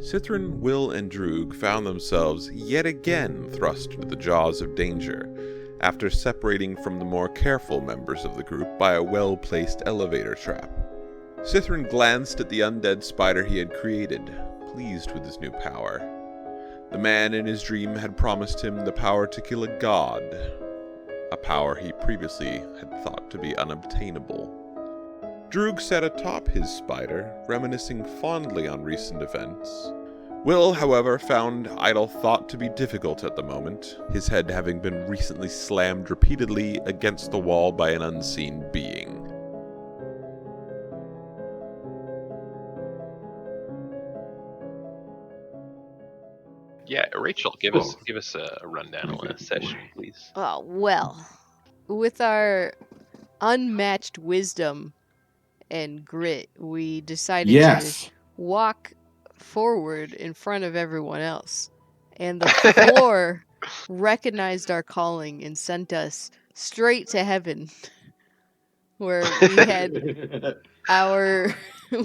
Sithruun, Will, and Droog found themselves yet again thrust into the jaws of danger, after separating from the more careful members of the group by a well-placed elevator trap. Sithruun glanced at the undead spider he had created, pleased with his new power. The man in his dream had promised him the power to kill a god, a power he previously had thought to be unobtainable. Droog sat atop his spider, reminiscing fondly on recent events. Will, however, found idle thought to be difficult at the moment, his head having been recently slammed repeatedly against the wall by an unseen being. Yeah, Rachel, give us a rundown on this session, please. Oh, well, with our unmatched wisdom and grit, we decided to walk forward in front of everyone else. And the floor recognized our calling and sent us straight to heaven, where we had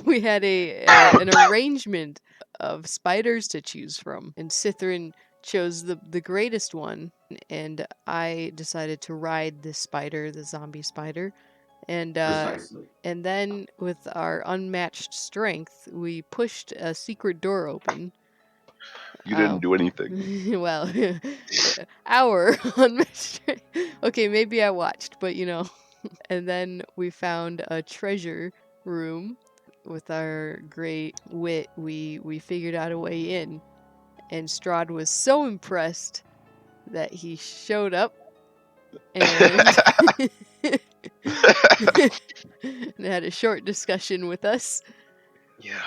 we had an arrangement of spiders to choose from, and Sithruun chose the greatest one, and I decided to ride this spider, the zombie spider, and then with our unmatched strength, we pushed a secret door open. You didn't do anything. Well, our unmatched strength. Okay, maybe I watched, but you know. And then we found a treasure room. With our great wit, we figured out a way in. And Strahd was so impressed that he showed up and had a short discussion with us. Yeah.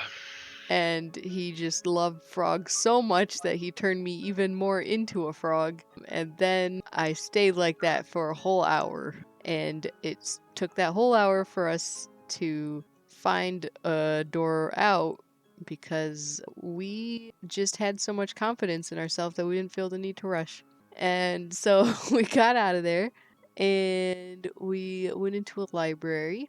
And he just loved frogs so much that he turned me even more into a frog. And then I stayed like that for a whole hour. And it took that whole hour for us to find a door out, because we just had so much confidence in ourselves that we didn't feel the need to rush. And so we got out of there and we went into a library.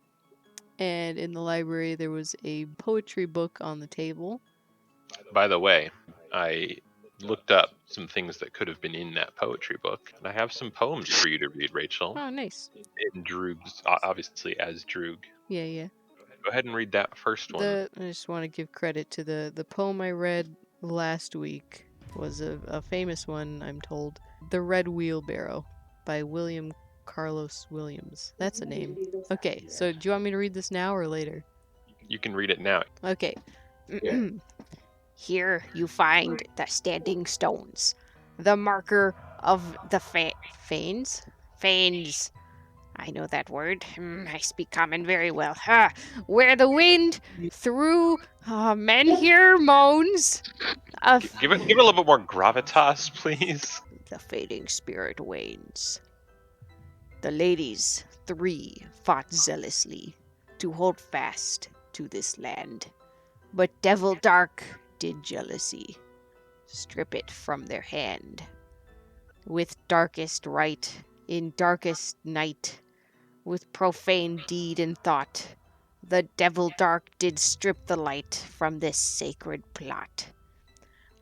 And in the library, there was a poetry book on the table. By the way, I looked up some things that could have been in that poetry book, and I have some poems for you to read, Rachel. Oh, nice. In Droog's, obviously as Droog. Yeah. Go ahead and read that first one. I just want to give credit to the poem I read last week. Was a famous one, I'm told. The Red Wheelbarrow by William Carlos Williams. That's a name. Okay, so do you want me to read this now or later? You can read it now. Okay. Here you find the standing stones, the marker of the fanes? Fanes. I know that word. I speak common very well. Where the wind through menhir moans. Give it a little bit more gravitas, please. The fading spirit wanes. The ladies 3 fought zealously to hold fast to this land, but devil dark did jealousy strip it from their hand. With darkest rite in darkest night, with profane deed and thought, the devil dark did strip the light from this sacred plot.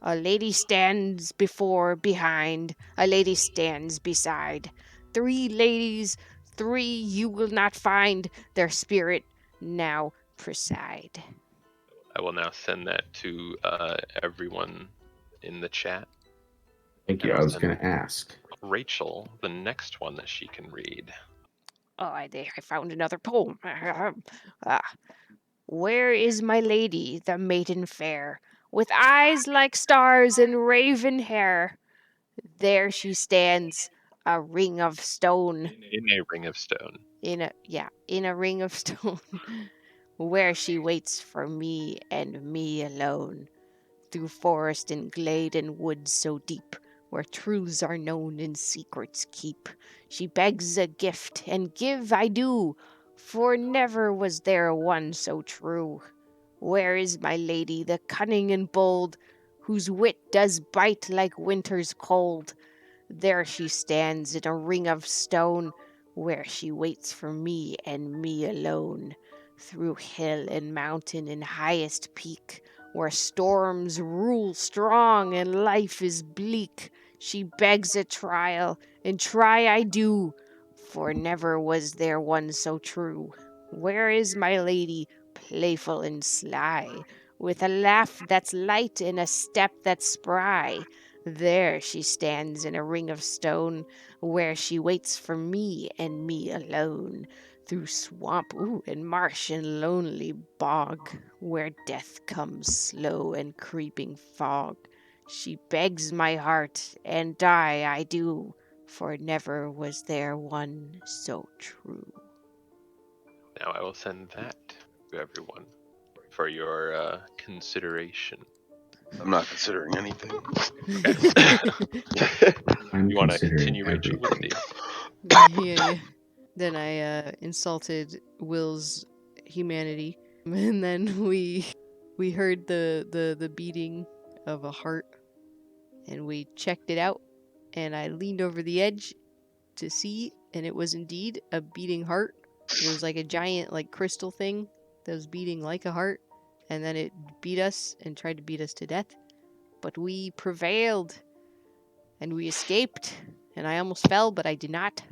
A lady stands before, behind, a lady stands beside. 3 ladies, 3 you will not find, their spirit now preside. I will now send that to everyone in the chat. Thank you. I was going to ask Rachel the next one that she can read. Oh, I found another poem. Where is my lady, the maiden fair, with eyes like stars and raven hair? There she stands, a ring of stone. In a ring of stone. In a ring of stone. Where she waits for me and me alone. Through forest and glade and woods so deep, where truths are known and secrets keep, she begs a gift, and give I do, for never was there one so true. Where is my lady, the cunning and bold, whose wit does bite like winter's cold? There she stands in a ring of stone, where she waits for me and me alone. Through hill and mountain and highest peak, where storms rule strong and life is bleak. She begs a trial, and try I do, for never was there one so true. Where is my lady, playful and sly, with a laugh that's light and a step that's spry? There she stands in a ring of stone, where she waits for me and me alone. Through swamp, and marsh and lonely bog, where death comes slow and creeping fog. She begs my heart, and die I do, for never was there one so true. Now I will send that to everyone for your consideration. I'm not considering anything. I'm You want to considering continue, Rachel, with everything. Yeah. Then I insulted Will's humanity, and then we heard the beating of a heart, and we checked it out, and I leaned over the edge to see, and it was indeed a beating heart. It was like a giant like crystal thing that was beating like a heart, and then it beat us and tried to beat us to death, but we prevailed, and we escaped, and I almost fell, but I did not.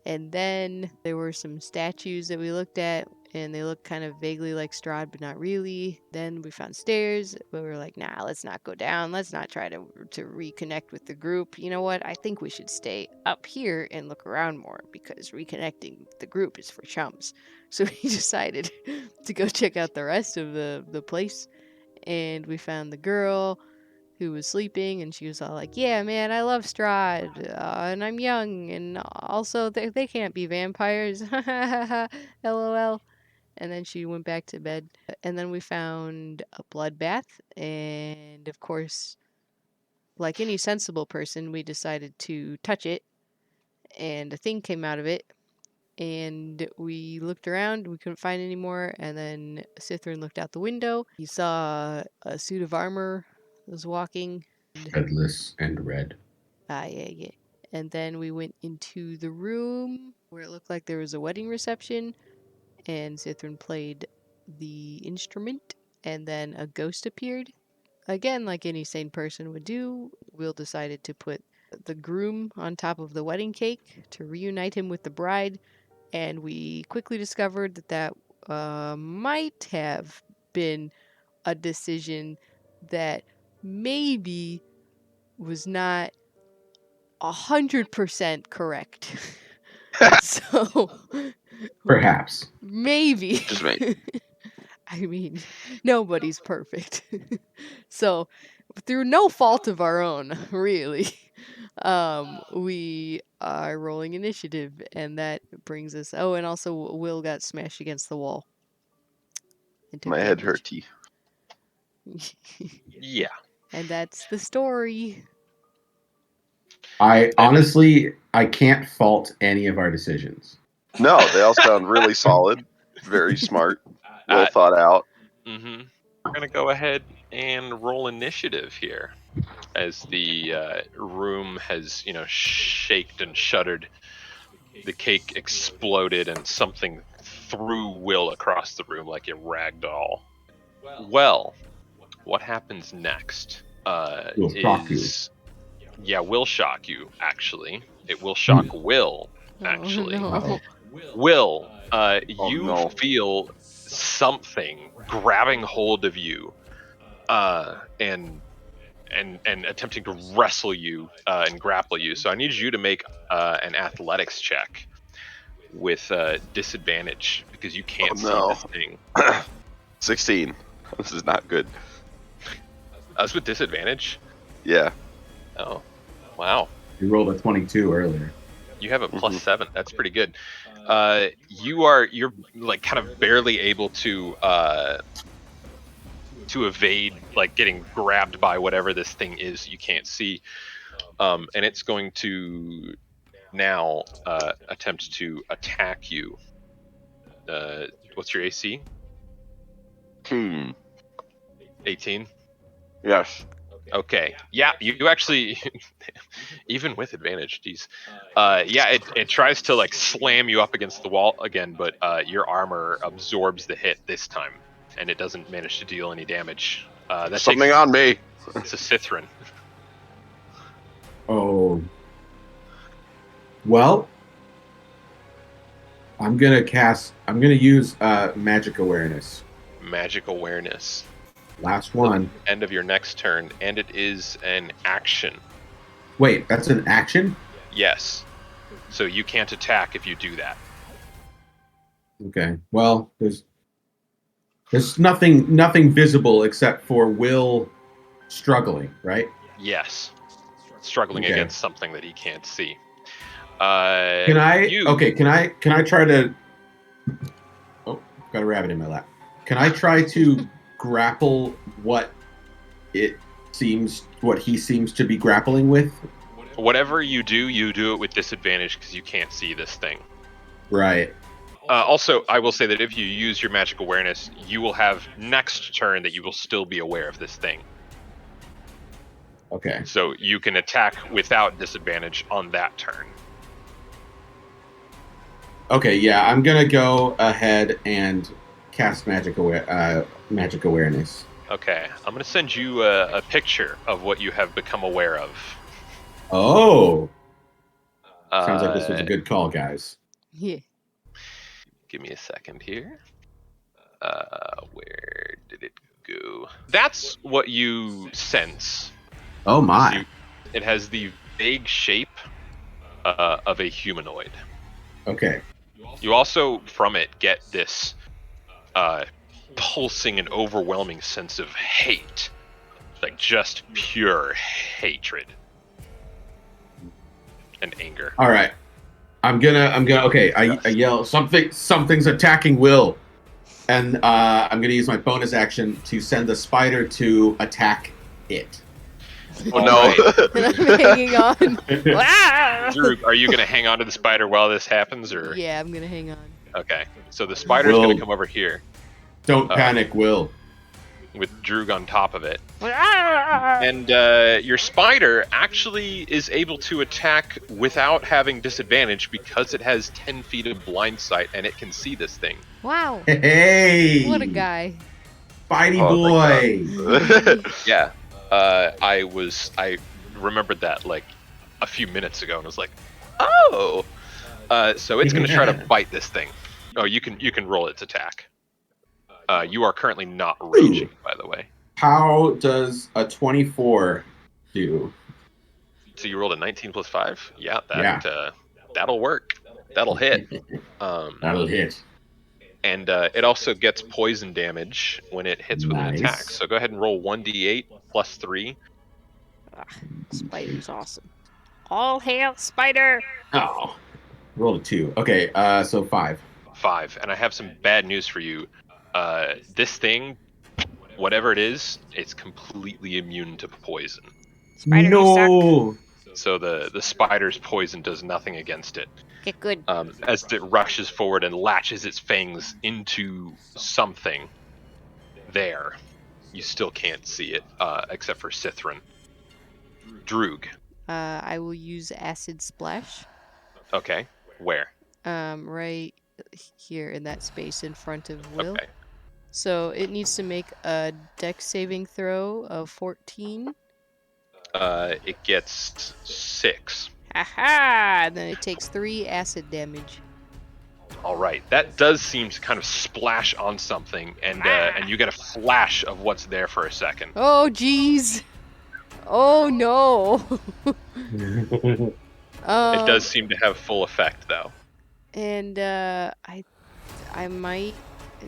And then there were some statues that we looked at, and they looked kind of vaguely like Strahd, but not really. Then we found stairs, but we were like, nah, let's not go down. Let's not try to reconnect with the group. You know what? I think we should stay up here and look around more, because reconnecting with the group is for chums. So we decided to go check out the rest of the place, and we found the girl who was sleeping, and she was all like, yeah, man, I love Strahd, and I'm young, and also they can't be vampires. LOL. And then she went back to bed. And then we found a bloodbath, and of course, like any sensible person, we decided to touch it, and a thing came out of it. And we looked around, we couldn't find any more, and then Sithruun looked out the window. He saw a suit of armor was walking. Headless and red. Yeah. And then we went into the room where it looked like there was a wedding reception, and Sithruun played the instrument, and then a ghost appeared. Again, like any sane person would do, Will decided to put the groom on top of the wedding cake to reunite him with the bride, and we quickly discovered that might have been a decision that maybe was not 100% correct. So Perhaps. maybe. Just maybe. I mean, nobody's perfect. So through no fault of our own, really, we are rolling initiative, and that brings us. Oh, and also Will got smashed against the wall and took My head damage. hurty. Yeah. And that's the story. Honestly, I can't fault any of our decisions. No, they all sound really solid, very smart, well thought out. Mm-hmm. We're gonna go ahead and roll initiative here, as the room has, shaked and shuddered. The cake exploded, and something threw Will across the room like a ragdoll. Well, what happens next Will shock you. Yeah, will shock you, actually. It will shock Will, actually. Oh, no. Will, Oh, you no. feel something grabbing hold of you, and attempting to wrestle you and grapple you. So I need you to make an athletics check with disadvantage, because you can't see this thing. 16. This is not good. That's with disadvantage? Yeah. Oh, wow. You rolled a 22 earlier. You have a +7. That's pretty good. You're like kind of barely able to evade, like getting grabbed by whatever this thing is you can't see, and it's going to now attempt to attack you. What's your AC? 18. Yes. Okay. Yeah, you actually, even with advantage, geez. Yeah, it tries to like slam you up against the wall again, but your armor absorbs the hit this time, and it doesn't manage to deal any damage. Something on me. It's a Sithruun. Oh. Well, I'm gonna use magic awareness. Magic awareness. Last one. End of your next turn, and it is an action. Wait, that's an action? Yes. So you can't attack if you do that. Okay. Well, there's nothing visible except for Will struggling, right? Yes. Struggling Okay. against something that he can't see. Can I try to Oh, got a rabbit in my lap. Can I try to grapple what he seems to be grappling with? Whatever you do it with disadvantage because you can't see this thing. Right. Also, I will say that if you use your magic awareness, you will have next turn that you will still be aware of this thing. Okay. So you can attack without disadvantage on that turn. Okay, yeah, I'm gonna go ahead and cast magic awareness. Okay, I'm going to send you a picture of what you have become aware of. Oh! Sounds like this was a good call, guys. Yeah. Give me a second here. Where did it go? That's what you sense. Oh my. It has the vague shape of a humanoid. Okay. You also, from it, get this pulsing and overwhelming sense of hate. Like just pure hatred. And anger. All right. I'm gonna. Okay. I yell something's attacking Will, and I'm gonna use my bonus action to send the spider to attack it. Oh no! And I'm hanging on. Ah! Droog, are you gonna hang on to the spider while this happens, or? Yeah, I'm gonna hang on. Okay. So the spider's gonna come over here. Don't panic, Will. With Droog on top of it. Ah! And your spider actually is able to attack without having disadvantage because it has 10 feet of blind sight and it can see this thing. Wow. Hey! What a guy. Spidey boy! Yeah. I remembered that like a few minutes ago and was like, oh! So it's going to try to bite this thing. Oh, you can roll its attack. You are currently not raging, by the way. How does a 24 do? So you rolled a 19 plus 5? Yeah, that'll work. That'll hit. That'll hit. And it also gets poison damage when it hits with an attack. Nice. So go ahead and roll 1d8 plus 3. Spider's awesome. All hail, spider! Oh. Rolled a 2. Okay, so 5. 5. And I have some bad news for you. This thing, whatever it is, it's completely immune to poison. Spider, no! So the spider's poison does nothing against it. Get good. As it rushes forward and latches its fangs into something there. You still can't see it, except for Sithruun. Droog. I will use acid splash. Okay. Where? Right here in that space in front of Will. Okay. So it needs to make a dex saving throw of 14. It gets 6. Aha! And then it takes 3 acid damage. All right. That does seem to kind of splash on something, and you get a flash of what's there for a second. Oh, jeez! Oh, no! It does seem to have full effect, though. And I might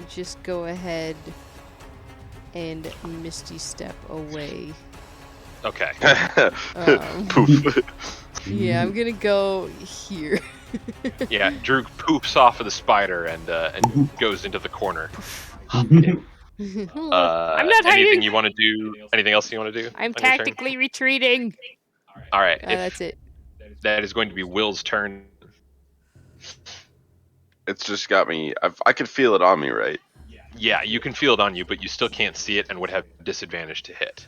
just go ahead and Misty Step away. Okay. Poof. Yeah, I'm gonna go here. Yeah, Droog poops off of the spider and goes into the corner. I'm not hiding. Anything you want to do? Anything else you want to do? I'm tactically retreating. All right. That's it. That is going to be Will's turn. It's just got me. I can feel it on me, right? Yeah, you can feel it on you, but you still can't see it and would have disadvantage to hit.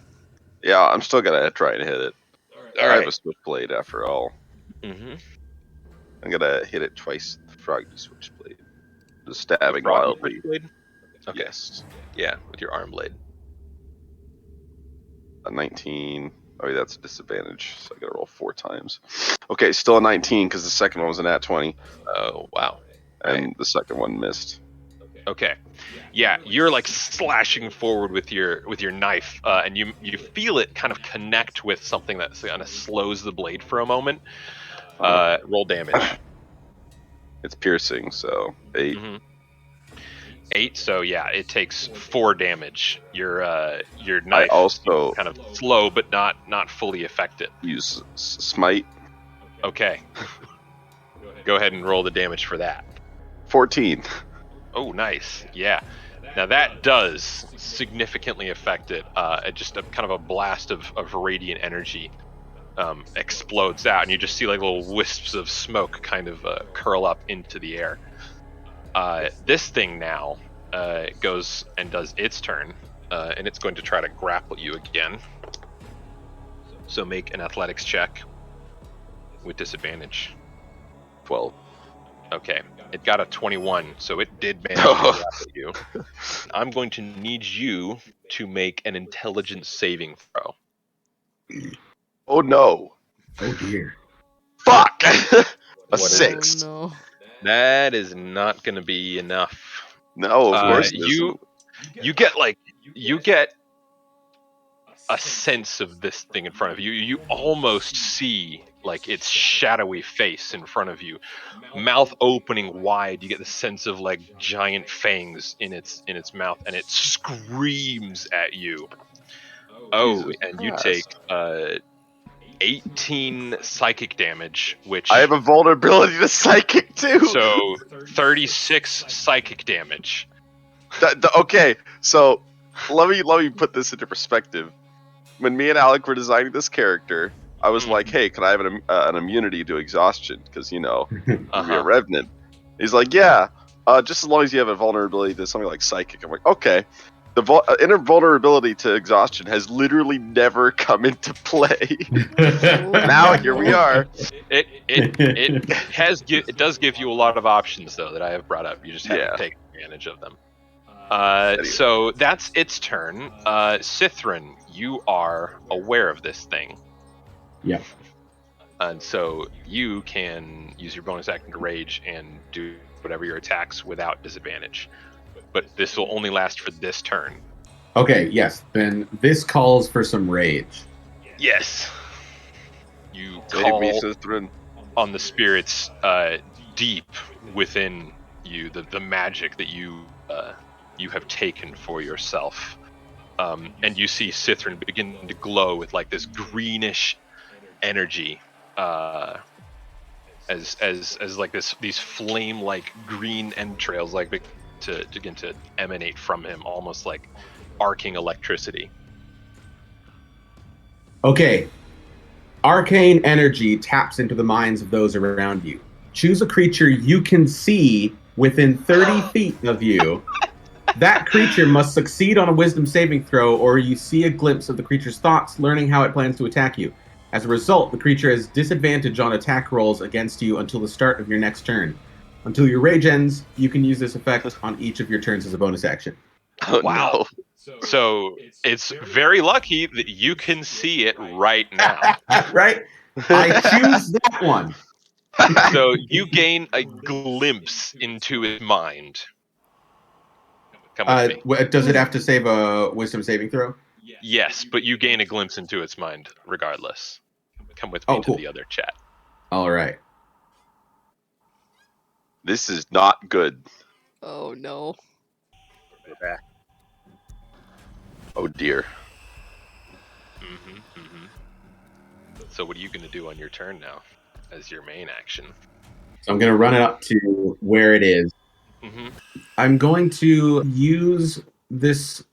Yeah, I'm still gonna try and hit it. All I have right. a switchblade after all. Mm-hmm. I'm gonna hit it twice. The froggy switchblade. Just stabbing wildly. Blade? Okay. Yes. Yeah, with your arm blade. A 19. Oh, yeah, that's a disadvantage, so I gotta roll 4 times. Okay, still a 19 because the second one was an @20. Oh, wow. And the second one missed. Okay. Yeah, you're like slashing forward with your knife, and you feel it kind of connect with something that kind of slows the blade for a moment. Roll damage. It's piercing, so 8. 8. So yeah, it takes 4 damage. Your knife I also kind of slow, but not fully affected. Use smite. Okay. Go ahead and roll the damage for that. 14. Oh, nice. Yeah. Now that does significantly affect it. Just a kind of a blast of radiant energy explodes out, and you just see like little wisps of smoke kind of curl up into the air. This thing now goes and does its turn, and it's going to try to grapple you again. So make an athletics check with disadvantage. 12. Okay, it got a 21, so it did manage to grapple you. I'm going to need you to make an intelligence saving throw. Oh no. Oh dear. Fuck! A What is 6. Oh, no. That is not going to be enough. No, of course it you isn't. you get a sense of this thing in front of you. You almost see like its shadowy face in front of you, mouth opening wide. You get the sense of like giant fangs in its mouth, and it screams at you. Oh, Jesus and you Christ. take 18 psychic damage, which I have a vulnerability to psychic too. so 36 psychic damage. Okay, so let me put this into perspective. When me and Alec were designing this character, I was like, "Hey, can I have an immunity to exhaustion? Because be a revenant." He's like, "Yeah, just as long as you have a vulnerability to something like psychic." I'm like, "Okay." The inner vulnerability to exhaustion has literally never come into play. Now here we are. It does give you a lot of options though that I have brought up. You just haven't taken advantage of them. So that's its turn. Sithruun, you are aware of this thing. Yeah. And so you can use your bonus action to rage and do whatever your attacks without disadvantage. But this will only last for this turn. Okay, yes. Then this calls for some rage. Yes. You call on the spirits deep within you, the magic that you have taken for yourself. And you see Sithruun begin to glow with like this greenish energy, as like these flame like green entrails like begin to emanate from him, almost like arcing electricity. Okay. Arcane energy taps into the minds of those around you. Choose a creature you can see within 30 feet of you. That creature must succeed on a wisdom saving throw, or you see a glimpse of the creature's thoughts, learning how it plans to attack you. As a result, the creature has disadvantage on attack rolls against you until the start of your next turn. Until your rage ends, you can use this effect on each of your turns as a bonus action. Oh, wow. No. So it's very lucky that you can see it right now. Right? I choose that one. So you gain a glimpse into his mind. Come with me. Does it have to save a wisdom saving throw? Yes, but you gain a glimpse into its mind regardless. Come with me to the other chat. All right. This is not good. Oh, no. We're back. Oh, dear. So what are you going to do on your turn now as your main action? So I'm going to run it up to where it is. I'm going to use this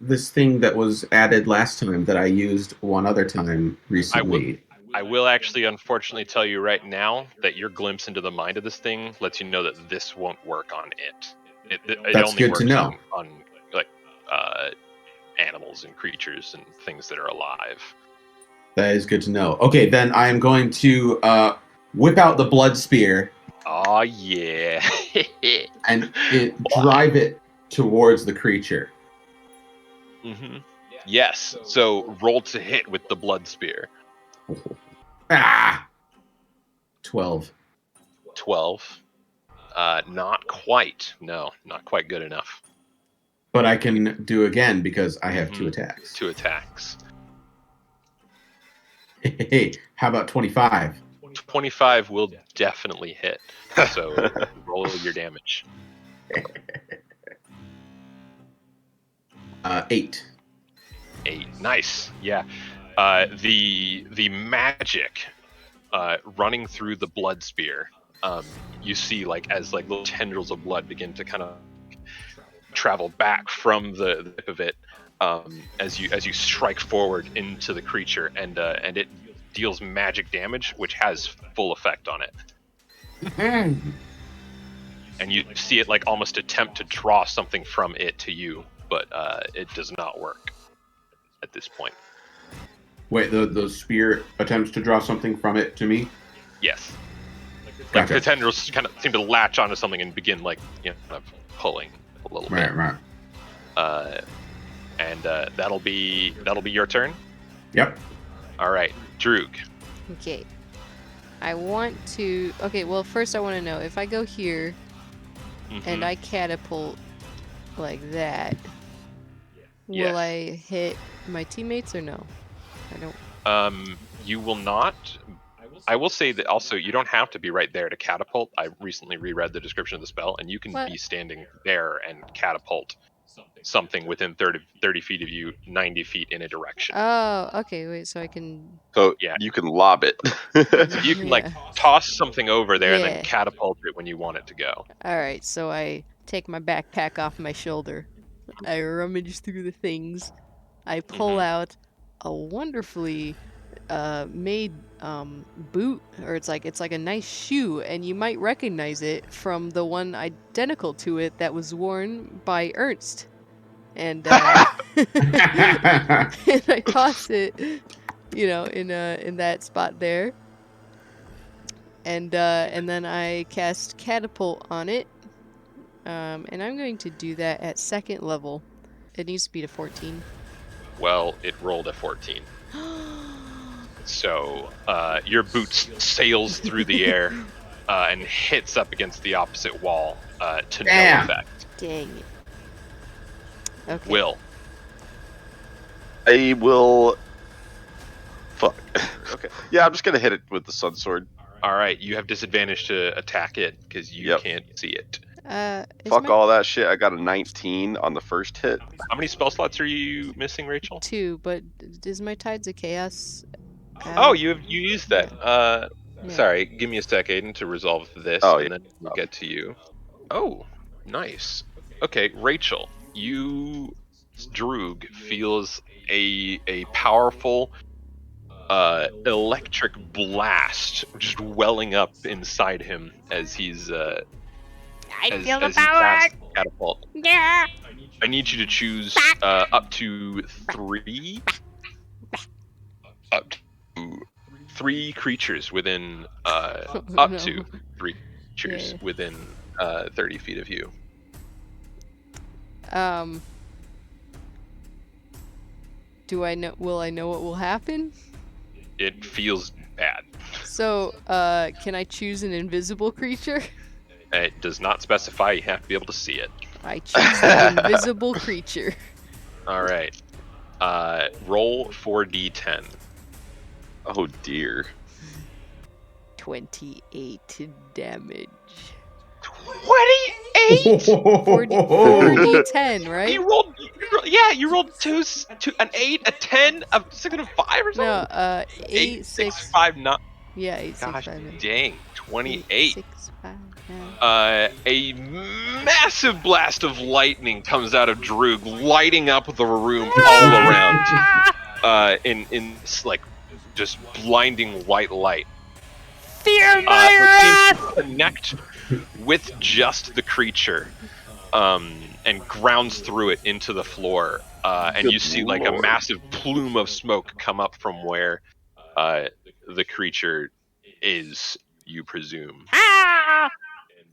this thing that was added last time that I used one other time recently. I will actually, unfortunately, tell you right now that your glimpse into the mind of this thing lets you know that this won't work on it. It That's only good works to know. on like animals and creatures and things that are alive. That is good to know. Okay, then I am going to whip out the blood spear. Oh yeah. And drive it towards the creature. Yes. So roll to hit with the blood spear. 12. 12. Not quite. No, not quite good enough. But I can do again because I have 2 attacks. 2 attacks. Hey, how about 25? 25 will definitely hit. So roll your damage. 8. 8. Nice. Yeah. The magic running through the blood spear. You see, like, as like little tendrils of blood begin to kind of travel back from the tip of it, as you strike forward into the creature, and it deals magic damage, which has full effect on it. And you see it like almost attempt to draw something from it to you, but it does not work at this point. Wait, the spear attempts to draw something from it to me? Yes. Like Gotcha. the tendrils kind of seem to latch onto something and begin, like, kind of pulling a little bit. Right. And that'll be your turn. Yep. All right, Droog. Okay. I want to... Okay, well, first I want to know, if I go here and I catapult like that, will I hit my teammates or no? I don't... You will not. I will say that also, you don't have to be right there to catapult. I recently reread the description of the spell, and you can be standing there and catapult something within 30 feet of you, 90 feet in a direction. Oh, okay, wait, so I can... So you can lob it. You can like toss something over there and then catapult it when you want it to go. Alright, so I take my backpack off my shoulder. I rummage through the things. I pull out a wonderfully made boot, or it's like a nice shoe, and you might recognize it from the one identical to it that was worn by Ernst. And and I toss it, in that spot there. And then I cast catapult on it. And I'm going to do that at 2nd level. It needs to be to 14. Well, it rolled a 14. So your boot sails through the air and hits up against the opposite wall to no effect. Dang it. Okay. Will. I will... Fuck. Okay. Yeah, I'm just going to hit it with the sun sword. All right, you have disadvantage to attack it because you can't see it. Fuck all that shit. I got a 19 on the first hit. How many spell slots are you missing, Rachel? 2, but is my Tides of Chaos... Oh, you used that. Sorry, give me a sec, Aiden, to resolve this, and then we'll get to you. Oh, nice. Okay, Rachel, Droog feels a powerful electric blast just welling up inside him as he's I feel the power! Catapult. Yeah! I need you to choose up to 3 creatures within up to 3 creatures within 30 feet of you. Do I know? Will I know what will happen? It feels bad. So, can I choose an invisible creature? It does not specify. You have to be able to see it. I choose an invisible creature. All right. Roll 4d10. Oh dear. 28 damage. 28. 4d10, right? You rolled an 8, a 10, a 6, and a 5 or something. No, 8, 6, 5, 9. Yeah, 8, 6, Gosh, 5, 9. dang, 28. 8, 6, 5, 9. A massive blast of lightning comes out of Droog, lighting up the room all around. In like just blinding white light. Fear my wrath! Seems to connect with just the creature, and grounds through it into the floor. And you see like a massive plume of smoke come up from where the creature is, you presume.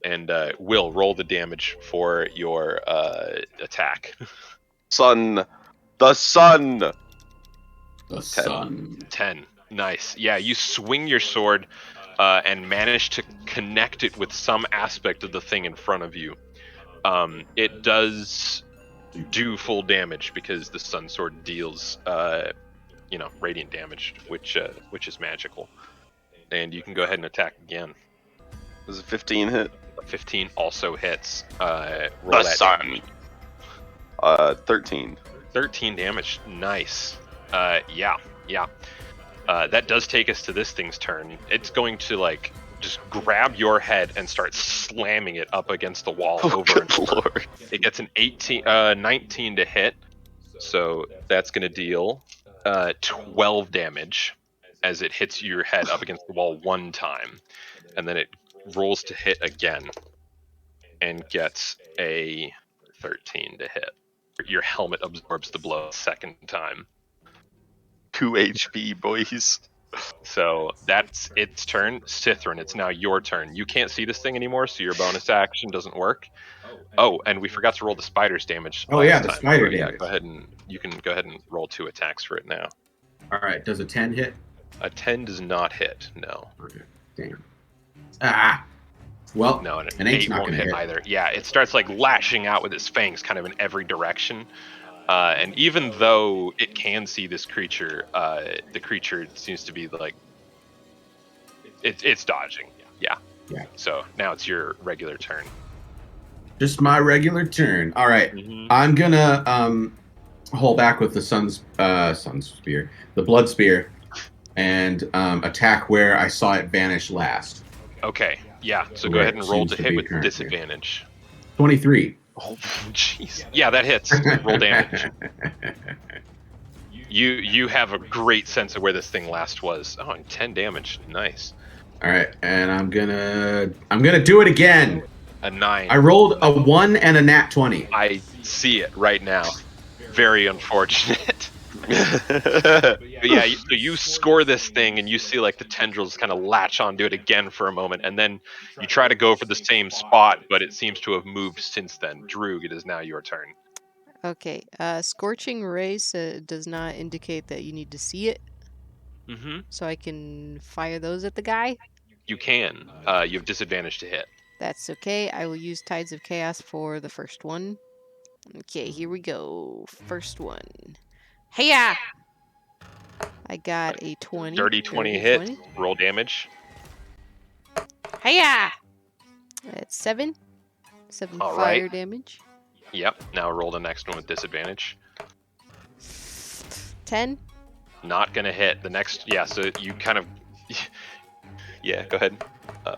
And Will, roll the damage for your attack. Sun The sun. The sun. 10. Nice. Yeah, you swing your sword and manage to connect it with some aspect of the thing in front of you. It does do full damage because the sun sword deals, radiant damage, which is magical. And you can go ahead and attack again. Does a 15 hit? 15 also hits. Roll the that sun. 13. 13 damage. Nice. Yeah. That does take us to this thing's turn. It's going to just grab your head and start slamming it up against the wall over and over. Lord. It gets an 19 to hit, so that's going to deal 12 damage as it hits your head up against the wall one time, and then it rolls to hit again and gets a 13 to hit. Your helmet absorbs the blow a second time. 2 HP, boys. So that's its turn. Sithruun, it's now your turn. You can't see this thing anymore, so your bonus action doesn't work. Oh, and we forgot to roll the spider's damage. Oh yeah, the spider damage. Yeah, go ahead and you can go ahead and roll 2 attacks for it now. All right, does a 10 hit? A 10 does not hit. No. Okay. Damn. Well, no, an 8 won't hit either. Yeah, it starts lashing out with its fangs, kind of in every direction. And even though it can see this creature, the creature seems to be it's dodging. Yeah. So now it's your regular turn. Just my regular turn. All right. Mm-hmm. I'm gonna hold back with the sun's spear, the blood spear, and attack where I saw it vanish last. Okay. Yeah. So go ahead and roll to hit with disadvantage. 23. Oh, jeez. Yeah, that hits. Roll damage. You have a great sense of where this thing last was. Oh, and 10 damage. Nice. All right, and I'm gonna do it again. A 9. I rolled a 1 and a nat 20. I see it right now. Very unfortunate. But yeah, so you score this thing and you see the tendrils kind of latch onto it again for a moment, and then you try to go for the same spot, but it seems to have moved since then. Droog, it is now your turn. Okay, Scorching Rays does not indicate that you need to see it. Mm-hmm. So I can fire those at the guy? You can. You have disadvantage to hit. That's okay. I will use Tides of Chaos for the first one. Okay, here we go. First one. Hey-ya! I got a 20. Dirty 20 hit. 20. Roll damage. Hey-ya! That's 7. 7 all fire right. damage. Yep. Now roll the next one with disadvantage. 10. Not gonna hit. The next, so you kind of, go ahead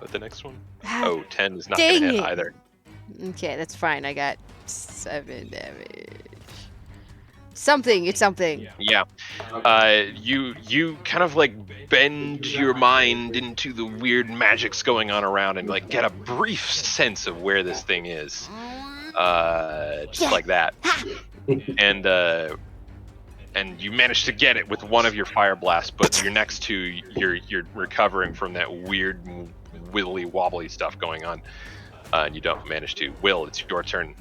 with the next one. Oh, 10 is not gonna hit either. Okay, that's fine. I got 7 damage. It's something. Yeah. You kind of bend your mind into the weird magics going on around and get a brief sense of where this thing is. Just like that. And you manage to get it with one of your fire blasts, but your next 2, you're recovering from that weird wibbly wobbly stuff going on, and you don't manage to. Will, it's your turn.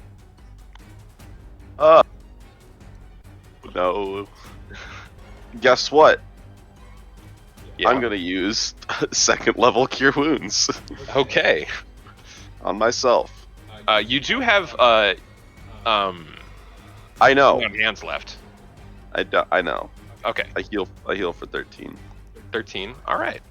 No. Guess what? Yeah. I'm gonna use 2nd level Cure Wounds. Okay. On myself. You do have I know. hands left. I know. Okay. I heal for 13. 13. All right.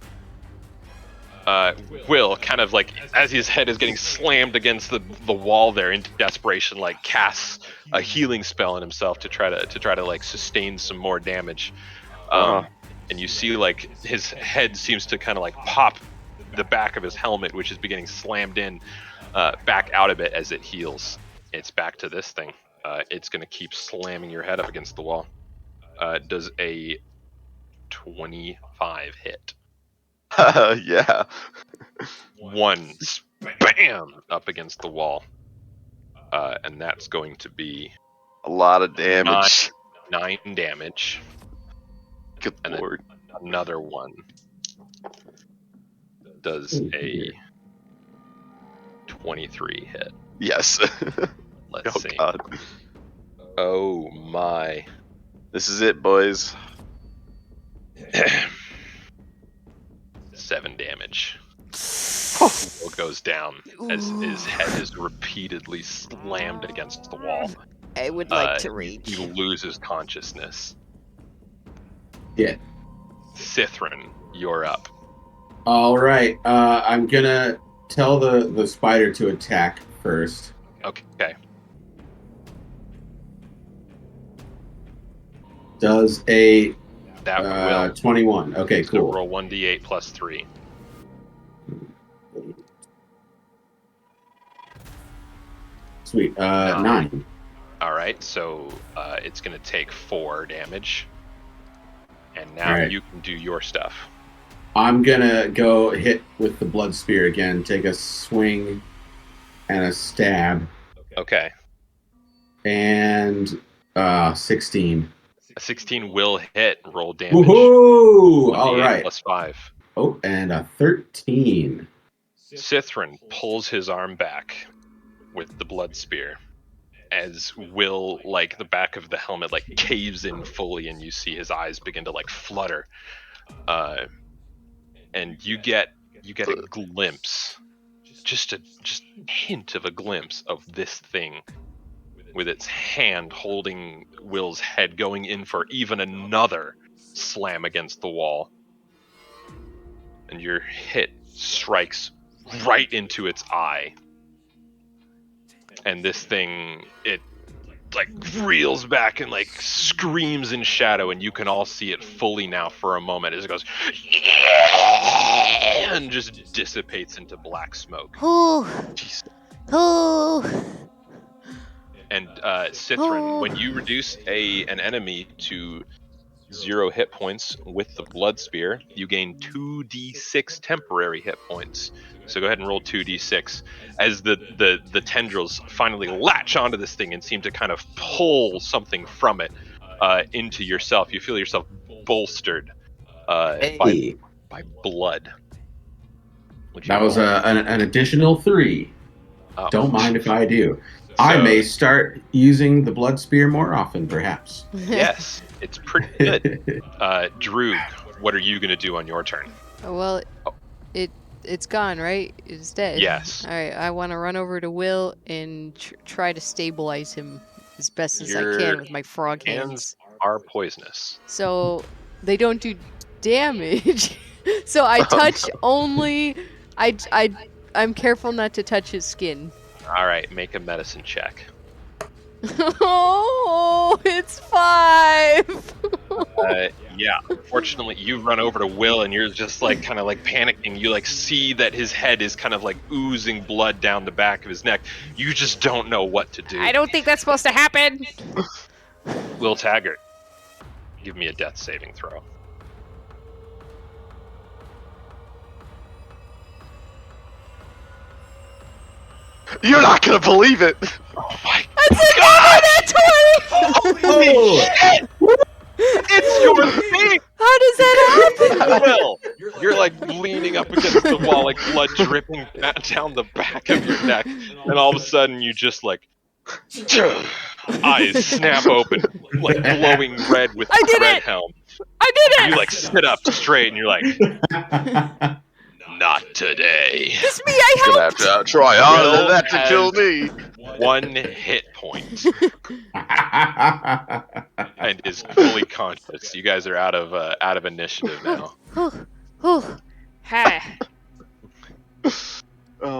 Will kind of as his head is getting slammed against the wall there in desperation, casts a healing spell on himself to try to sustain some more damage. And you see his head seems to kind of pop the back of his helmet, which is beginning slammed in back out of it as it heals. It's back to this thing. It's going to keep slamming your head up against the wall. Does a 25 hit? Yeah. 1 bam up against the wall, and that's going to be a lot of damage. 9 damage. Good and lord. Another one does a 23 hit. Yes. Let's see. God. Oh my. This is it, boys. 7 damage. Will goes down as his head is repeatedly slammed against the wall. I would like to reach. He loses consciousness. Yeah. Sithruun, you're up. All right. I'm gonna tell the spider to attack first. Okay. Does a that will 21? Okay, so cool. Roll 1d8 plus 3. Sweet. 9. All right, so it's going to take 4 damage. And now you can do your stuff. I'm going to go hit with the blood spear again, take a swing and a stab. Okay. And 16. A 16 will hit. Roll damage. Woohoo! All right. Plus 5. Oh, and a 13. Sithruun pulls his arm back with the blood spear as Will, like, the back of the helmet, like, caves in fully, and you see his eyes begin to, like, flutter. And you get a glimpse, just a hint of a glimpse of this thing with its hand holding Will's head, going in for even another slam against the wall. And your hit strikes right into its eye. And this thing, it like reels back and like screams in shadow, and you can all see it fully now for a moment as it goes and just dissipates into black smoke. And Sithruun, when you reduce an enemy to 0 hit points with the blood spear, you gain 2d6 temporary hit points. So go ahead and roll 2d6 as the tendrils finally latch onto this thing and seem to kind of pull something from it into yourself. You feel yourself bolstered by blood. That was an additional 3. Don't mind if I do. So, I may start using the blood spear more often, perhaps. Yes, it's pretty good. Droog, what are you going to do on your turn? Well, it's gone, right? It's dead. Yes. All right, I want to run over to Will and try to stabilize him as best as I can with my frog hands. Are poisonous. So they don't do damage. So I touch only. I'm careful not to touch his skin. All right, make a medicine check. Oh, it's 5. Yeah, unfortunately, you run over to Will and you're just like kind of like panicking. You like see that his head is kind of like oozing blood down the back of his neck. You just don't know what to do. I don't think that's supposed to happen. Will Taggart, give me a death saving throw. You're not gonna believe it! Oh my That's god! Holy shit! It's your thing! How does that happen? Will, you're like leaning up against the wall, like blood dripping down the back of your neck, and all of a sudden you just like eyes snap open, like glowing red with red helm. I did it! You like sit up straight and you're like, not today. It's me, I helped! Gonna have to try harder than that to kill me. 1 hit point. And is fully conscious. You guys are out of initiative now. Oh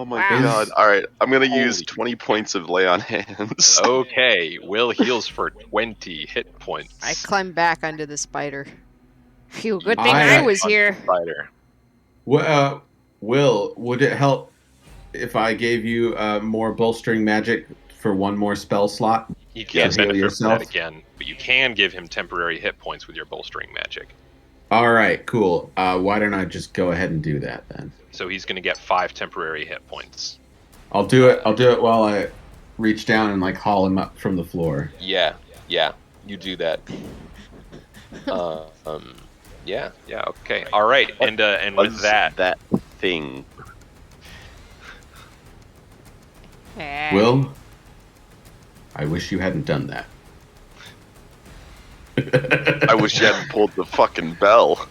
my god. Alright, I'm gonna use 20 points of lay on hands. Okay, Will heals for 20 hit points. I climb back onto the spider. Phew, good thing I was here. Spider. Well, Will, would it help if I gave you more bolstering magic for 1 more spell slot? You can't benefit from that again, but you can give him temporary hit points with your bolstering magic. All right, cool. Why don't I just go ahead and do that then? So he's going to get 5 temporary hit points. I'll do it while I reach down and like haul him up from the floor. Yeah, you do that. Yeah, okay. All right, and with that thing. Will, I wish you hadn't done that. I wish you hadn't pulled the fucking bell.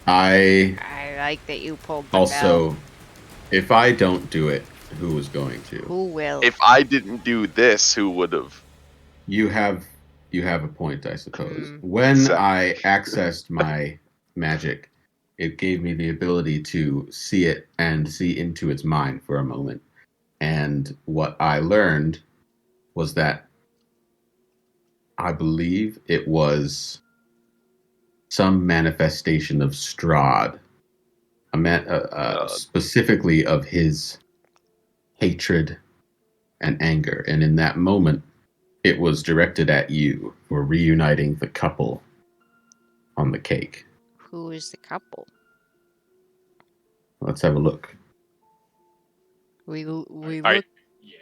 I like that you pulled the bell. Also, if I don't do it, who was going to? Who will? If I didn't do this, who would have? You have a point, I suppose. When I accessed my magic, it gave me the ability to see it and see into its mind for a moment. And what I learned was that I believe it was some manifestation of Strahd, specifically of his hatred and anger. And in that moment, it was directed at you for reuniting the couple on the cake. Who is the couple? Let's have a look. We look.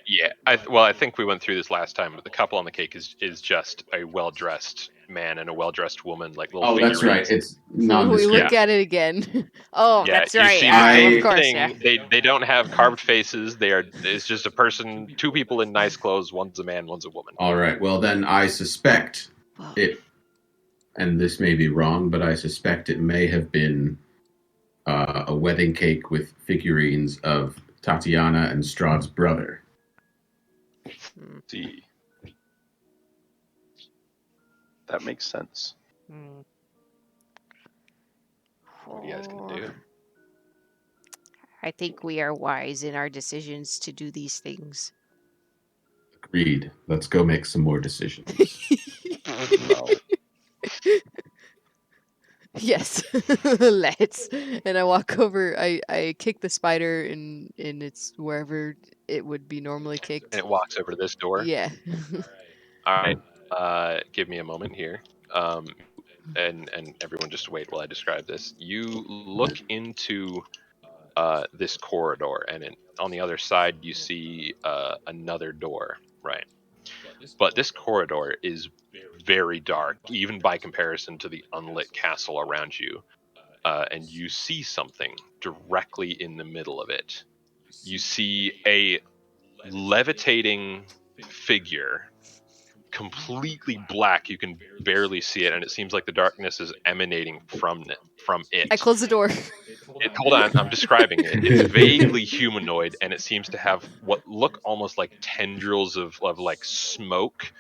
Yeah, I think we went through this last time, but the couple on the cake is just a well-dressed man and a well-dressed woman, like little figurines. That's right. It's we look at it again. Oh, yeah, that's right. Of course, yeah. They don't have carved faces. It's just a person, two people in nice clothes. One's a man, one's a woman. All right. Well, then I suspect it, and this may be wrong, but I suspect it may have been a wedding cake with figurines of Tatiana and Strahd's brother. See, that makes sense. What are you guys gonna do? I think we are wise in our decisions to do these things. Agreed. Let's go make some more decisions. Yes, let's. And I walk over. I kick the spider, and it's wherever it would be normally kicked. And it walks over to this door. Yeah. All right. Give me a moment here. And everyone just wait while I describe this. You look into this corridor, and on the other side you see another door, right? But this corridor is very dark, even by comparison to the unlit castle around you. And you see something directly in the middle of it. You see a levitating figure, completely black. You can barely see it, and it seems like the darkness is emanating from it. I close the door. Hold on, I'm describing it. It's vaguely humanoid, and it seems to have what look almost like tendrils of like smoke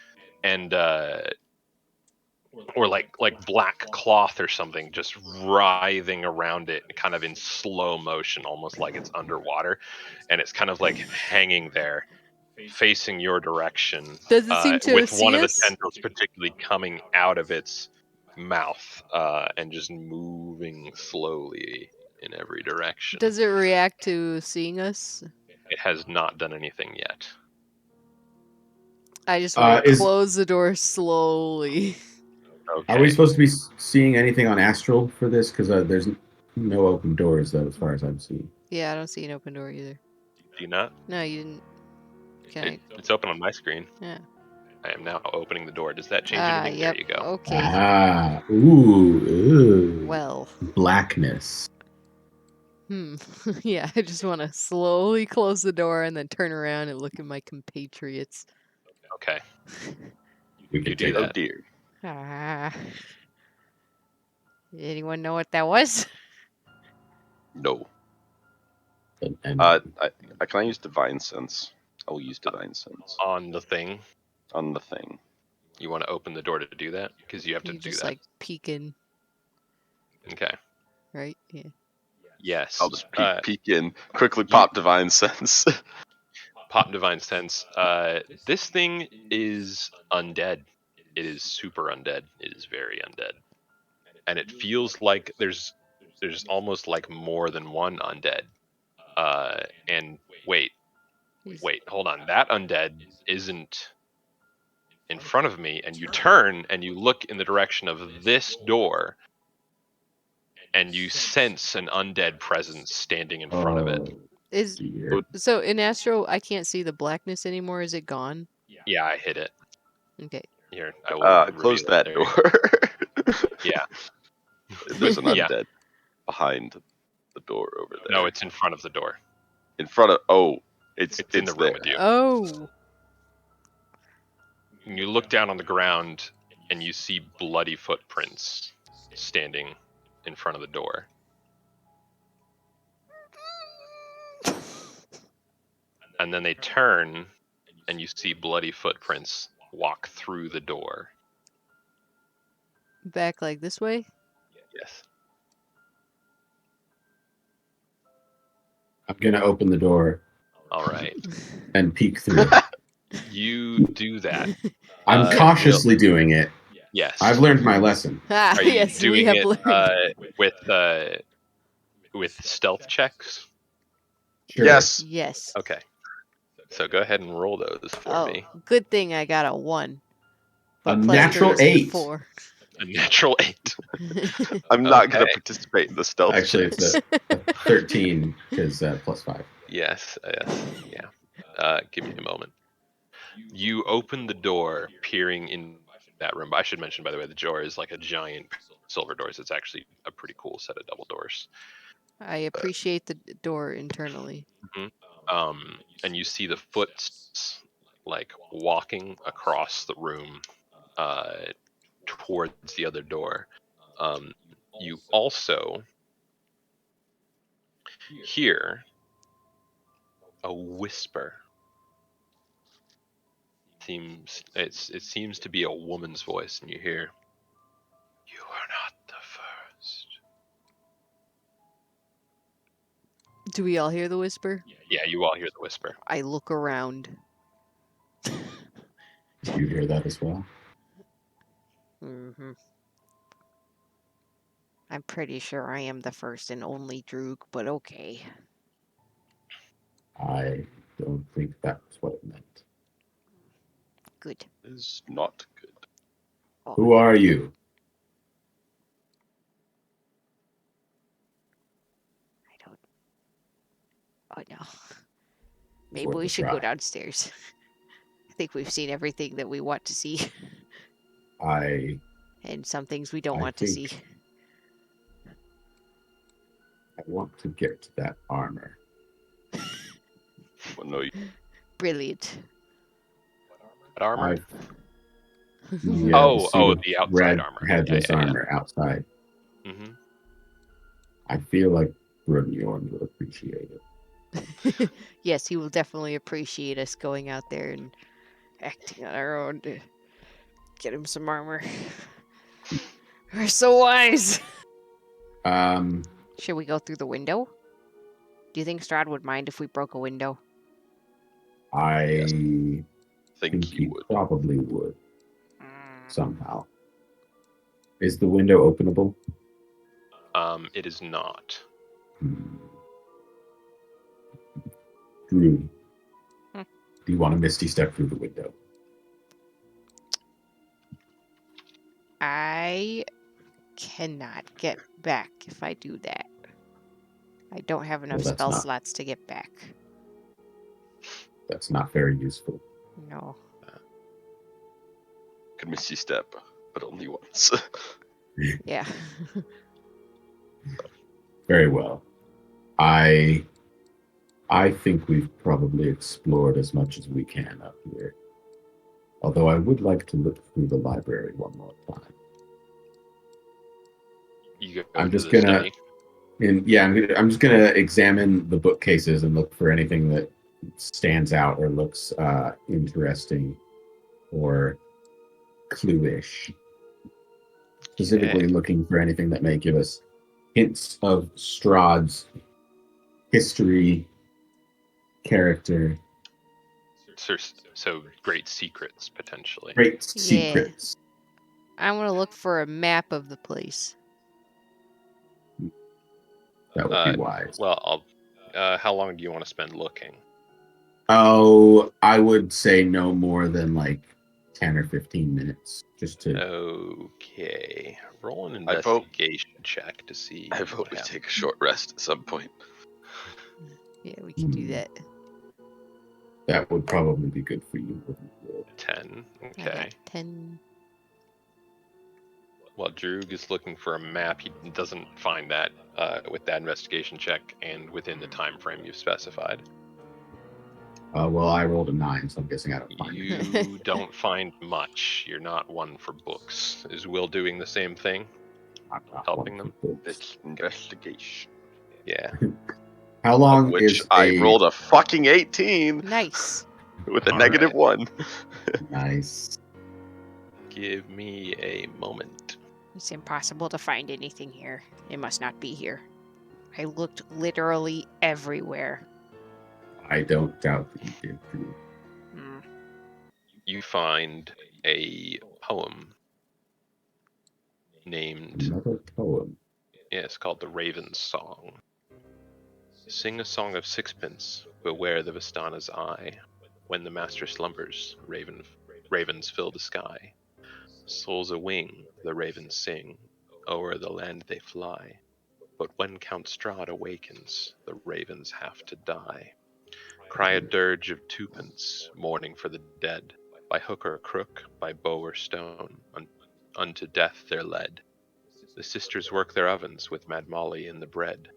and or like black cloth or something just writhing around it, kind of in slow motion, almost like it's underwater, and it's kind of like hanging there facing your direction. Does it seem to with see one us? Of the tendrils particularly coming out of its mouth and just moving slowly in every direction. Does it react to seeing us? It has not done anything yet. I just want to close the door slowly. Okay. Are we supposed to be seeing anything on Astral for this? Because there's no open doors, though, as far as I'm seeing. Yeah, I don't see an open door either. Do you not? No, you didn't. It's open on my screen. Yeah. I am now opening the door. Does that change anything? Yep. There you go. Okay. Ooh. Well. Blackness. Yeah, I just want to slowly close the door and then turn around and look at my compatriots. Okay. We could do that. Oh dear. Anyone know what that was? No. And can I use Divine Sense? I'll use Divine Sense. On the thing? On the thing. You want to open the door to do that? Because you have to do just that. Like peek in. Okay. Right? Yeah. Yes. I'll just peek in. Quickly pop Divine Sense. Pop Divine Sense. This thing is undead. It is super undead. It is very undead. And it feels like there's almost like more than one undead. And wait, hold on. That undead isn't in front of me, and you turn and you look in the direction of this door, and you sense an undead presence standing in front of it. So in Astro, I can't see the blackness anymore. Is it gone? Yeah, I hit it. Okay. Here, I will close that door. Yeah. There's an undead behind the door over there. No, it's in front of the door. In front of it's in the room with you. Oh. And you look down on the ground, and you see bloody footprints standing in front of the door. And then they turn, and you see bloody footprints walk through the door. Back like this way? Yes. I'm gonna open the door. All right. And peek through. You do that. I'm cautiously doing it. Yes. I've learned my lesson. Are you yes, doing we have it learned. with stealth checks? Sure. Yes. Yes. Okay. So go ahead and roll those for me. Good thing I got a 1. A But natural 8. 4. A natural 8. I'm not going to participate in the stealth. Actually, it's a 13 because plus 5. Yes. Yeah. Give me a moment. You open the door, peering in that room. I should mention, by the way, the door is like a giant silver doors. It's actually a pretty cool set of double doors. I appreciate the door internally. And you see the footsteps like walking across the room towards the other door. You also hear a whisper. It seems to be a woman's voice, and you hear, "You are not the first." Do we all hear the whisper? Yeah, you all hear the whisper. I look around. Do you hear that as well? Mm-hmm. I'm pretty sure I am the first and only Droog, but okay. I don't think that's what it meant. Good. Is not good. Oh. Who are you? I don't. Oh no. Maybe we should go downstairs. I think we've seen everything that we want to see. And some things we don't want to see. I want to get to that armor. Well, no, Brilliant. What armor? Yeah, the outside armor. Headless armor outside. Mm-hmm. I feel like Brunyorn would appreciate it. Yes, he will definitely appreciate us going out there and acting on our own to get him some armor. We're so wise. Should we go through the window? Do you think Strahd would mind if we broke a window? I think he he would. probably would. Somehow. Is the window openable? It is not. Droog, do you want to Misty step through the window? I cannot get back if I do that. I don't have enough spell slots to get back. That's not very useful. No. Can Misty step, but only once. Yeah. Very well. I think we've probably explored as much as we can up here. Although I would like to look through the library one more time. I'm just gonna examine the bookcases and look for anything that stands out or looks interesting or clue-ish. Specifically looking for anything that may give us hints of Strahd's history, character. So great secrets, potentially. Great secrets. I want to look for a map of the place. That would be wise. Well, how long do you want to spend looking? Oh, I would say no more than like 10 or 15 minutes. Just to... Okay. Roll an investigation check to see. I vote we take a short rest at some point. Yeah, we can do that. That would probably be good for you. 10. Okay. 10. While Droog is looking for a map, he doesn't find that with that investigation check and within the time frame you've specified. Well, I rolled a 9, so I'm guessing I don't find it. You don't find much. You're not one for books. Is Will doing the same thing? I'm not Helping one them? for books. It's investigation. Yeah. How Of long which is I rolled a fucking 18 Nice. with a All negative right. 1. Nice. Give me a moment. It's impossible to find anything here. It must not be here. I looked literally everywhere. I don't doubt that you did. Hmm. You find a poem named, Another poem. yeah, it's called The Raven's Song. Sing a song of sixpence, beware the Vistana's eye. When the master slumbers, ravens fill the sky. Souls a wing, the ravens sing, o'er the land they fly. But when Count Strahd awakens, the ravens have to die. Cry a dirge of twopence, mourning for the dead. By hook or crook, by bow or stone, unto death they're led. The sisters work their ovens with Mad Molly in the bread.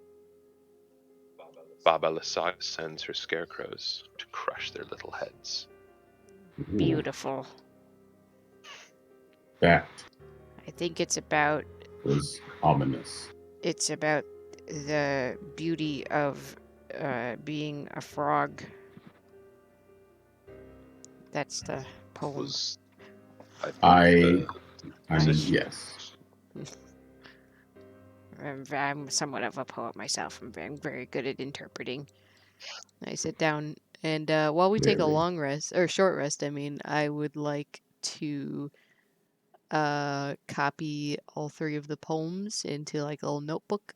Baba Lysaga sends her scarecrows to crush their little heads. Ooh, Beautiful. that I think it's about was ominous. the beauty of being a frog. That's the poem. Was I Was mean, it- yes. I'm somewhat of a poet myself. I'm very good at interpreting. I sit down, and while we take a Clearly. long rest, or short rest, I mean, I would like to copy all 3 of the poems into like a little notebook.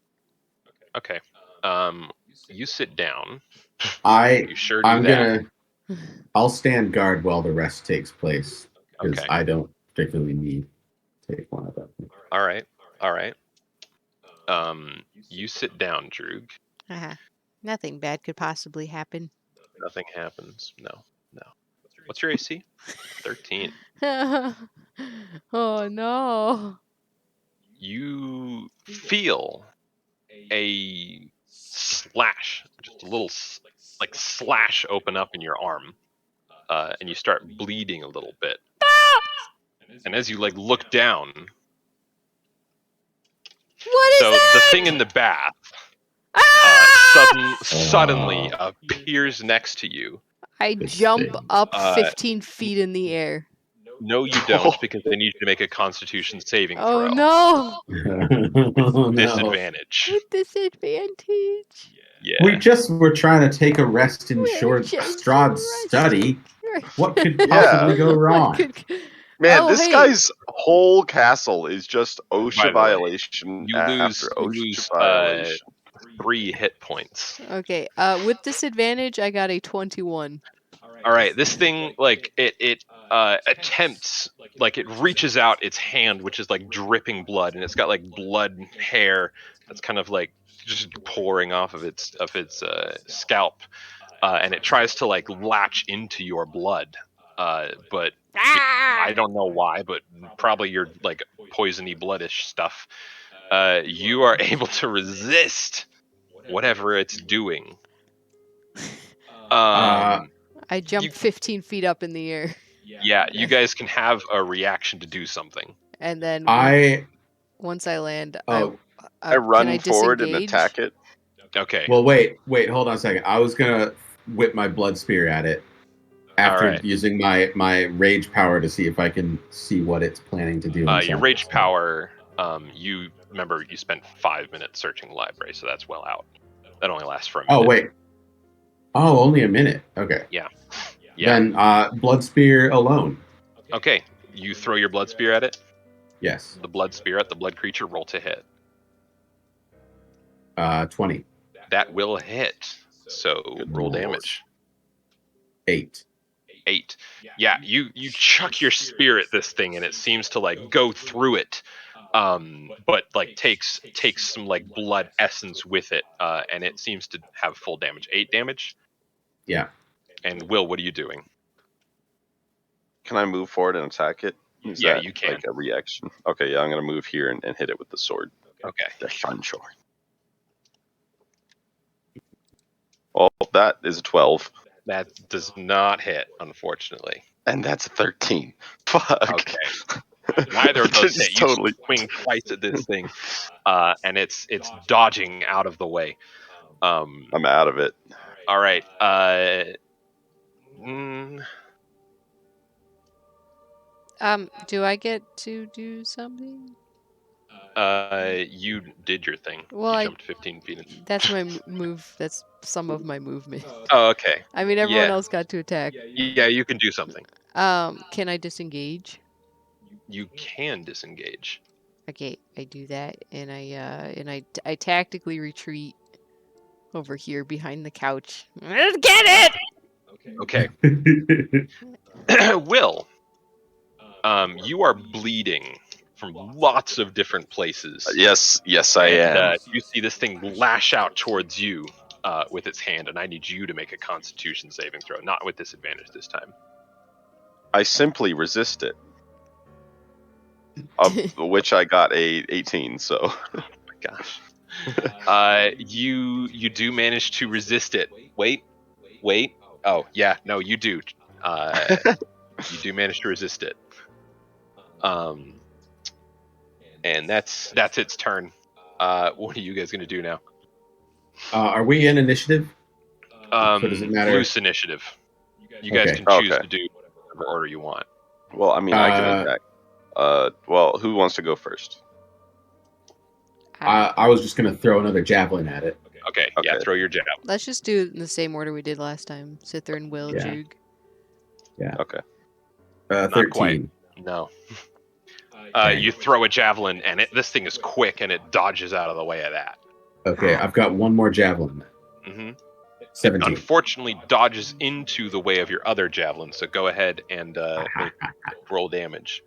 Okay. You sit down. I'm You sure do that. gonna. I'll stand guard while the rest takes place because Okay. I don't particularly need to take one of them. All right. All right. You sit down, Droog. Uh-huh. Nothing bad could possibly happen. Nothing happens. No. No. What's your AC? 13. Oh no. You feel a slash, just a little like slash open up in your arm, and you start bleeding a little bit. And as you like look down, What is so that? the thing in the bath suddenly appears next to you. I This jump thing. up 15 feet in the air. No, you don't, because they need you to make a Constitution saving Oh throw. no. Oh, no. Disadvantage. With disadvantage. Yeah. We just were trying to take a rest in We're short just Strahd's resting. study. What could Yeah. possibly go wrong? Man, Oh, this hey. guy's whole castle is just By OSHA the way, violation You after lose OSHA violation. 3 hit points. Okay. With disadvantage, I got a 21. All right, this thing like it attempts, like it reaches out its hand, which is like dripping blood, and it's got like blood hair that's kind of like just pouring off of its scalp, and it tries to like latch into your blood, but I don't know why, but probably your like poisony bloodish stuff. You are able to resist whatever it's doing. I jumped 15 feet up in the air. Yeah, you guys can have a reaction to do something. And then once I land, I can run I forward and disengage? attack it. Okay. Well, wait, hold on a second. I was gonna whip my blood spear at it after using my rage power to see if I can see what it's planning to do. Your rage power, you remember you spent 5 minutes searching the library, so that's well out. That only lasts for a minute. Oh wait. Oh, only a minute. Okay. Yeah. Then blood spear alone. Okay. You throw your blood spear at it? Yes. The blood spear at the blood creature, roll to hit. 20. That will hit. So roll damage. 8. 8. Yeah, you chuck your spear at this thing, and it seems to like go through it, but like takes some like blood essence with it, and it seems to have full damage. 8 damage. Yeah. And Will, what are you doing? Can I move forward and attack it? Is Yeah, that you can. like a reaction? Okay, yeah, I'm gonna move here and hit it with the sword. Okay. The sun sword. Well, that is a 12. That does not hit, unfortunately. And that's a 13. Fuck. Okay. Neither of those hit. You Totally. swing twice at this thing, and it's dodging out of the way. I'm out of it. All right. Do I get to do something? You did your thing. Well, you I jumped 15 feet. That's my move. That's some of my movement. Oh, okay. I mean, everyone Yeah. else got to attack. Yeah, you can do something. Can I disengage? You can disengage. Okay, I do that, and I tactically retreat over here behind the couch. Let's get it. Okay. Will, you are bleeding from lots of different places. Yes, I am. You see this thing lash out towards you with its hand, and I need you to make a Constitution saving throw, not with disadvantage this time. I simply resist it. Of which I got a 18, so. Oh my gosh. You do manage to resist it. Wait. Oh, yeah, no, you do. You do manage to resist it. And that's its turn. What are you guys gonna do now? Are we in initiative? So does it matter? Loose initiative. You guys can choose to do whatever order you want. Well, I mean, I can attack. Well, who wants to go first? I was just gonna throw another javelin at it. Okay. Yeah, throw your javelin. Let's just do it in the same order we did last time. Sithruun, Will, Droog. Yeah. Okay. 13. Not quite. No. You throw a javelin, and this thing is quick, and it dodges out of the way of that. Okay, I've got one more javelin. Mm-hmm. 17. It unfortunately dodges into the way of your other javelin, so go ahead and roll damage.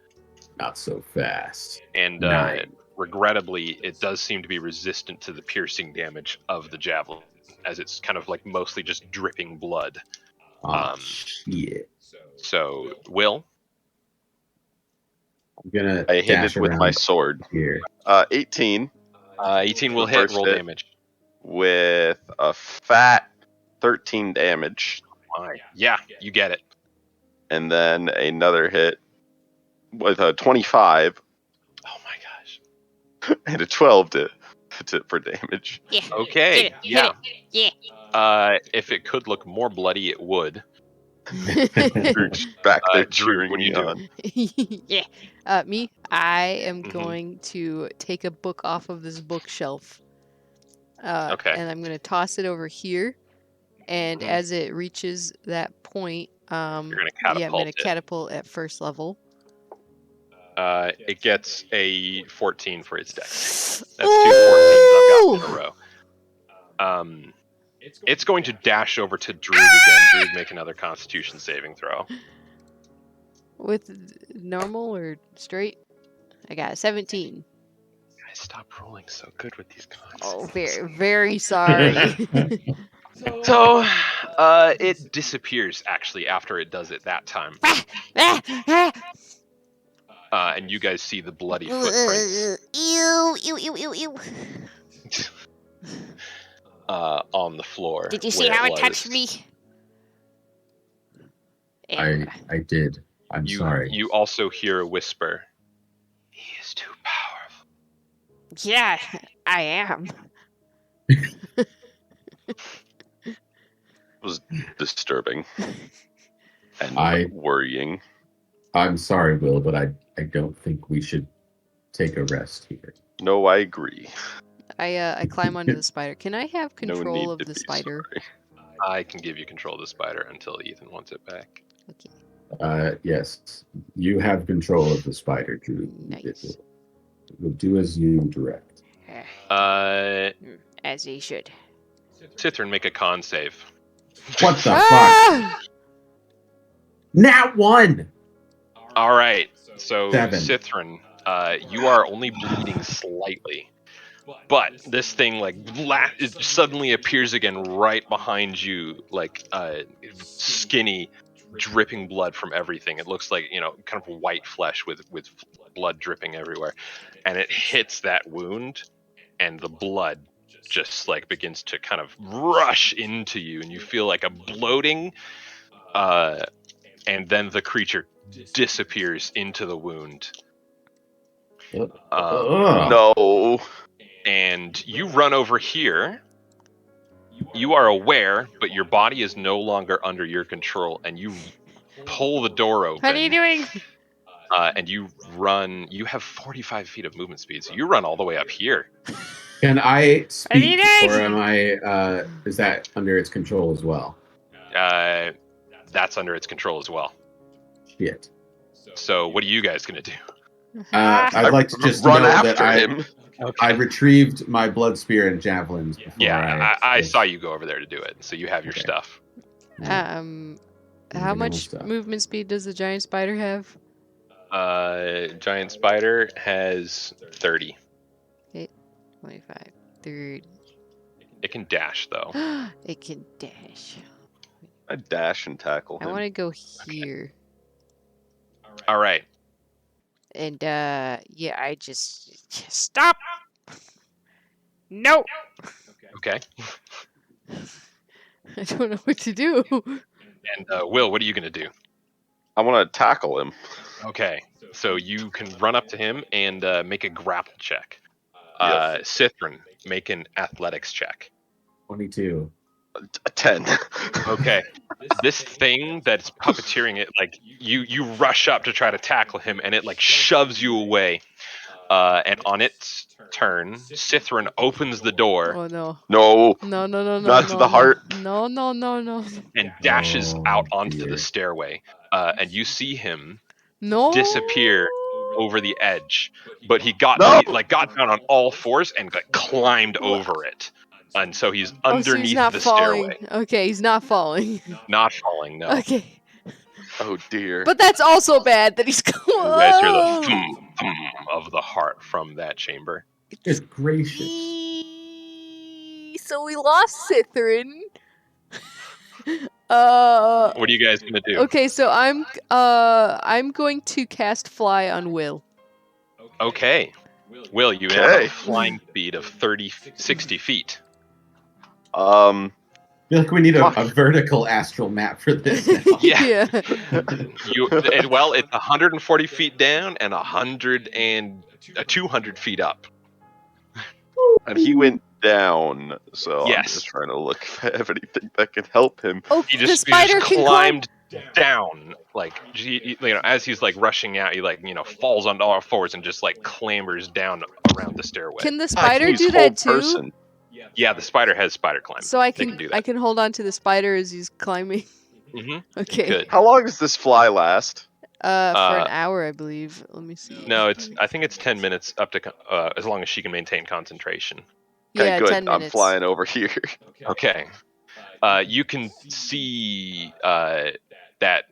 Not so fast. And regrettably, it does seem to be resistant to the piercing damage of the javelin, as it's kind of like mostly just dripping blood. Shit. So, Will? I hit it with my sword. Here. 18. 18 will hit. Roll damage. With a fat 13 damage. Yeah, you get it. And then another hit with a 25. Oh my gosh. And a 12 for damage. Yeah. Okay. Hit it. Yeah. If it could look more bloody, it would. Back there cheering what do you on. Yeah. Me? I am going to take a book off of this bookshelf. Okay. And I'm going to toss it over here. And as it reaches that point, you're going to catapult I'm going to catapult at first level. It gets a 14 for its dex. That's 2 14s I've got in a row. It's going to dash over to Droog again. Droog, make another Constitution saving throw. With normal or straight? I got a 17. Guys, stop rolling so good with these cons. Oh, very, very sorry. So, it disappears actually after it does it that time. And you guys see the bloody footprints. Ew. On the floor. Did you see how it touched me? I did. I'm sorry. You also hear a whisper. He is too powerful. Yeah, I am. It was disturbing. And worrying. I'm sorry, Will, but I don't think we should take a rest here. No, I agree. I climb onto the spider. Can I have control of the spider? Sorry. I can give you control of the spider until Ethan wants it back. Okay. Yes. You have control of the spider, Drew. Nice. We'll do as you direct. As he should. Sithruun, make a con save. What the fuck? Nat 1! All right. So, 7. Sithruun, you are only bleeding slightly. But this thing, it suddenly appears again right behind you, skinny, dripping blood from everything. It looks like, kind of white flesh with blood dripping everywhere. And it hits that wound, and the blood just like begins to kind of rush into you, and you feel like a bloating, and then the creature disappears into the wound. No. And you run over here. You are aware, but your body is no longer under your control, and you pull the door open. What are you doing? And you run. You have 45 feet of movement speed, so you run all the way up here. Can I speak, or am I? Is that under its control as well? That's under its control as well. Shit. So what are you guys gonna do? I'd like to just run know after that him. I retrieved my blood spear and javelins. Yeah, I saw you go over there to do it, so you have your stuff. How much movement speed does the giant spider have? Giant spider has 30. 25, 30. It can dash though. It can dash. I dash and tackle him. I want to go here. All right. And yeah, I just stop. No. Okay. I don't know what to do. And Will, what are you gonna do? I want to tackle him. Okay. So you can run up to him and make a grapple check. Yes. Sithruun, make an athletics check. 22. A 10. Okay. This thing that's puppeteering it, like you rush up to try to tackle him, and it like shoves you away. And on its turn, Sithruun opens the door. Oh no. No. No. Not to the heart. No. And dashes out onto the stairway. And you see him disappear over the edge. But he got down on all fours and climbed over it. And so he's underneath he's not the falling. stairway. Okay, he's not falling. Not falling, no. Okay. Oh dear. But that's also bad that he's You guys hear the thum of the heart from that chamber. It's gracious. So we lost Sithruun. What are you guys gonna do? Okay, so I'm going to cast fly on Will. Okay. Will, you now have a flying speed of 60 feet. I feel like we need a vertical astral map for this now. Yeah. It's 140 feet down and 200 feet up. And he went down, so yes. I'm just trying to look if I have anything that can help him. Oh, he just climbed down, like as he's like rushing out, he falls on all fours and just like clambers down around the stairway. Can the spider do that too? Person. Yeah, the spider has spider climb. So I can hold on to the spider as he's climbing. Mm-hmm. Okay. Good. How long does this fly last? For an hour, I believe. Let me see. No, I think it's 10 minutes up to as long as she can maintain concentration. Okay, yeah, good. 10 minutes. I'm flying over here. Okay. You can see that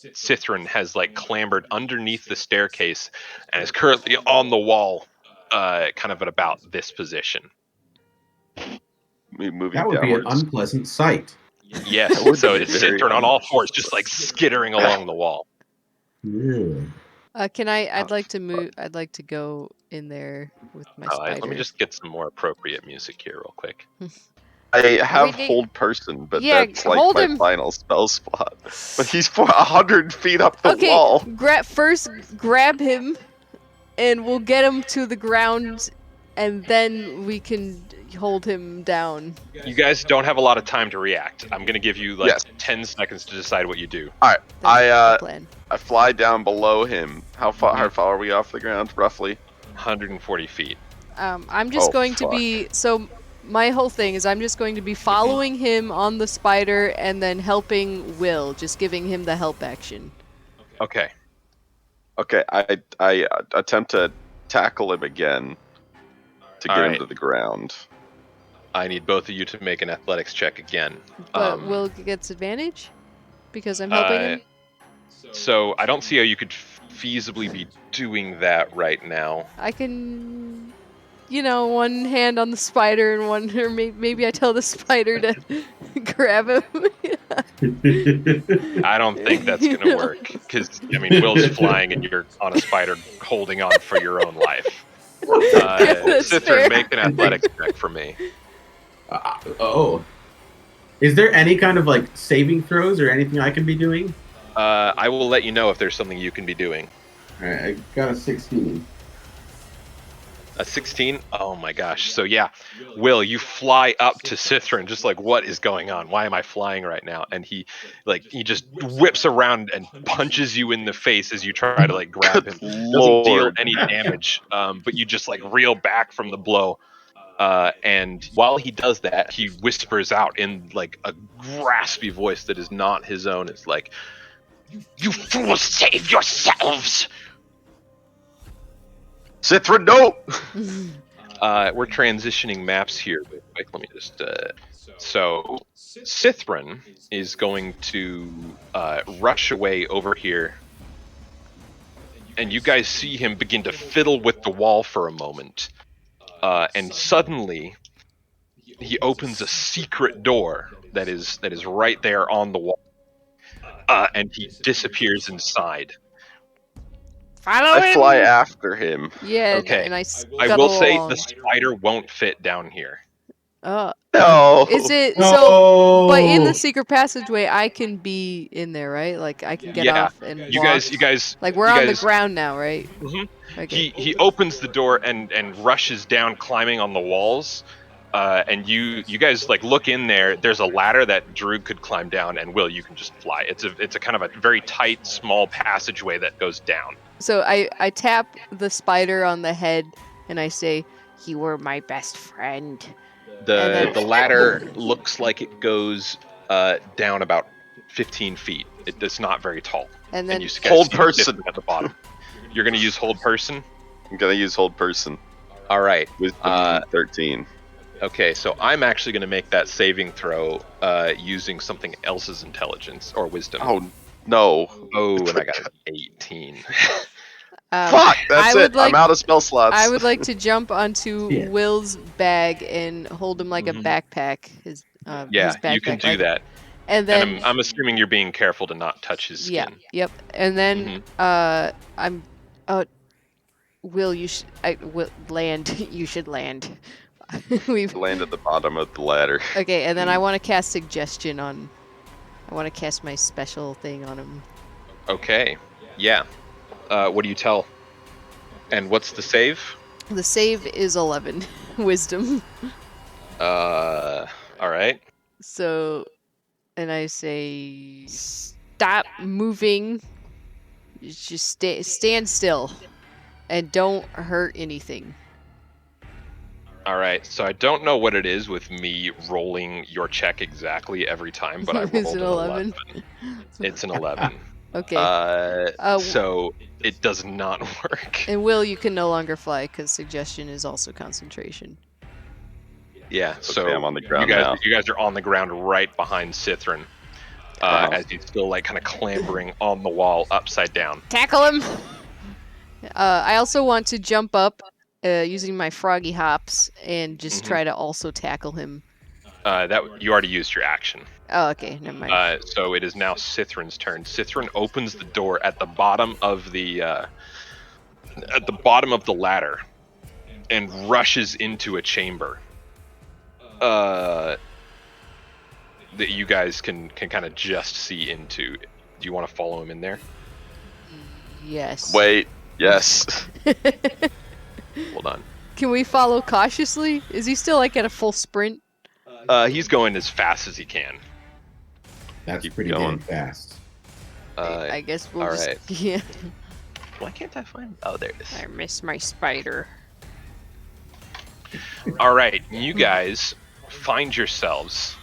Sithruun has like clambered underneath the staircase and is currently on the wall, kind of at about this position. Moving that would downwards. be an unpleasant sight. Yes, so it's Sithruun on all fours, just like skittering along the wall. Yeah. I'd like to move. I'd like to go in there with my spider. Let me just get some more appropriate music here real quick. I have hold person, but that's like my final spell slot. But he's 100 feet up the wall. First grab him, and we'll get him to the ground, and then we can hold him down. You guys don't have a lot of time to react. I'm gonna give you 10 seconds to decide what you do. All right, I fly down below him. How far are we off the ground, roughly? 140 feet. I'm just going to be my whole thing is I'm just going to be following him on the spider and then helping Will, just giving him the help action. Okay. Okay, I attempt to tackle him again to get him to the ground. I need both of you to make an athletics check again. But Will gets advantage because I'm helping him. So I don't see how you could feasibly be doing that right now. I can, one hand on the spider and one, or maybe I tell the spider to grab him. I don't think that's gonna work because Will's flying and you're on a spider holding on for your own life. Sithruun, make an athletics check for me. Is there any kind of like saving throws or anything I can be doing? I will let you know if there's something you can be doing. All right, I got a 16. A 16? Oh my gosh. So yeah, Will, you fly up to Sithruun, just like, what is going on? Why am I flying right now? And he just whips around and punches you in the face as you try to like grab him. Doesn't deal any damage, but you just like reel back from the blow. And while he does that, he whispers out in like a raspy voice that is not his own. It's like, "You fools, save yourselves!" Sithruun, no! We're transitioning maps here. Wait, let me just... So, Sithruun is going to rush away over here. And you guys see him begin to fiddle with the wall for a moment. And suddenly, he opens a secret door that is right there on the wall. And he disappears inside. I fly after him. Yeah, okay. and I will say along. the spider won't fit down here. No. Is it No. so? But in the secret passageway, I can be in there, right? Like I can get off and you walk. guys. Like we're on the ground now, right? Mm-hmm. Okay. He opens the door and rushes down, climbing on the walls. And you guys like look in there. There's a ladder that Droog could climb down, and Will, you can just fly. It's a kind of a very tight, small passageway that goes down. So I tap the spider on the head and I say, "You were my best friend." The ladder looks like it goes down about 15 feet. It's not very tall. And then you hold person at the bottom. You're gonna use hold person. I'm gonna use hold person. All right. Wisdom 13. Okay, so I'm actually gonna make that saving throw using something else's intelligence or wisdom. Oh no! Oh, and I got an 18. Fuck! That's it. I'm out of spell slots. I would like to jump onto Will's bag and hold him like a backpack. His backpack, you can do that. And then and I'm assuming you're being careful to not touch his skin. Yeah. Yep. And then I'm. Will, you should land. You should land. We've land at the bottom of the ladder. Okay, and then I want to cast suggestion on. I want to cast my special thing on him. Okay. Yeah. What do you tell? And what's the save? The save is 11 wisdom. All right. So, and I say, stop moving. Just stand still, and don't hurt anything. All right. So I don't know what it is with me rolling your check exactly every time, but I rolled an 11. It's an 11. Okay. So it does not work. And Will, you can no longer fly because suggestion is also concentration. Yeah. So okay, I'm on the ground now. You guys are on the ground right behind Sithruun, as he's still like kind of clambering on the wall upside down. Tackle him. I also want to jump up using my froggy hops and just try to also tackle him. That you already used your action. Oh, okay, never mind. So it is now Sithruun's turn. Sithruun opens the door at the bottom of the ladder and rushes into a chamber. That you guys can kind of just see into. Do you want to follow him in there? Yes. Wait. Yes. Hold on. Can we follow cautiously? Is he still like at a full sprint? He's going as fast as he can. That's pretty damn fast. I guess we'll just... right. Yeah. Why can't I find... Oh, there it is. I miss my spider. All right, you guys find yourselves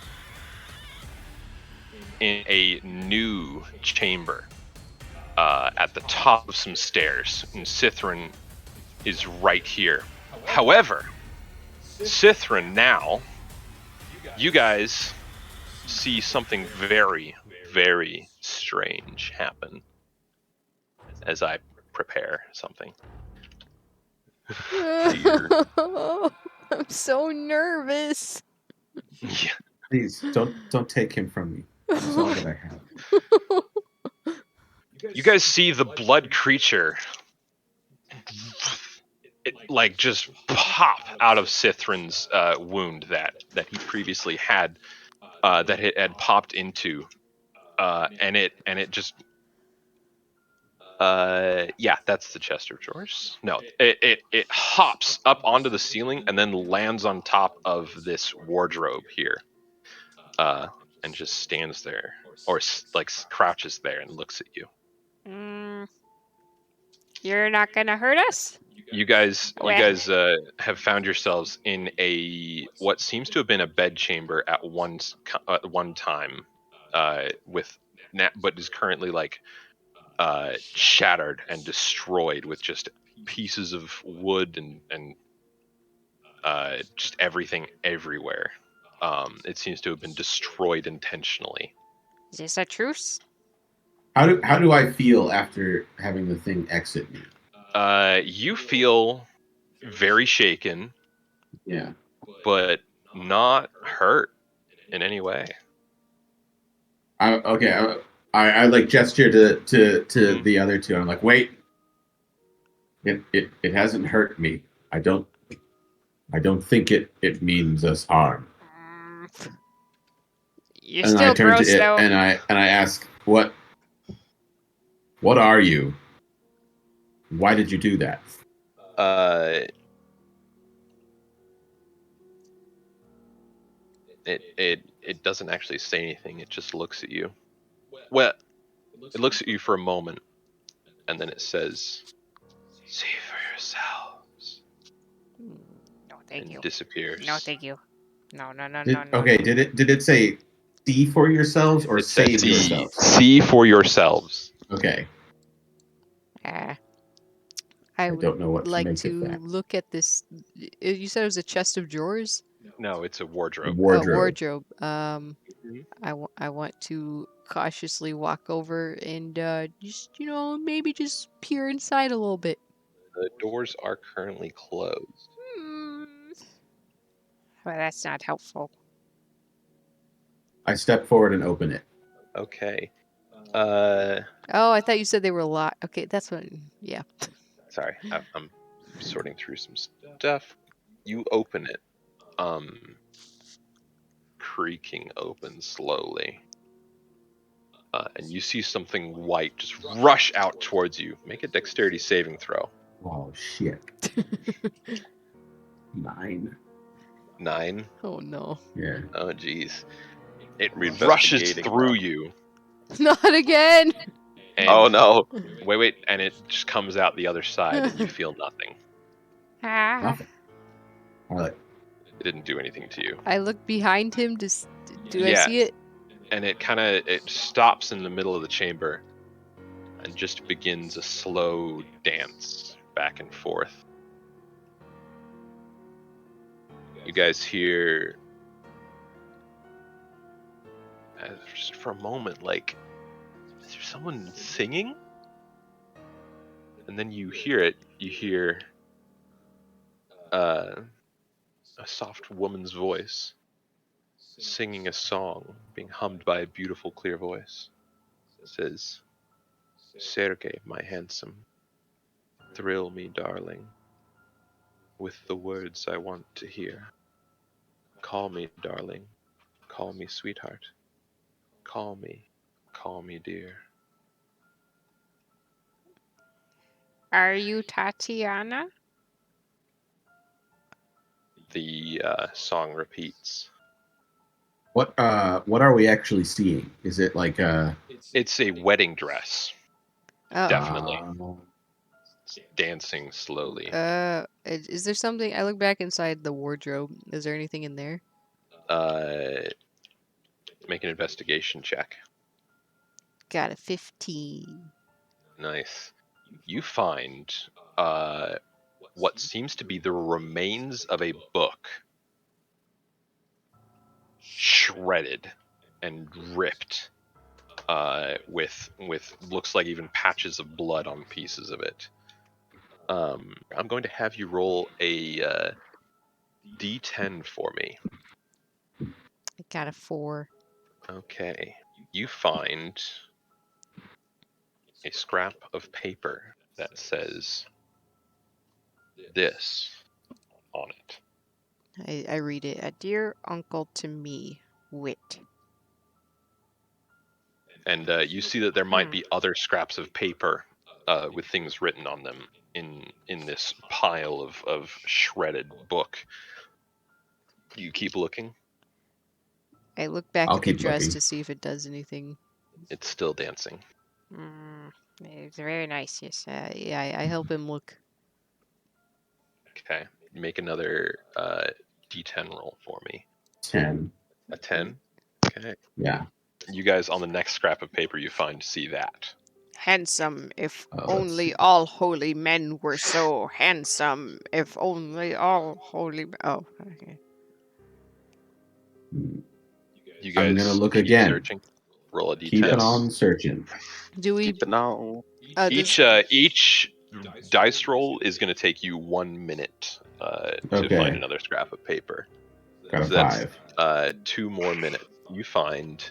in a new chamber at the top of some stairs, and Sithruun is right here. However, Sithruun now, you guys see something very, very strange happen as I prepare something. I'm so nervous. Yeah. Please don't take him from me. That's all that I have. You guys see the blood creature it like just pop out of Sithruun's wound that he previously had, that it had popped into, and it just yeah, that's the chest of drawers. No, it hops up onto the ceiling and then lands on top of this wardrobe here, and just stands there, or like crouches there and looks at you. You're not gonna hurt us? You guys have found yourselves in what seems to have been a bedchamber at one time, but is currently like shattered and destroyed with just pieces of wood and just everything everywhere. It seems to have been destroyed intentionally. Is this a truce? How do I feel after having the thing exit me? You feel very shaken. Yeah. But not hurt in any way. I like gesture to the other two. I'm like, wait. It hasn't hurt me. I don't think it means us harm. You're still gross, though. And I ask, what are you? Why did you do that? It doesn't actually say anything. It just looks at you. Well, it looks at you for a moment, and then it says, "See for yourselves." No, thank you. Disappears. No, thank you. No. Okay, did it say see for yourselves or save yourselves? See for yourselves. Okay. I don't know what like to make look at this. You said it was a chest of drawers? No, it's a wardrobe. A wardrobe. I want to cautiously walk over and just maybe just peer inside a little bit. The doors are currently closed. Well, that's not helpful. I step forward and open it. Okay. Oh, I thought you said they were locked. Okay, that's what. Yeah. Sorry, I'm sorting through some stuff. You open it. Creaking open slowly. And you see something white just rush out towards you. Make a dexterity saving throw. Oh, shit. 9. 9? Oh, no. Yeah. Oh, jeez. It rushes through you. Not again! And oh, no. Wait, and it just comes out the other side, and you feel nothing. Nothing. All right. It didn't do anything to you. I look behind him. Do I see it? And it stops in the middle of the chamber and just begins a slow dance back and forth. You guys hear, just for a moment, like, is there someone singing? And then you hear it. You hear a soft woman's voice singing a song, being hummed by a beautiful, clear voice. It says, "Sergei, my handsome, thrill me, darling, with the words I want to hear. Call me, darling, call me, sweetheart. Call me dear." Are you Tatiana? The song repeats. What are we actually seeing? Is it like It's a wedding dress. Oh. Definitely. Dancing slowly. Is there something? I look back inside the wardrobe. Is there anything in there? Make an investigation check. Got a 15. Nice. You find what seems to be the remains of a book, shredded and ripped, with looks like even patches of blood on pieces of it. I'm going to have you roll a D10 for me. I got a 4. Okay. You find a scrap of paper that says, this on it. I read it. A dear uncle to me, wit. And you see that there might be other scraps of paper with things written on them in this pile of shredded book. You keep looking. I look back I'll at the keep dress looking. to see if it does anything. It's still dancing. It's very nice, yes. Yeah, I help him look. Okay. Make another D10 roll for me. 10. A 10? Okay. Yeah. You guys on the next scrap of paper you find see that. Handsome, if Let's only see. all holy men were so handsome. If only all holy. Oh, okay. You guys I'm gonna look keep again. searching. Roll a D10. Keep on searching. Do we? Keep it on. Each dice roll is going to take you 1 minute to find another scrap of paper. Got a So that's 5. 2 more minutes. You find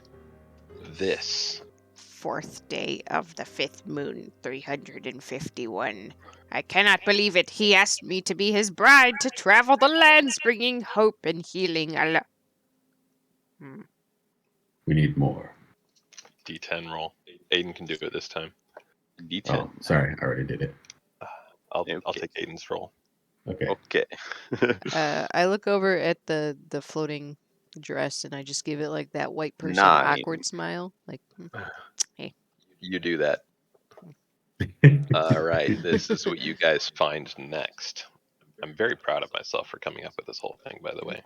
this. 4th day of the 5th moon, 351. I cannot believe it. He asked me to be his bride to travel the lands, bringing hope and healing. We need more. D10 roll. Aiden can do it this time. D10. Oh, sorry, I already did it. I'll take Aiden's roll. Okay. Okay. I look over at the floating dress and I just give it like that white person 9. awkward smile. Like, hey. You do that. All right. This is what you guys find next. I'm very proud of myself for coming up with this whole thing, by the way.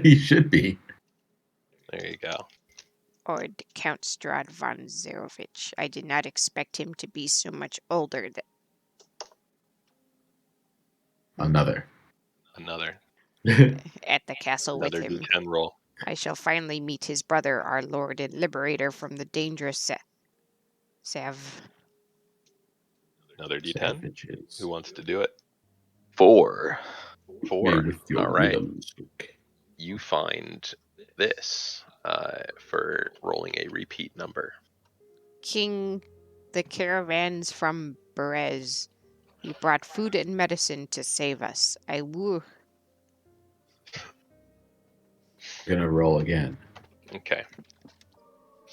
You should be. There you go. Or Count Strahd von Zarovich. I did not expect him to be so much older. Another. At the castle with him. D10 roll. I shall finally meet his brother, our lord and liberator from the dangerous Sav. Another D10. Savages. Who wants to do it? 4. 4. All right. Rhythms. You find this for rolling a repeat number. King, the caravans from Berez. He brought food and medicine to save us. Gonna roll again. Okay.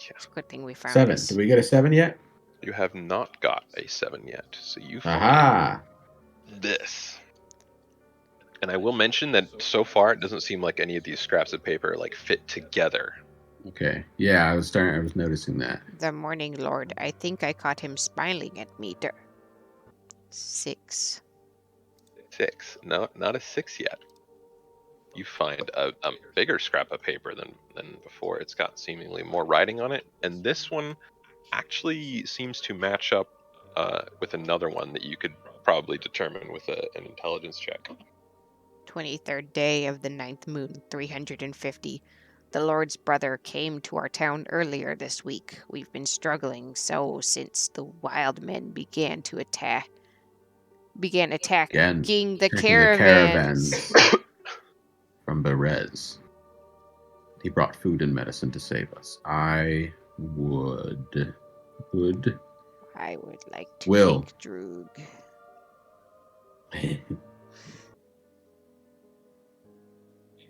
It's a good thing we found 7. this. Did we get a 7 yet? You have not got a 7 yet, so you find Aha! this. And I will mention that so far it doesn't seem like any of these scraps of paper like fit together. Okay. Yeah, I was noticing that. The Morning Lord. I think I caught him smiling at me. 6. 6. No, not a 6 yet. You find a bigger scrap of paper than before. It's got seemingly more writing on it, and this one actually seems to match up with another one that you could probably determine with an intelligence check. 23rd day of the 9th moon, 350. The Lord's brother came to our town earlier this week. We've been struggling since the wild men began attacking the caravans. From Berez. He brought food and medicine to save us. I would like to take Droog.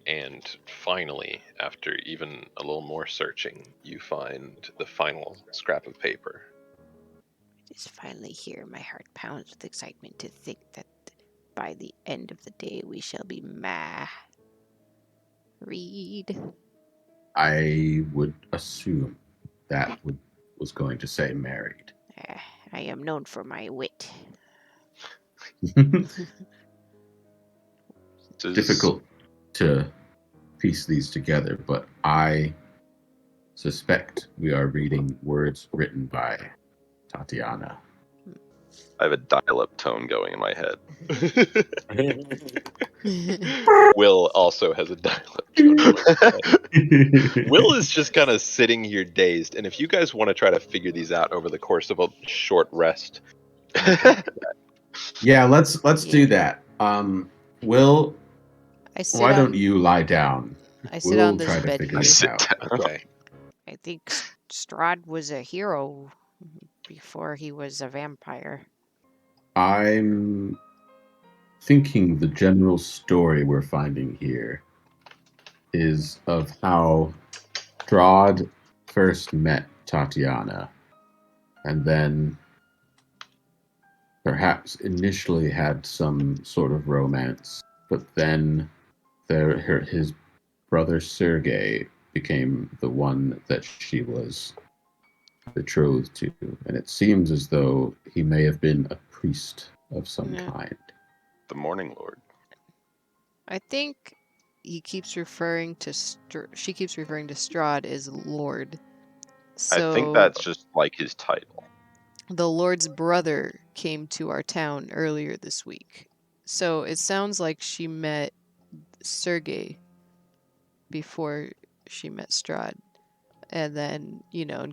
And finally, after even a little more searching, you find the final scrap of paper. It is finally here. My heart pounds with excitement to think that by the end of the day we shall be married. I would assume that was going to say married. I am known for my wit. Difficult to piece these together, but I suspect we are reading words written by Tatiana. I have a dial-up tone going in my head. Will also has a dial-up tone. Will is just kind of sitting here dazed, and if you guys want to try to figure these out over the course of a short rest, yeah, let's do that. Will, why don't you lie down? I sit on this bed figure here. this out. okay. I think Strahd was a hero before he was a vampire. I'm thinking the general story we're finding here is of how Strahd first met Tatiana, and then perhaps initially had some sort of romance, but then his brother Sergei became the one that she was betrothed to, and it seems as though he may have been a priest of some kind. The Morning Lord. I think he keeps referring to she keeps referring to Strahd as Lord. So I think that's just like his title. The Lord's brother came to our town earlier this week. So it sounds like she met Sergei before she met Strahd. And then,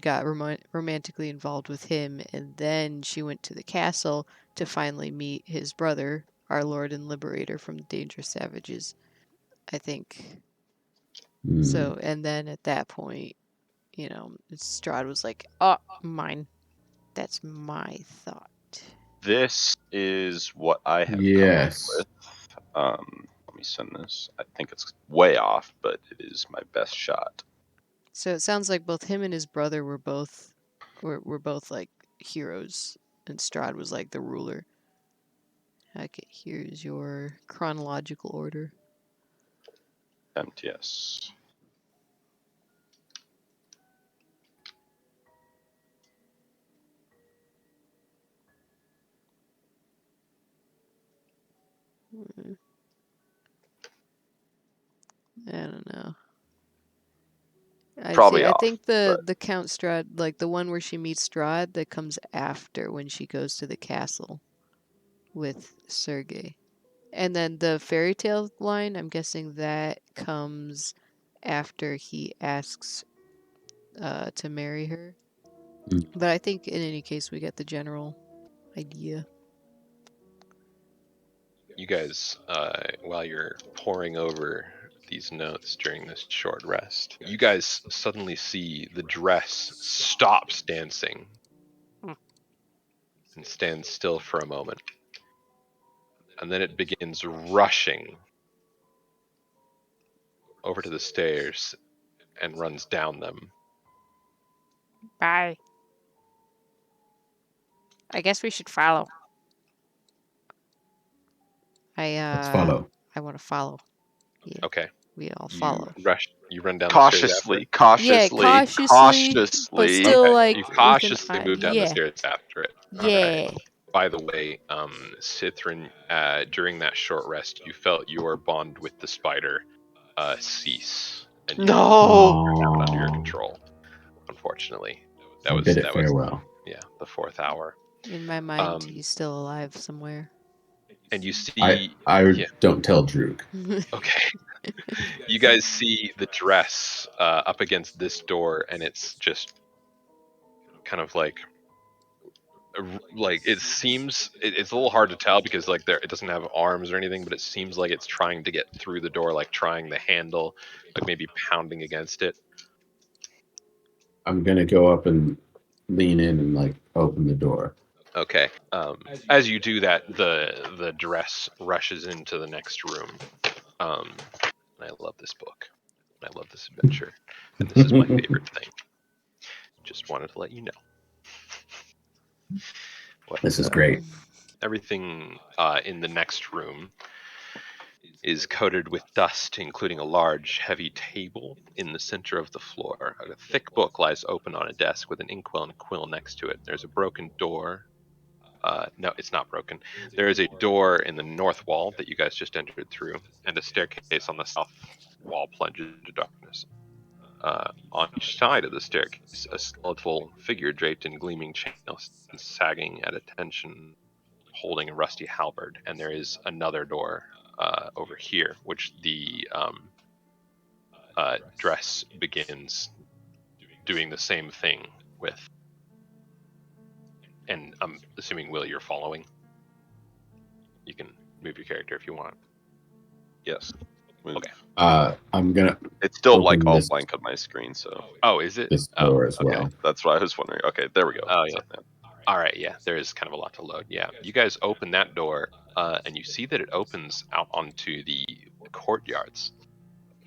got romantically involved with him. And then she went to the castle to finally meet his brother, our Lord and Liberator from the dangerous savages, I think. So, and then at that point, Strahd was like, oh, mine. That's my thought. This is what I have come up with. Let me send this. I think it's way off, but it is my best shot. So it sounds like both him and his brother were both like heroes, and Strahd was like the ruler. Okay, here's your chronological order. MTS. I don't know. I think the Count Strahd, like the one where she meets Strahd, that comes after when she goes to the castle with Sergei. And then the fairy tale line, I'm guessing that comes after he asks to marry her. But I think in any case we get the general idea. You guys, while you're poring over these notes during this short rest, you guys suddenly see the dress stops dancing and stands still for a moment. And then it begins rushing over to the stairs and runs down them. Bye. I guess we should follow. Let's follow. I want to follow. Yeah. Okay. We all follow. You run down cautiously, the stairs cautiously, yeah, cautiously, but still okay. like You cautiously move down the yeah. stairs after it. Yeah. Okay. By the way, Sithruun, during that short rest, you felt your bond with the spider cease, and you are not under your control. Unfortunately, that was farewell. Yeah, the 4th hour. In my mind, he's still alive somewhere. And you see, I don't tell Droog. Okay. You guys see the dress up against this door, and it's just kind of like it seems it's a little hard to tell because like it doesn't have arms or anything, but it seems like it's trying to get through the door, like trying the handle, like maybe pounding against it. I'm gonna go up and lean in and like open the door. Okay. As you do that, the dress rushes into the next room. And I love this book. I love this adventure, and this is my favorite thing. Just wanted to let you know. This is great. Everything in the next room is coated with dust, including a large, heavy table in the center of the floor. A thick book lies open on a desk with an inkwell and a quill next to it. There's a broken door. No, it's not broken. There is a door in the north wall that you guys just entered through, and a staircase on the south wall plunges into darkness. On each side of the staircase, a skeletal figure draped in gleaming chains, sagging at attention, holding a rusty halberd, and there is another door over here, which the dress begins doing the same thing with. And I'm assuming, Will, you're following. You can move your character if you want. Yes. Move. Okay. I'm gonna. It's still like all blank on my screen, so. Oh, is it? This door as well. That's what I was wondering. Okay, there we go. Oh yeah. All right, yeah, there is kind of a lot to load. Yeah, you guys open that door, and you see that it opens out onto the courtyards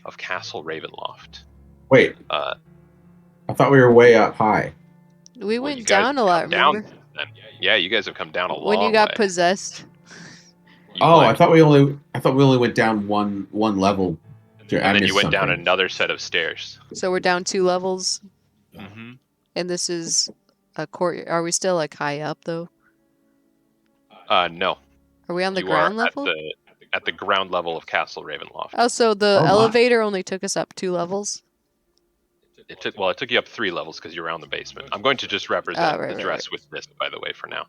of Castle Ravenloft. Wait, I thought we were way up high. We went down a lot, remember? Yeah, you guys have come down a long way. When you got possessed. I thought we only went down one level. And then you went down another set of stairs. So we're down 2 levels. Mm-hmm. And this is a court. Are we still like high up though? No. Are we on the ground level? At the ground level of Castle Ravenloft. Oh, so the elevator only took us up 2 levels? It took you up 3 levels because you were on the basement. I'm going to just represent the dress with this, by the way, for now.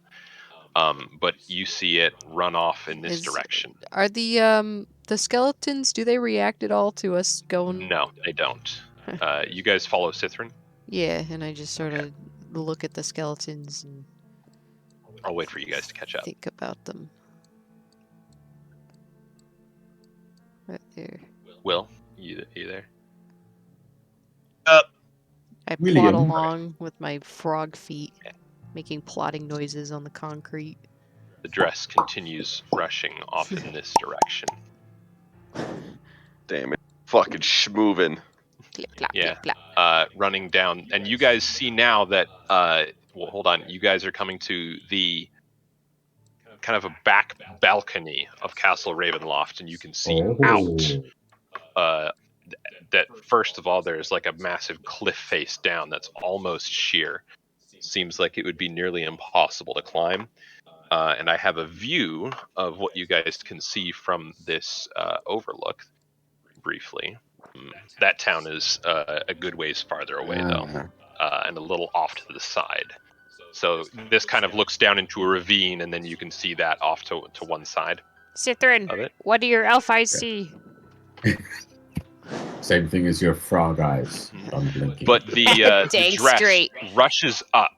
But you see it run off in this direction. Are the skeletons, do they react at all to us going? No, they don't. You guys follow Sithruun? Yeah, and I just sort of look at the skeletons and I'll wait for you guys to catch up. Think about them. Right there. Will, you there? I plod along with my frog feet, making plodding noises on the concrete. The dress continues rushing off in this direction. Damn it. Fucking schmovin'. Yeah. Running down. And you guys see now that, well, hold on. You guys are coming to the kind of a back balcony of Castle Ravenloft, and you can see out that, first of all, there's like a massive cliff face down that's almost sheer. Seems like it would be nearly impossible to climb. And I have a view of what you guys can see from this overlook, briefly. That town is a good ways farther away, though, and a little off to the side. So this kind of looks down into a ravine, and then you can see that off to one side. Sithruun, what do your elf eyes see? Same thing as your frog eyes. Unblinking. But the dress rushes up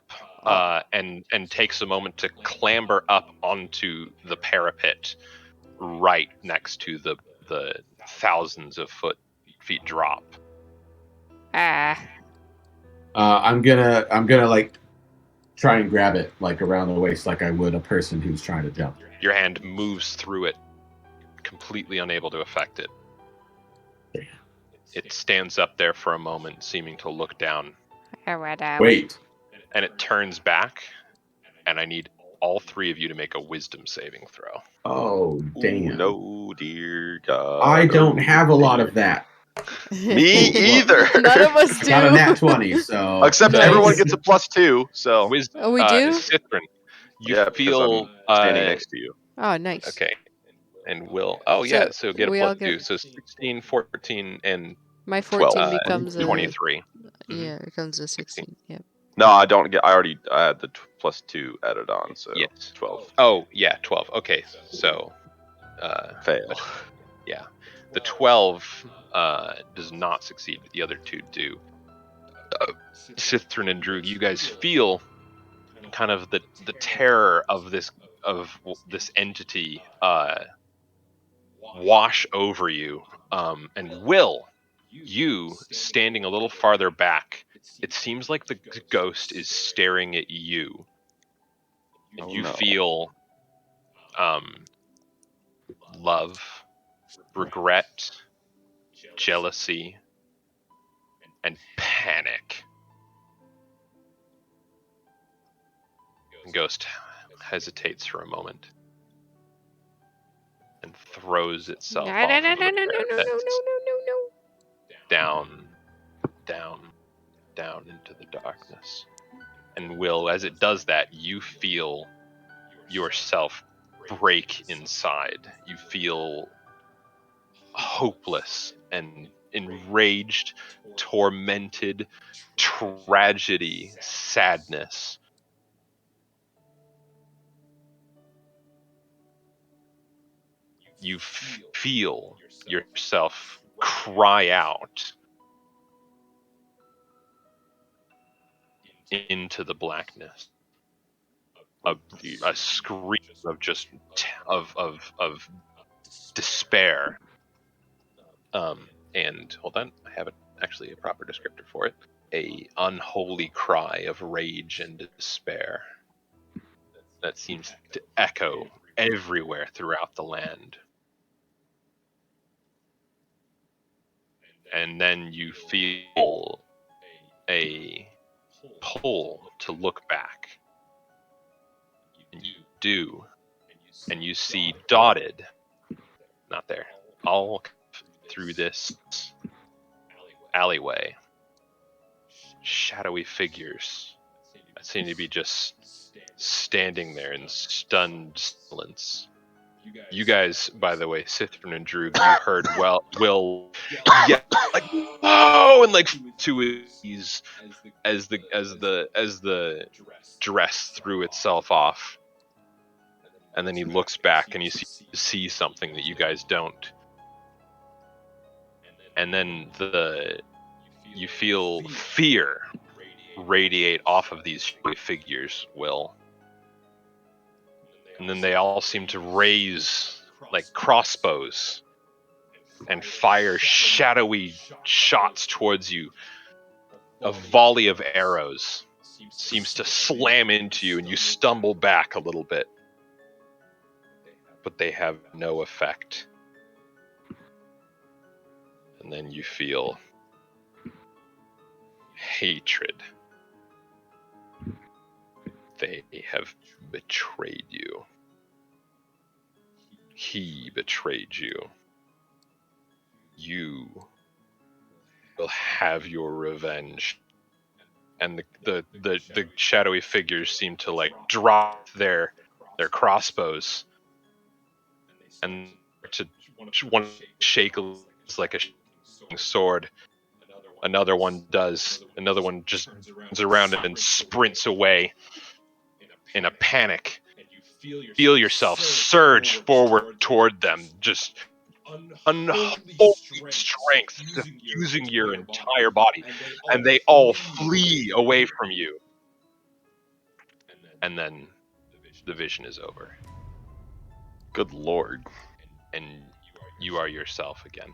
and takes a moment to clamber up onto the parapet right next to the thousands of feet drop. I'm gonna like try and grab it like around the waist like I would a person who's trying to jump. Your hand moves through it, completely unable to affect it. It stands up there for a moment, seeming to look down. Wait. And it turns back, and I need all 3 of you to make a wisdom saving throw. Oh, damn. Ooh, no, dear God. I don't have a lot of that. Me either. None of us do. Got a nat 20, so... Except everyone gets a +2, so... Oh, we do? Sithruun, you feel... I'm standing next to you. Oh, nice. Okay. And Will... Oh, yeah, so get a +2. So 16, 14, and... My 14 12, becomes a... 23. Yeah, it becomes a 16, yep. No, I don't get... I had the +2 added on, so... Yes. 12. Oh, yeah, 12. Okay, so... Fail. Yeah. The 12 does not succeed, but the other 2 do. Sithruun and Droog, you guys feel kind of the terror of this entity wash over you. And Will, you standing a little farther back, it seems like the ghost is staring at you. And you feel love, regret, jealousy, and panic. Ghost hesitates for a moment and throws itself down, into the darkness. And Will, as it does that, you feel yourself break inside. You feel hopeless and enraged, tormented, tragedy, sadness. You feel yourself cry out into the blackness. A scream of just of despair. And hold on, I have actually a proper descriptor for it. A unholy cry of rage and despair. that seems to echo everywhere throughout the land. And then you feel a pull to look back. And you do. And you see dotted, not there, all through this alleyway, shadowy figures that seem to be just standing there in stunned silence. You guys, by the way, Sithruun and Droog, you heard Will yell like "Oh!" and like to his as the dress threw itself off, and then he looks back and you see something that you guys don't, and then you feel fear radiate off of these figures, Will. And then they all seem to raise like crossbows and fire shadowy shots towards you. A volley of arrows seems to slam into you, and you stumble back a little bit. But they have no effect. And then you feel hatred. They have betrayed you. He betrayed you. You will have your revenge. And the shadowy figures seem to like drop their crossbows, and to one shake like a sword. Another one does. Another one just turns around and sprints away in a panic. Feel yourself surge forward toward them, just unholy strength diffusing your entire body, and they all flee away from you. And then the vision is over. Good lord. And you are yourself again.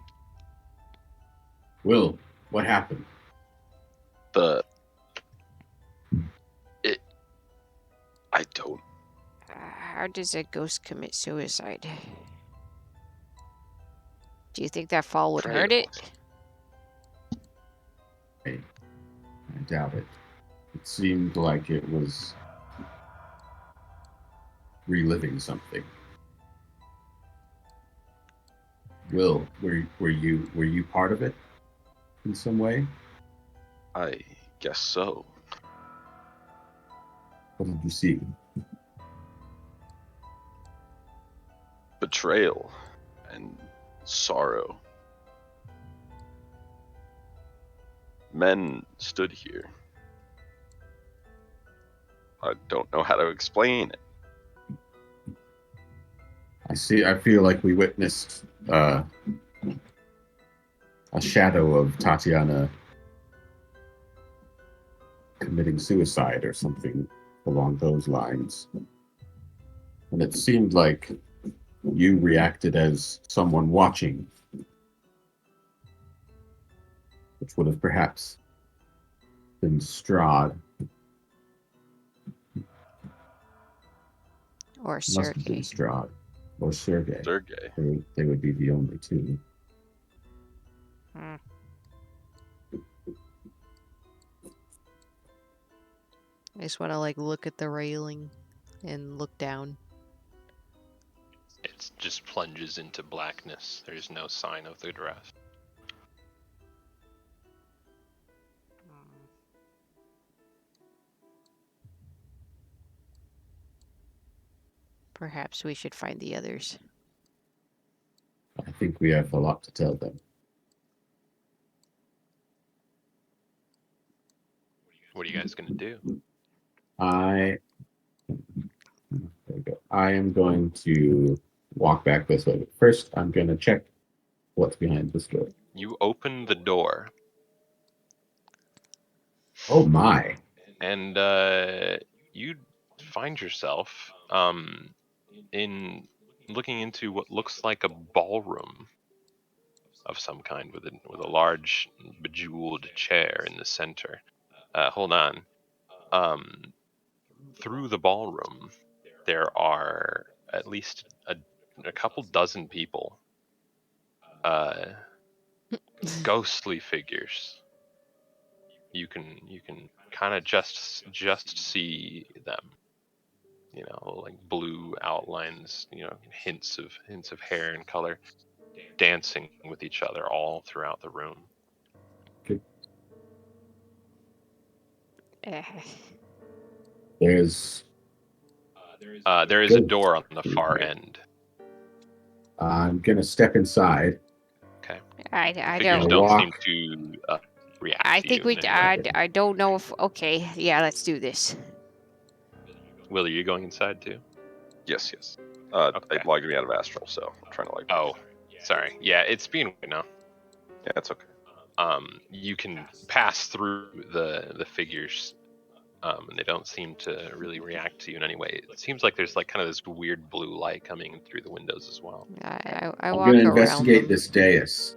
Will, what happened? I don't. How does a ghost commit suicide? Do you think that fall would hurt it? I doubt it. It seemed like it was reliving something. Will, were you part of it in some way? I guess so. What did you see? Betrayal and sorrow. Men stood here. I don't know how to explain it. I feel like we witnessed a shadow of Tatiana committing suicide or something along those lines. And it seemed like you reacted as someone watching, which would have perhaps been Strahd. Or Must have been Sergei. Strahd. Or Sergei. Sergei. They would be the only two. Hmm. I just want to like look at the railing and look down. It just plunges into blackness. There's no sign of the dress. Perhaps we should find the others. I think we have a lot to tell them. What are you guys going to do? There we go. I am going to walk back this way. But first, I'm going to check what's behind this door. You open the door. Oh my. And you find yourself in looking into what looks like a ballroom of some kind with a large bejeweled chair in the center. Hold on. Through the ballroom, there are at least a couple dozen people, ghostly figures. You can kind of just see them. Like blue outlines, hints of hair and color, dancing with each other all throughout the room. Okay. There is a door on the far end. I'm gonna step inside. Okay. I Figures don't seem to react. I to think you I don't know if. Okay, yeah, let's do this. Will, are you going inside too? Yes. Okay. It logged me out of Astral, so I'm trying to Oh, sorry. Yeah, it's being weird now. Yeah, it's okay. You can pass through the figures, and they don't seem to really react to you in any way. It seems like there's like kind of this weird blue light coming through the windows as well. I I'm walk gonna around investigate them. this dais.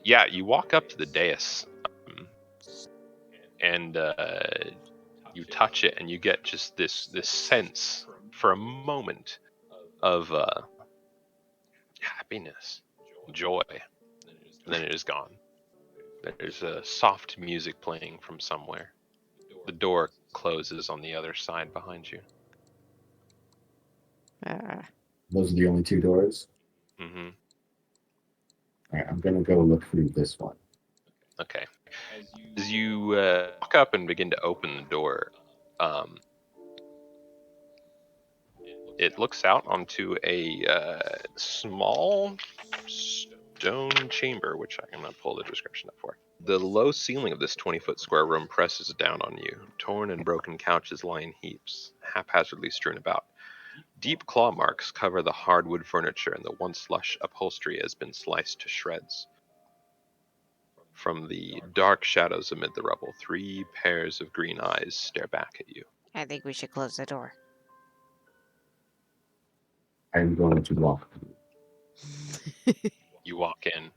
Yeah, you walk up to the dais, and you touch it, and you get just this sense for a moment of happiness, joy, and then it is gone. There's a soft music playing from somewhere. The door closes on the other side behind you. Those are the only two doors. Mm-hmm. All right, I'm gonna go look through this one. Okay. As you walk up and begin to open the door, it looks out onto a small stone chamber, which I'm going to pull the description up for. The low ceiling of this 20-foot square room presses down on you. Torn and broken couches lie in heaps, haphazardly strewn about. Deep claw marks cover the hardwood furniture, and the once lush upholstery has been sliced to shreds. From the dark shadows amid the rubble, 3 pairs of green eyes stare back at you. I think we should close the door. I'm going to walk. You walk in,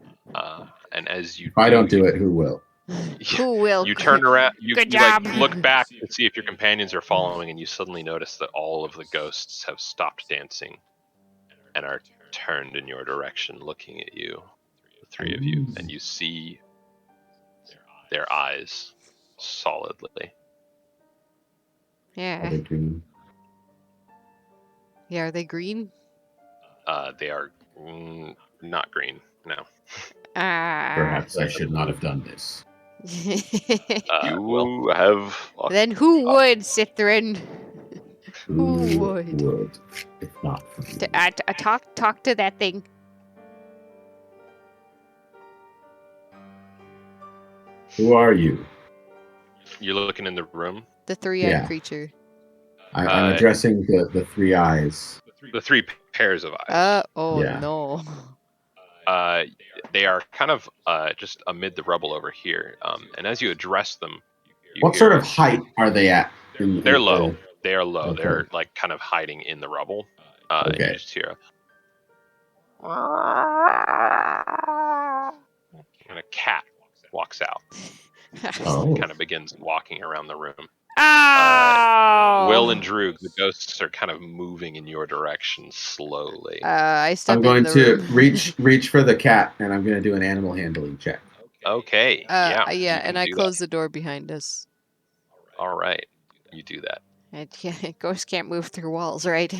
and as you if I don't do it, who will? Who will? You turn around. Good job. Like, look back to see if your companions are following, and you suddenly notice that all of the ghosts have stopped dancing and are turned in your direction, looking at you, the 3 of you, and you see their eyes solidly. Yeah. Are they green? Yeah, are they green? They are not green. No. Perhaps I should not have done this. You have. Then who would, Sithruun? Who would? If not for me. Talk to that thing. Who are you? You're looking in the room. The 3-eyed creature. I'm addressing the 3 eyes. The 3 pairs of eyes. No. They are kind of just amid the rubble over here. And as you address them, what sort of height are they at? They're low. They are low. Okay. They're like kind of hiding in the rubble. And you just hear and a cat walks out. Kind of begins walking around the room. Will and Droog, the ghosts are kind of moving in your direction slowly. I'm going to reach for the cat, and I'm going to do an animal handling check. Okay. Yeah, and I close the door behind us. All right, you do that. Ghosts can't move through walls, right?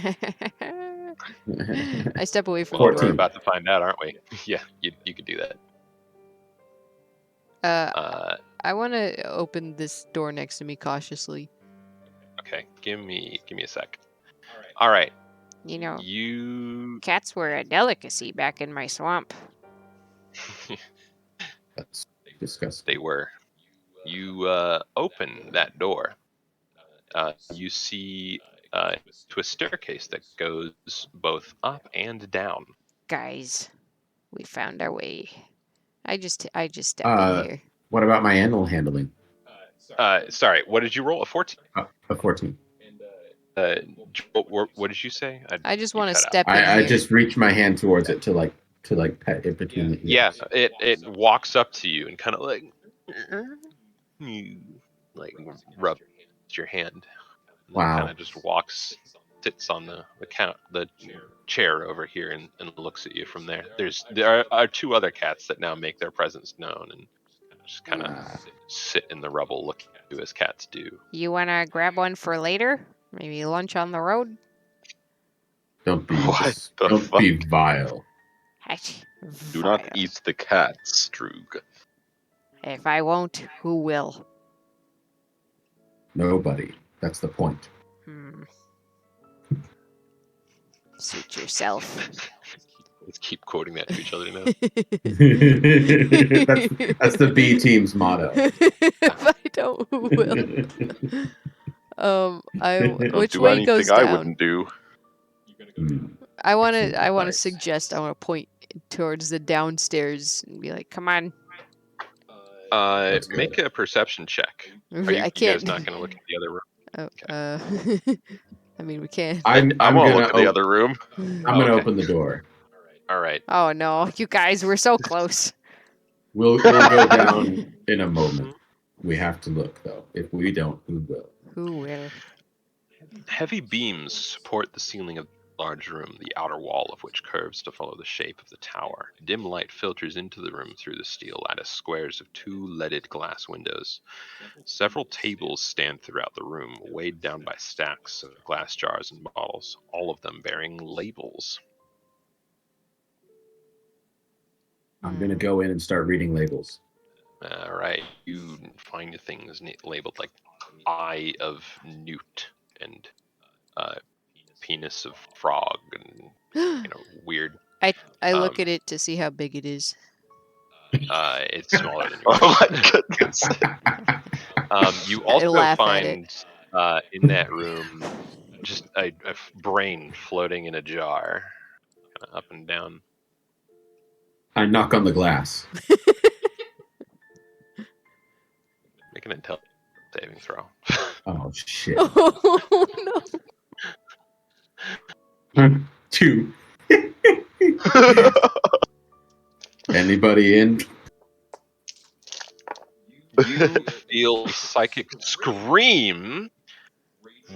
I step away from 14. the door. We're about to find out, aren't we? Yeah, you could do that. I want to open this door next to me cautiously. Okay, give me a sec. All right. Cats were a delicacy back in my swamp. That's disgusting. They were. You open that door. You see to a staircase that goes both up and down. Guys, we found our way. I just step in here. What about my animal handling? Sorry, what did you roll? A 14? A 14. What did you say? I just want to step in I here. just reach my hand towards it to pet it between the ears. Yeah, it walks up to you and kind of like rubs your hand. And Wow. kind of just walks sits on the chair over here and looks at you from there. There are two other cats that now make their presence known and just kind of sit in the rubble looking at you as cats do. You want to grab one for later? Maybe lunch on the road? Don't be fuck? vile. Do not eat the cats, Droog. If I won't, who will? Nobody. That's the point. Suit yourself. Let's keep quoting that to each other now. that's the B-Team's motto. If I don't, who will? Which way anything goes down? I wouldn't do. I want to suggest. I want to point towards the downstairs and be like, "Come on." Make a perception check. I can't. You guys not going to look at the other room? Okay. I mean, we can. I'm gonna look at the other room. I'm gonna open the door. All right. Oh no, you guys, we're so close. We'll go down in a moment. We have to look though. If we don't, who will? Who will? Heavy beams support the ceiling of the large room, the outer wall of which curves to follow the shape of the tower. Dim light filters into the room through the steel lattice squares of two leaded glass windows. Several tables stand throughout the room, weighed down by stacks of glass jars and bottles, all of them bearing labels. I'm gonna go in and start reading labels. All right, you find things labeled like Eye of Newt and Penis of Frog and weird. I look at it to see how big it is. It's smaller than yours. Oh my goodness. You also find in that room just a brain floating in a jar, kind of up and down. I knock on the glass. Make an intelligence saving throw. Oh shit. Oh no. 2. Anybody in? You feel a psychic scream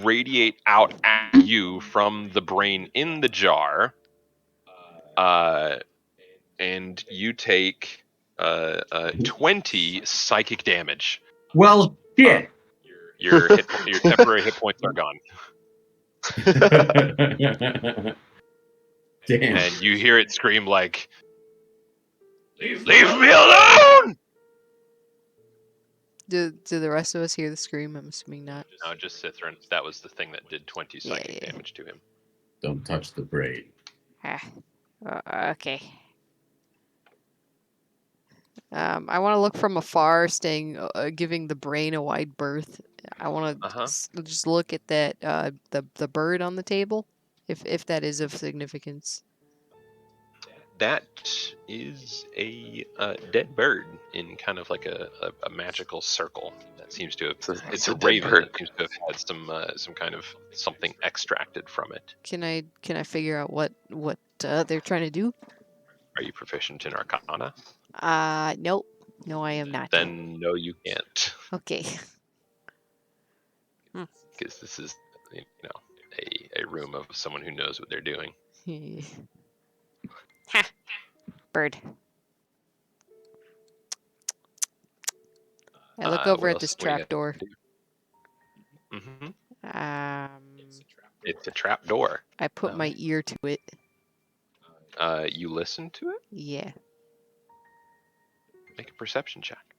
radiate out at you from the brain in the jar, and you take 20 psychic damage. Well, shit. Your temporary hit points are gone. Damn. And you hear it scream like, "Leave me alone!" Do the rest of us hear the scream? I'm assuming not. No, just Sithruun. That was the thing that did 20 psychic damage to him. Don't touch the brain. Okay. I want to look from afar, giving the brain a wide berth. I want to just look at that the bird on the table, if that is of significance. That is a dead bird in kind of like a magical circle. That seems to have. It's a raven that seems to have had some kind of something extracted from it. Can I figure out what they're trying to do? Are you proficient in Arcana? Nope. No, I am not. Then no, you can't. Okay. Because this is, a room of someone who knows what they're doing. Ha! Bird. I look over at this trapdoor. It's a trap door. I put my ear to it. You listen to it? Yeah. Make a perception check.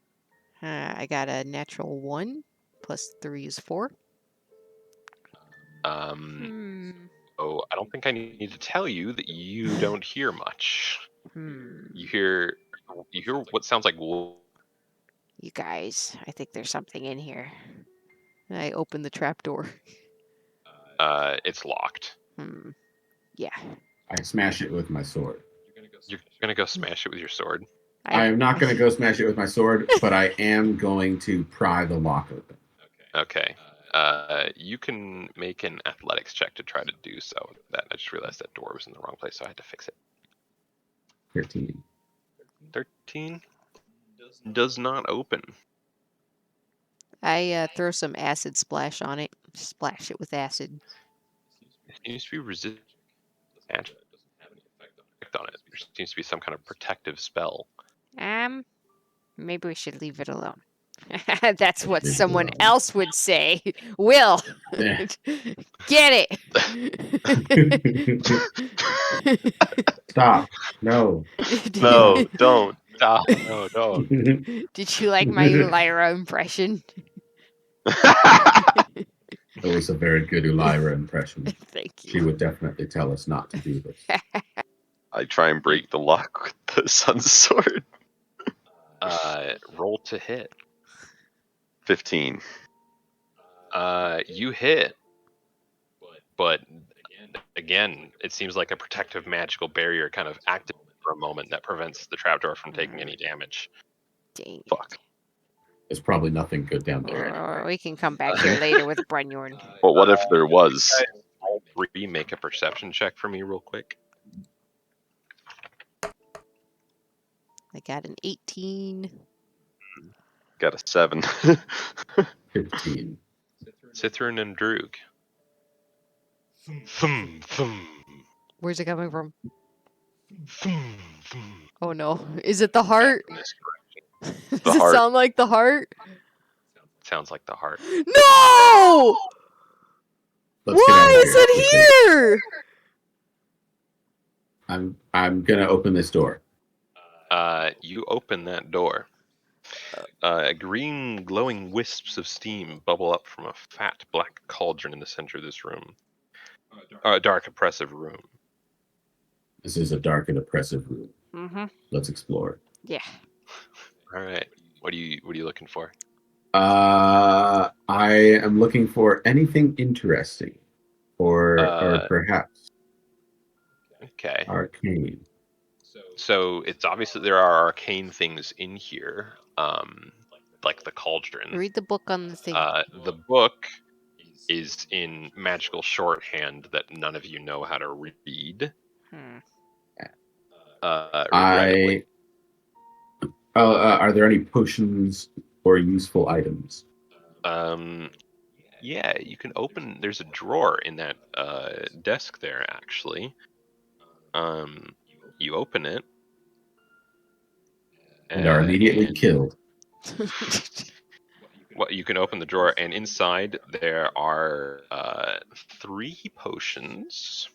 I got a natural 1 plus 3 is 4. Oh, I don't think I need to tell you that you don't hear much. You hear what sounds like wool. You guys, I think there's something in here. I open the trapdoor. It's locked. Yeah. I smash it with my sword. You're gonna go smash it with your sword? I am not gonna go smash it with my sword, but I am going to pry the lock open. Okay. You can make an athletics check to try to do so. That I just realized that door was in the wrong place, so I had to fix it. 13. 13 does not open. I throw some acid splash on it. Splash it with acid. It seems to be resistant magic on it. There seems to be some kind of protective spell. Maybe we should leave it alone. That's what someone else would say. Will, get it. Stop. No. No, don't. Stop. No, don't. Did you like my Lyra impression? It was a very good Lyra impression. Thank you. She would definitely tell us not to do this. I try and break the lock with the sun's sword. Roll to hit. 15. You hit. But again, it seems like a protective magical barrier kind of activated for a moment that prevents the trapdoor from taking any damage. Dang. Fuck. There's probably nothing good down there. Or we can come back here later with Brunyorn. But what if there was? All three, make a perception check for me real quick. I got an 18. Got a 7. 15. Sithruun and Droog. Where's it coming from? Oh no. Is it the heart? Does it sound like the heart? Sounds like the heart. No! Why is it here? I'm gonna open this door. You open that door. Green glowing wisps of steam bubble up from a fat black cauldron in the center of this room. A dark, oppressive room. This is a dark and oppressive room. Mm-hmm. Let's explore. Yeah. All right. What are you looking for? I am looking for anything interesting, or perhaps okay, arcane. So it's obvious that there are arcane things in here, like the cauldron. Read the book on the thing. The book is in magical shorthand that none of you know how to read. Are there any potions or useful items? Yeah, you can open. There's a drawer in that desk there, actually. You open it, and are immediately killed. Well, you can open the drawer, and inside there are 3 potions.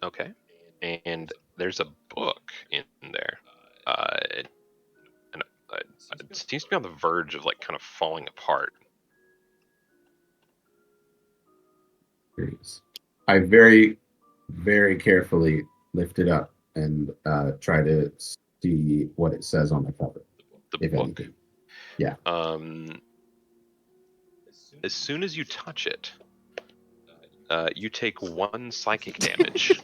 Okay, and there's a book in there. And it seems to be on the verge of like kind of falling apart. I very, very carefully lift it up and try to see what it says on the cover. The if book. Anything. Yeah. As soon as you touch it, you take 1 psychic damage,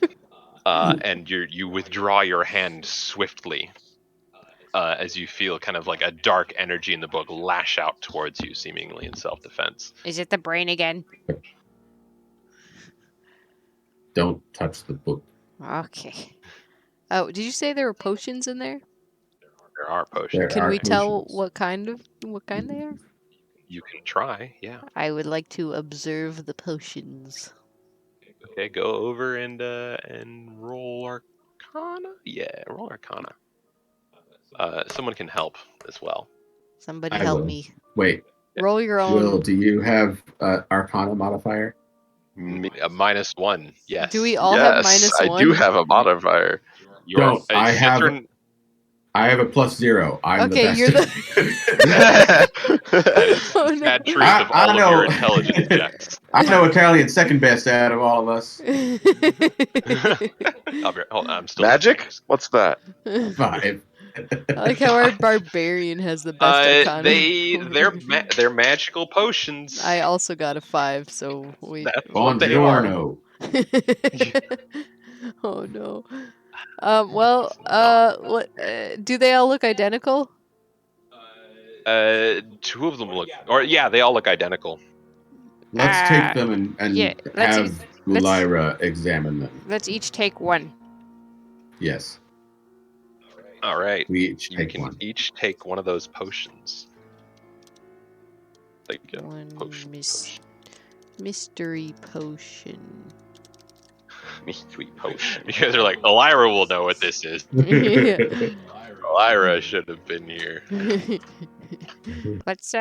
and you withdraw your hand swiftly as you feel kind of like a dark energy in the book lash out towards you, seemingly in self-defense. Is it the brain again? Don't touch the book. Okay. Oh, did you say there were potions in there? There are potions. Can we tell what kind they are? You can try, yeah. I would like to observe the potions. Okay, go over and roll Arcana. Yeah, roll Arcana. Someone can help as well. Somebody help me. Wait. Roll your own. Will, do you have Arcana modifier? A -1, yes. Do we all have -1? I do have a modifier. I have a +0. I'm okay, the best. you're the. Oh, no. Bad truth of all of your intelligence checks. I know Italian second best out of all of us. I'm still Magic? What's that? 5. I like how our barbarian has the best arcana. They're magical potions. I also got a 5, so we. That's what they are. Oh no. Do they all look identical? 2 of them look, they all look identical. Let's take them and have Lyra examine them. Let's each take 1. Yes. All right. We each you take can one. each take one of those potions. Like a One potion. mystery potion. Mystery potion. You guys are like, Elira will know what this is. Elira should have been here. Let's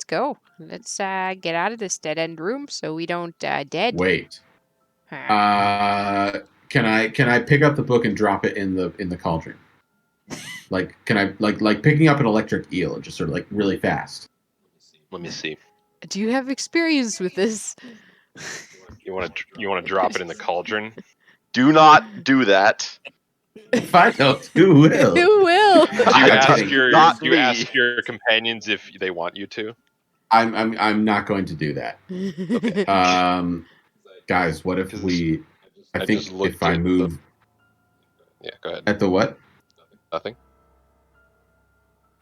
go. Let's get out of this dead end room so we don't dead. Wait. Can I pick up the book and drop it in the cauldron? Like, can I like picking up an electric eel and just sort of like really fast? Let me see. Do you have experience with this? You want to drop it in the cauldron? Do not do that. If I don't, who will? Who will? Do you ask your companions if they want you to? I'm not going to do that. Okay. Guys, what if we? I think if I move. Yeah, go ahead. At the what? Nothing.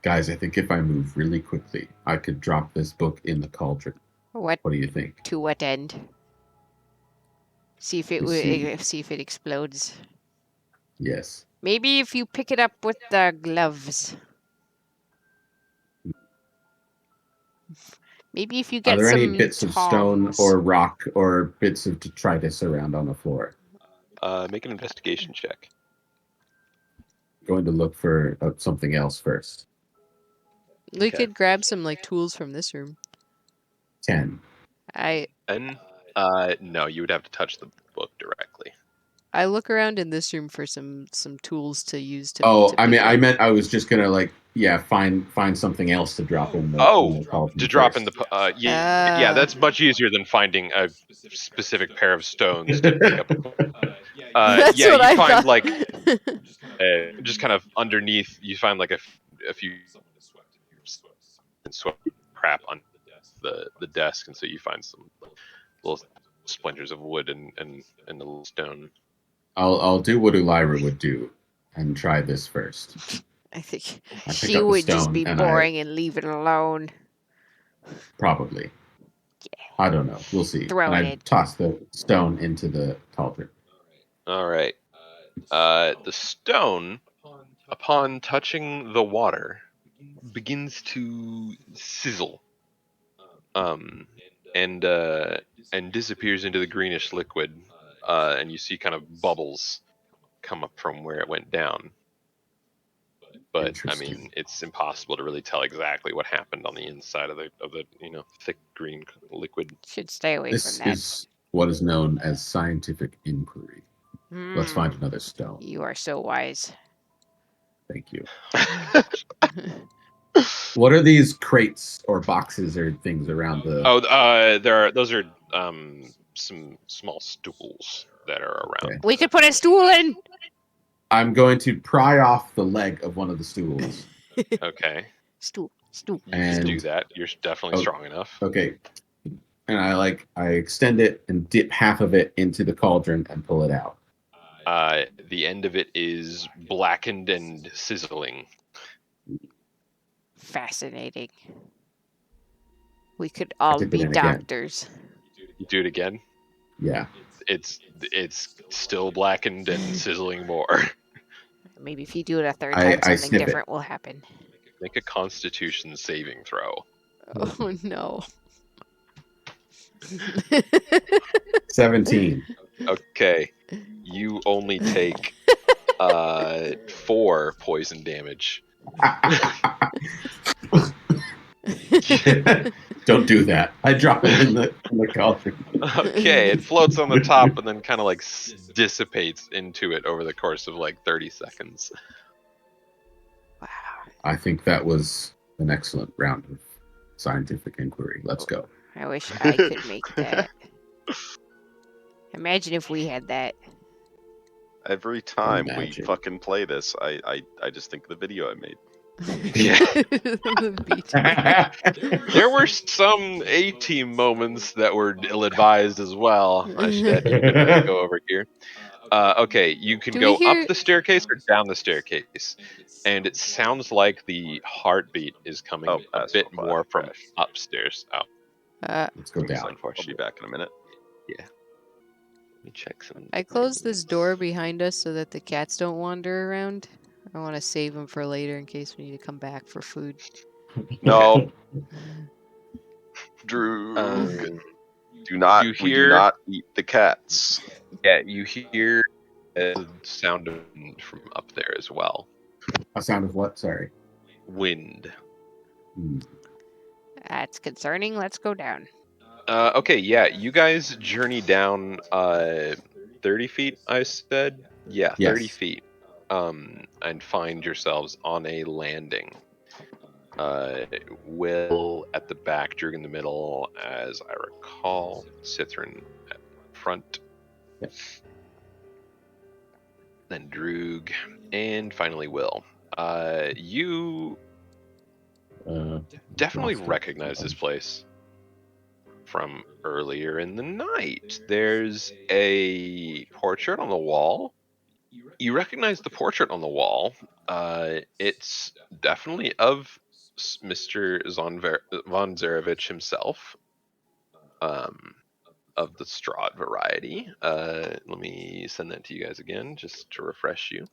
Guys, I think if I move really quickly, I could drop this book in the cauldron. What do you think? To what end? See if it see if it explodes. Yes. Maybe if you pick it up with the gloves. Maybe if you get some. Are there any bits of stone or rock or bits of detritus around on the floor? Make an investigation check. Going to look for something else first. We could grab some like tools from this room. 10. No, you would have to touch the book directly. I look around in this room for some tools to use to. I meant I was just gonna find something else to drop in. Drop in the yeah, that's much easier than finding a specific pair of stones to pick up. That's yeah, what you I find thought. like just kind of underneath. You find like a few sweat crap on the desk, and so you find some little splinters of wood and a little stone. I'll do what Elira would do and try this first. I think she would just be boring and leave it alone. Probably. Yeah. I don't know. We'll see. I toss the stone into the cauldron. All right. The stone, upon touching the water, begins to sizzle, and disappears into the greenish liquid, and you see kind of bubbles come up from where it went down. But I mean, it's impossible to really tell exactly what happened on the inside of the thick green liquid. Should stay away from that. This is what is known as scientific inquiry. Let's find another stone. You are so wise. Thank you. What are these crates or boxes or things around the? Those are some small stools that are around. Okay. We could put a stool in. I'm going to pry off the leg of one of the stools. Okay. Stool. And do that. You're definitely strong enough. Okay. And I extend it and dip half of it into the cauldron and pull it out. The end of it is blackened and sizzling. Fascinating. We could all be doctors. You do it again? Yeah. It's still blackened and sizzling more. Maybe if you do it a third time, something different will happen. Make a Constitution saving throw. Oh no. 17. Okay. You only take 4 poison damage. Don't do that. I drop it in the cauldron. Okay, it floats on the top and then kind of like dissipates into it over the course of like 30 seconds. Wow. I think that was an excellent round of scientific inquiry. Let's go. I wish I could make that. Imagine if we had that. Every time we fucking play this, I just think of the video I made. Yeah. There were some A-Team moments that were ill-advised as well. I should go over here. Okay, you can go up the staircase or down the staircase, and it sounds like the heartbeat is coming a bit more from upstairs. Let's go down. I'll be back in a minute. Yeah. Let me check some. I closed this door behind us so that the cats don't wander around. I want to save them for later in case we need to come back for food. No. Droog. We do not eat the cats. Yeah, you hear a sound of wind from up there as well. A sound of what? Sorry. Wind. That's concerning. Let's go down. Okay, yeah, you guys journey down 30 feet, I said? Yeah, 30 Yes. feet. And find yourselves on a landing. Will at the back, Droog in the middle, as I recall, Sithruun at front. Yep. Then Droog, and finally Will. You definitely recognize this place from earlier in the night. There's a portrait on the wall. You recognize the portrait on the wall. It's definitely of Mr. von Zarevich himself, of the Strahd variety. Let me send that to you guys again, just to refresh you.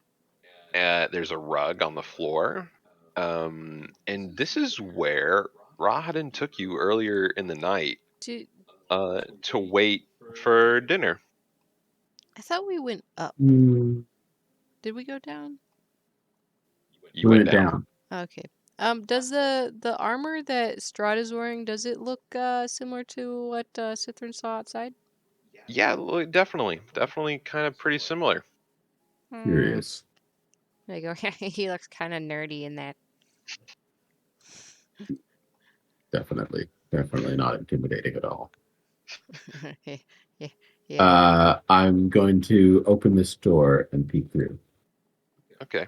There's a rug on the floor. And this is where Rahadin took you earlier in the night to wait for dinner. I thought we went up. Did we go down? You went down. Okay. Does the armor that Strahd is wearing, does it look similar to what Sithruun saw outside? Yeah, definitely kind of pretty similar. Curious. There you go. He looks kind of nerdy in that. Definitely not intimidating at all. Yeah. I'm going to open this door and peek through. Okay.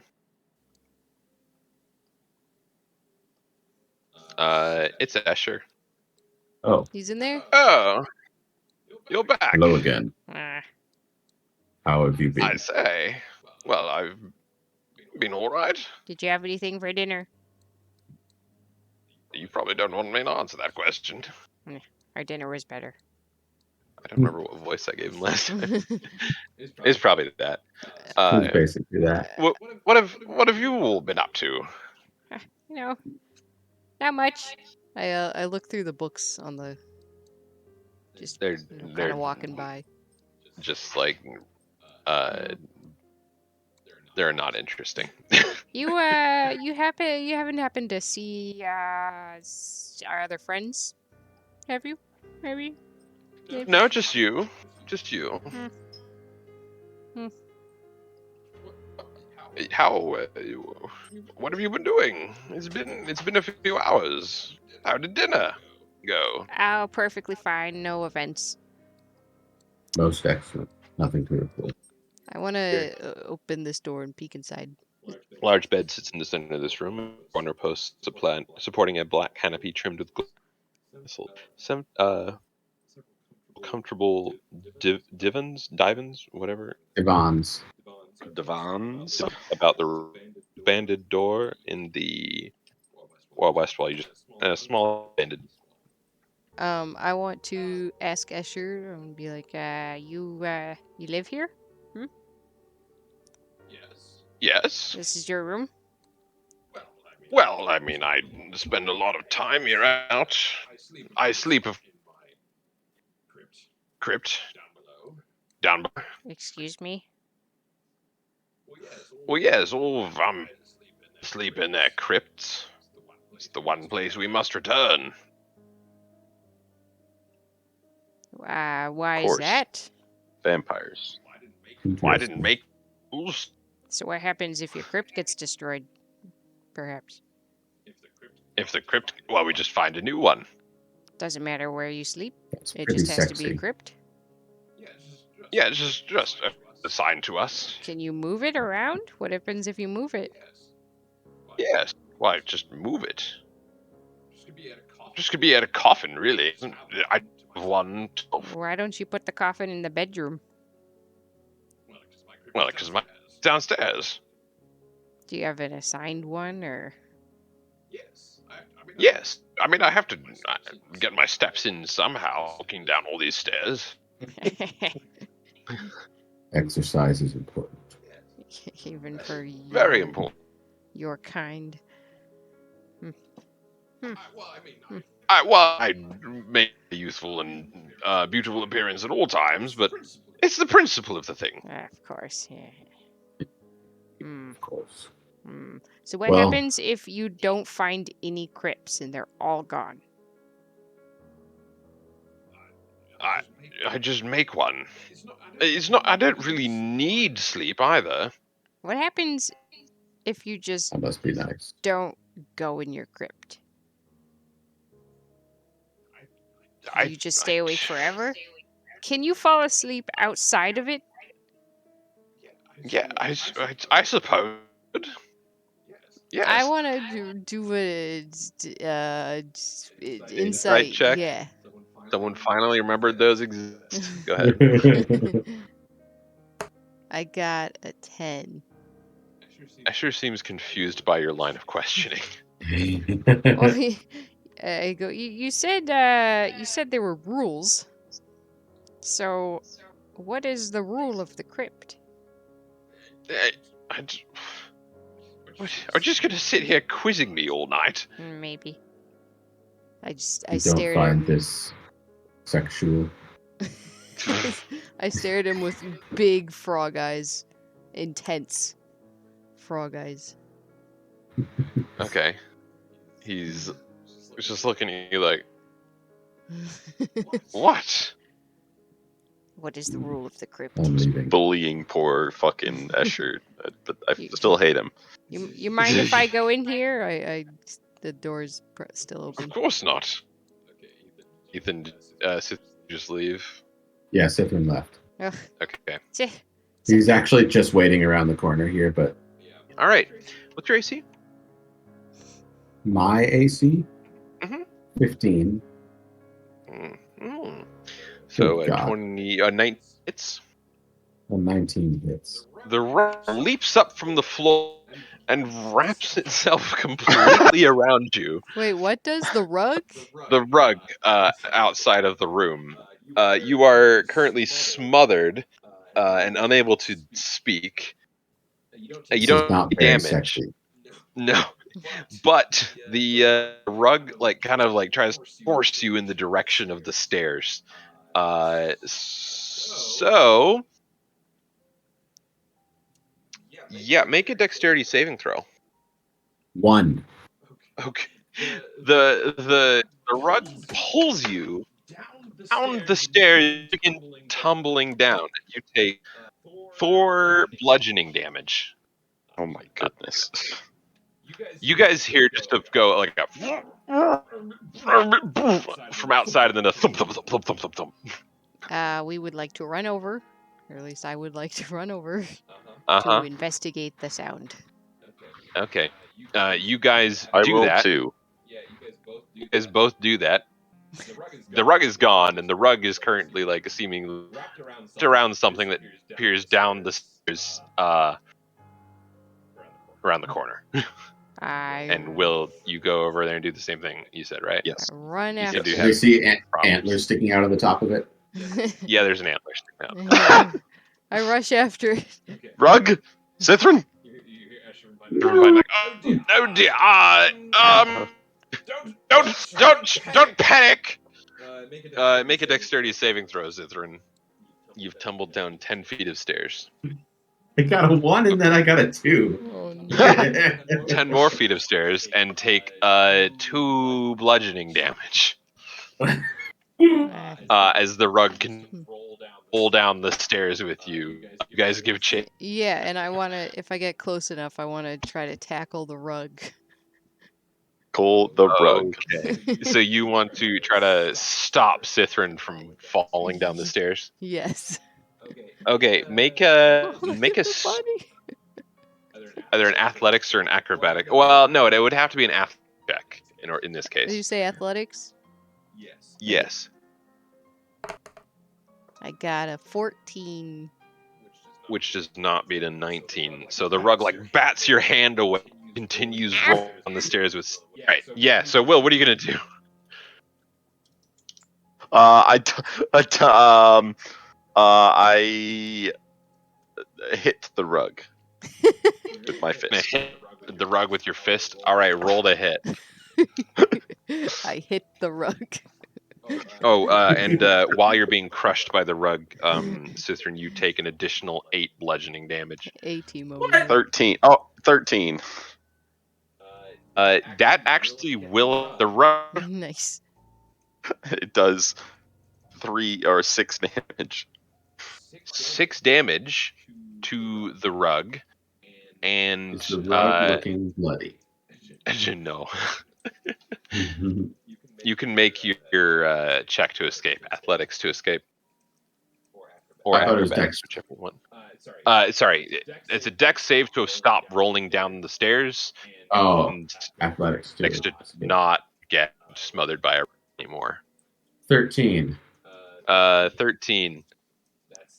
It's Escher. Oh. He's in there? Oh, you're back. Hello again. How have you been? I say. Well, I've been all right. Did you have anything for dinner? You probably don't want me to answer that question. Our dinner was better. I don't remember what voice I gave him last time. It's probably that. It's basically that. What have you all been up to? Not much. I look through the books on the. Just they're kind of walking by. Just like, they're not interesting. You haven't happened to see our other friends, have you? Maybe. No, just you. How? What have you been doing? It's been a few hours. How did dinner go? Oh, perfectly fine. No events. Most excellent. Nothing to report. I want to open this door and peek inside. Large bed sits in the center of this room. Corner posts a plant supporting a black canopy trimmed with some comfortable divans, whatever. Divans. About the banded door in the west wall. You just a small banded. I want to ask Escher and be like, you live here? Yes. This is your room? Well, I mean, I spend a lot of time here out. I sleep in crypt down below. Excuse me? Well, yes, I'm sleep in their crypts. It's the one place we must return. Why is that? Vampires. Why didn't make rules? So what happens if your crypt gets destroyed? Perhaps. If the crypt, well, we just find a new one. Doesn't matter where you sleep. It pretty just has to sexy. be a crypt. Yeah, it's just assigned to us. Can you move it around? What happens if you move it? Yes. Why, just move it. Just could be at a coffin, really. I have one. Why don't you put the coffin in the bedroom? Well, because my downstairs. Do you have an assigned one, or? Yes. I mean, I have to get my steps in somehow, walking down all these stairs. Exercise is important. Even for you. Very important. Your kind. I make a youthful and beautiful appearance at all times, but it's the principle of the thing. Of course, yeah. Of course. So what happens if you don't find any crypts and they're all gone? I just make one. It's not. I don't really need sleep either. What happens if you just That must be nice. don't go in your crypt? Do you just stay awake forever? Can you fall asleep outside of it? Yeah, I suppose. Yes. I want to do a Insight check. Yeah. Someone finally remembered those exist. Go ahead. I got a 10. Asher seems confused by your line of questioning. Well, I go. You said there were rules. So, what is the rule of the crypt? Are just gonna sit here quizzing me all night? Maybe. I don't stared find at him. this sexual. I stared at him with big frog eyes, intense frog eyes. Okay. He's just looking at you like, what? What is the rule of the crypt? I'm leaving. Bullying poor fucking Escher, but I still hate him. You mind if I go in here? The door's still open. Of course not. Ethan, just leave. Yeah, Sithruun left. Ugh. Okay. He's actually just waiting around the corner here, but... All right. What's your AC? My AC? 15. So 19 hits. Well, 19 hits. The rug leaps up from the floor and wraps itself completely around you. Wait, what does the rug? The rug outside of the room. You are currently smothered and unable to speak. You don't not take very damage. Sexy. No. But the rug tries to force you in the direction of the stairs. So yeah, make a dexterity saving throw. 1. Okay. The rug pulls you down the stairs and tumbling down. You take 4 bludgeoning damage. Oh my goodness. You guys hear just a go like a from outside, and then a thump, thump, thump, thump, thump, thump, thump. We would like to run over, or at least I would like to run over Uh-huh. to investigate the sound. Okay. You guys I do will that. too. You guys both do that. The rug is gone, and the rug is currently seemingly wrapped around something that appears down the stairs around the corner. And will you go over there and do the same thing you said, right? Yes. Run You after. do Do have you see problems. antlers sticking out of the top of it? Yeah, there's an antler sticking out. I rush after it. Rug? Sithruun? Everybody like, oh dear, don't panic. Make a dexterity saving throw, Sithruun. You've tumbled down 10 feet of stairs. I got a 1 and then I got a 2. Oh, no. 10 more feet of stairs and take 2 bludgeoning damage. As the rug can roll down the stairs with you. You guys give chase. Yeah, and I want to, if I get close enough, I want to try to tackle the rug. Call the rug. Okay. So you want to try to stop Sithruun from falling down the stairs? Yes. Okay, make a Funny. either an athletics or an acrobatic. Well, no, it would have to be an athletics check in this case. Did you say athletics? Yes. I got a 14. Which does not beat a 19. So the rug bats your hand away, continues rolling on the stairs with. Right. Yeah. So Will, what are you gonna do? I hit the rug with my fist. Hit the rug with your fist. All right, roll to hit. I hit the rug. And while you're being crushed by the rug, Sithruun, you take an additional 8 bludgeoning damage. A-team over here. 13. Oh, 13. That actually will the rug. Nice. It does 3 or 6 damage. 6 damage to the rug, and Is the rug looking bloody? No. You can make your check to escape, athletics to escape, or I thought it was acrobatics, dex. whichever one. Sorry, it's a dex save to stop rolling down the stairs. Oh, and athletics too. next to not get smothered by a anymore. 13. 13.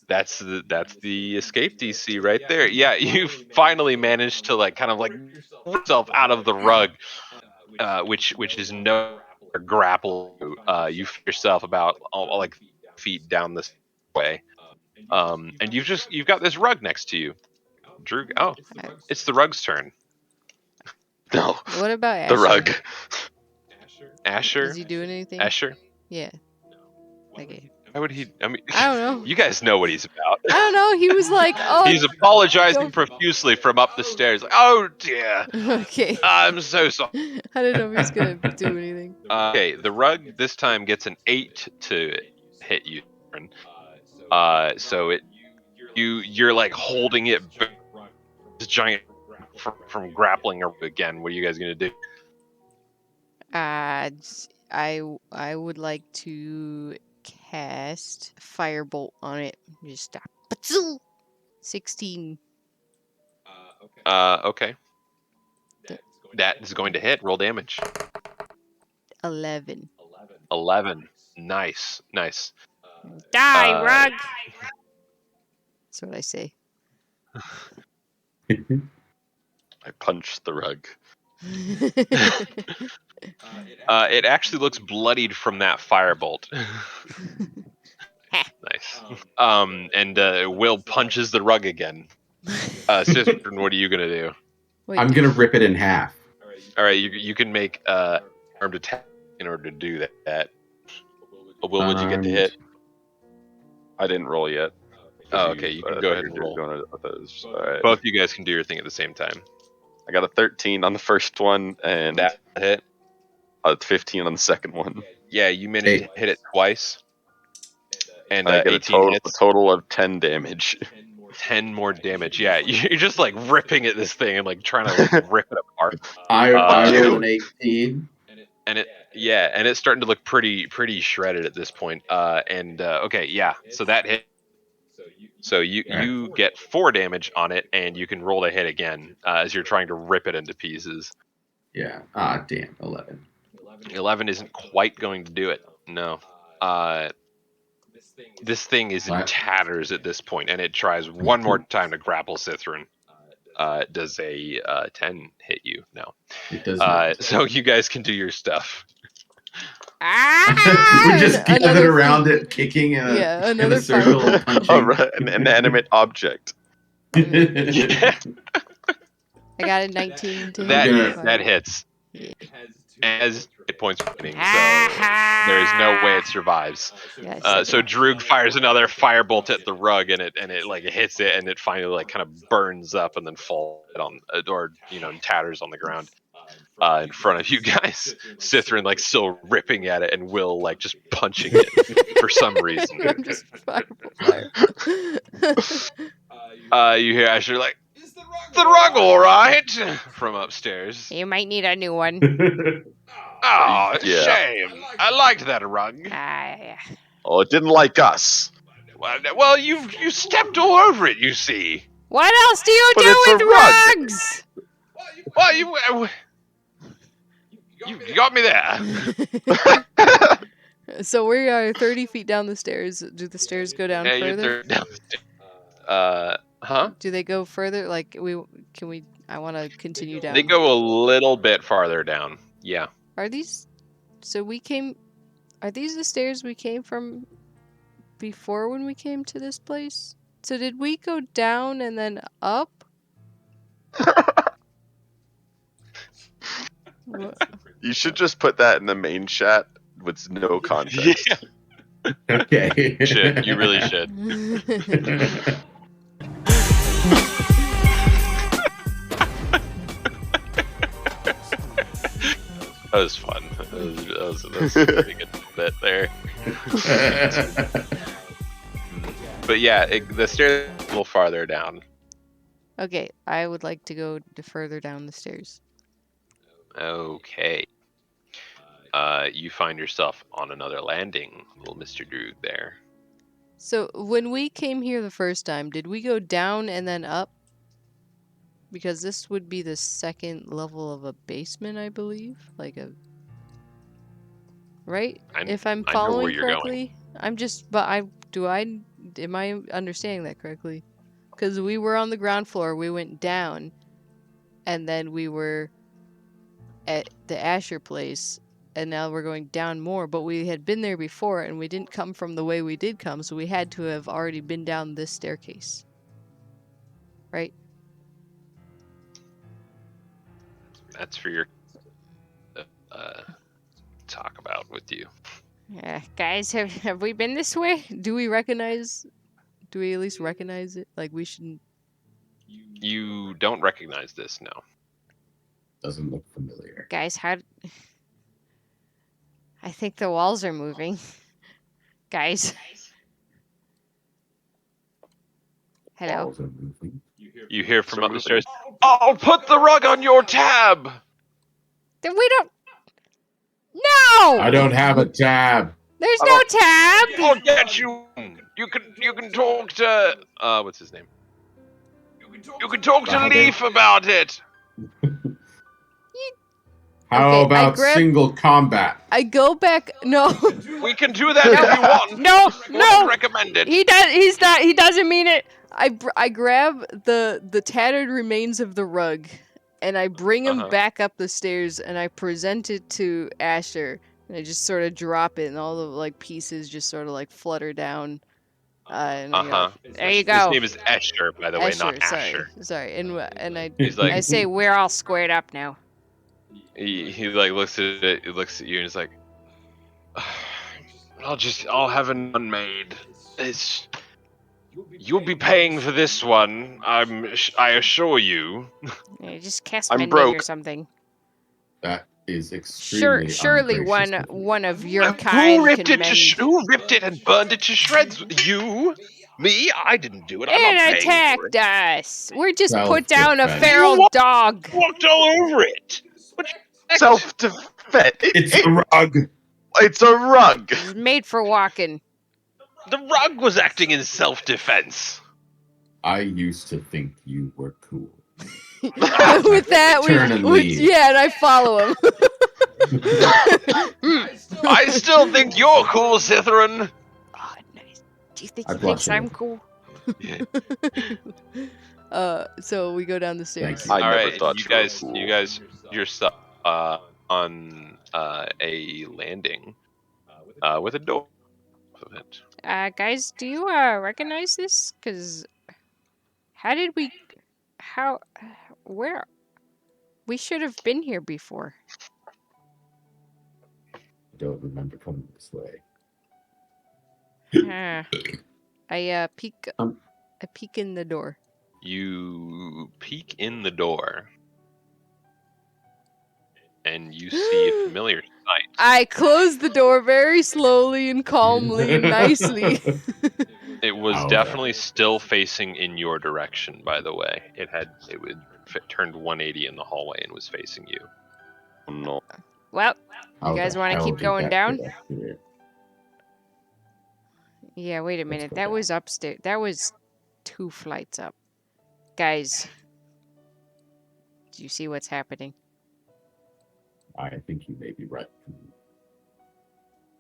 That's the escape DC right there. Yeah, you finally managed to kind of yourself out of the rug, which is no grapple. You feel yourself about feet down this way, and you've got this rug next to you, Droog. Oh, it's the rug's turn. No. What about Asher? The rug. Asher? Is he doing anything? Asher? Yeah. Okay. Why would he? I mean, I don't know. You guys know what he's about. I don't know. He was like, "Oh." He's apologizing profusely from up the stairs. Like, oh dear. Okay. I'm so sorry. I didn't know if he was gonna do anything. Okay, the rug this time gets an 8 to hit you. So you're like holding it, this giant from grappling again. What are you guys gonna do? I would like to cast Firebolt on it. Just stop. 16. Okay. That is going to hit. Roll damage. 11. 11. Nice. Die, rug! That's what I say. I punched the rug. It actually looks bloodied from that firebolt. Nice. And Will punches the rug again. Sithruun, what are you gonna do? Wait, I'm gonna rip it in half. All right, you can make armed attack in order to do that. Will, would you get to hit? I didn't roll yet. Oh, okay, you can go ahead and roll. All right. Both you guys can do your thing at the same time. I got a 13 on the first one and That hit. a 15 on the second one. Yeah, you managed to hit it twice. And I get 18 hits. a total of 10 damage. 10 more damage. Yeah, you're just ripping at this thing and trying to rip it apart. I rolled an 18. And it's starting to look pretty shredded at this point. Okay, yeah. So that hit. So you get 4 damage on it, and you can roll to hit again as you're trying to rip it into pieces. Yeah. Damn. 11. 11 isn't quite going to do it. No. This thing is in tatters at this point, and it tries one more time to grapple Sithruun. Does a 10 hit you? No. It does not. So you guys can do your stuff. We just gathered around it, kicking in a circle and punching. Oh, right. An inanimate object. Yeah. I got a 19 to hit. That hits. Yeah. As hit points remaining, so there is no way it survives. So Droog fires another firebolt at the rug, and it hits it, and it finally kind of burns up and then falls on in tatters on the ground in front of you guys. Sithruun still ripping at it, and Will just punching it for some reason. I'm just fire. You hear Asher the rug all right? From upstairs. You might need a new one. Oh, shame. I liked that rug. Oh, it didn't like us. Well, you stepped all over it, you see. What else do you do with rugs? Well, you got me there. So we are 30 feet down the stairs. Do the stairs go down further? Down the stairs. Huh? Do they go further? I want to continue down. They go a little bit farther down. Yeah. Are these the stairs we came from before when we came to this place? So did we go down and then up? You should just put that in the main chat with no context. Yeah. Okay. You really should. That was fun. That was a pretty good bit there. But yeah, the stairs are a little farther down. Okay, I would like to go further down the stairs. Okay. You find yourself on another landing, little Mr. Droog there. So when we came here the first time, did we go down and then up? Because this would be the second level of a basement, I believe. Like a... Right? If I'm I know where following you're correctly? I'm just... But am I understanding that correctly? Because we were on the ground floor, we went down, and then we were at the Asher place, and now we're going down more, but we had been there before, and we didn't come from the way we did come, so we had to have already been down this staircase. Right? That's for your talk about with you. Guys, have we been this way? Do we at least recognize it? Like, we shouldn't... You don't recognize this, no. Doesn't look familiar. Guys, I think the walls are moving. Guys. Hello? Walls are moving. You hear from up the stairs, I'll put the rug on your tab! Then we don't... No! I don't have a tab. There's no tab! I'll get you! You can talk to... what's his name? You can talk to Leaf about it! How about single combat? I go back... No. We can do that if you want. No! Wouldn't recommend it. He doesn't mean it. I grab the tattered remains of the rug, and I bring him back up the stairs, and I present it to Asher, and I just sort of drop it, and all the like pieces just sort of like flutter down. And I go, there you go. His name is Asher, by the way, not Asher. Sorry. And I say we're all squared up now. He like looks at it, he looks at you, and he's like, I'll have an unmade. You'll be paying for this one. I assure you. Yeah, just cast I'm mending broke. or something. That is extremely Surely ungracious. one of your kind Who ripped can Who ripped it and burned it to shreds? You? Me? I didn't do it. I'm not It paying for attacked us. We're just put Self-defense. down a feral dog. Walked all over it. Self-defense. It's a rug. It's a rug. It's made for walking. The rug was acting in self-defense. I used to think you were cool. With that, and I follow him. I still think you're cool, Sithruun. Oh, nice. Do you think he thinks I'm cool? Yeah. So we go down the stairs. I never Alright, thought you guys, you're stuck on a landing with a door of it. Guys, do you recognize this? Cause where? We should have been here before. I don't remember coming this way. I peek. I peek in the door. You peek in the door, and you see a familiar sight. I close the door very slowly and calmly and nicely. It was definitely still facing in your direction, by the way. It turned 180 in the hallway and was facing you. No. Well, you guys want to keep going down? Yeah, wait a minute. That was upstairs. That was 2 flights up. Guys, do you see what's happening? I think you may be right.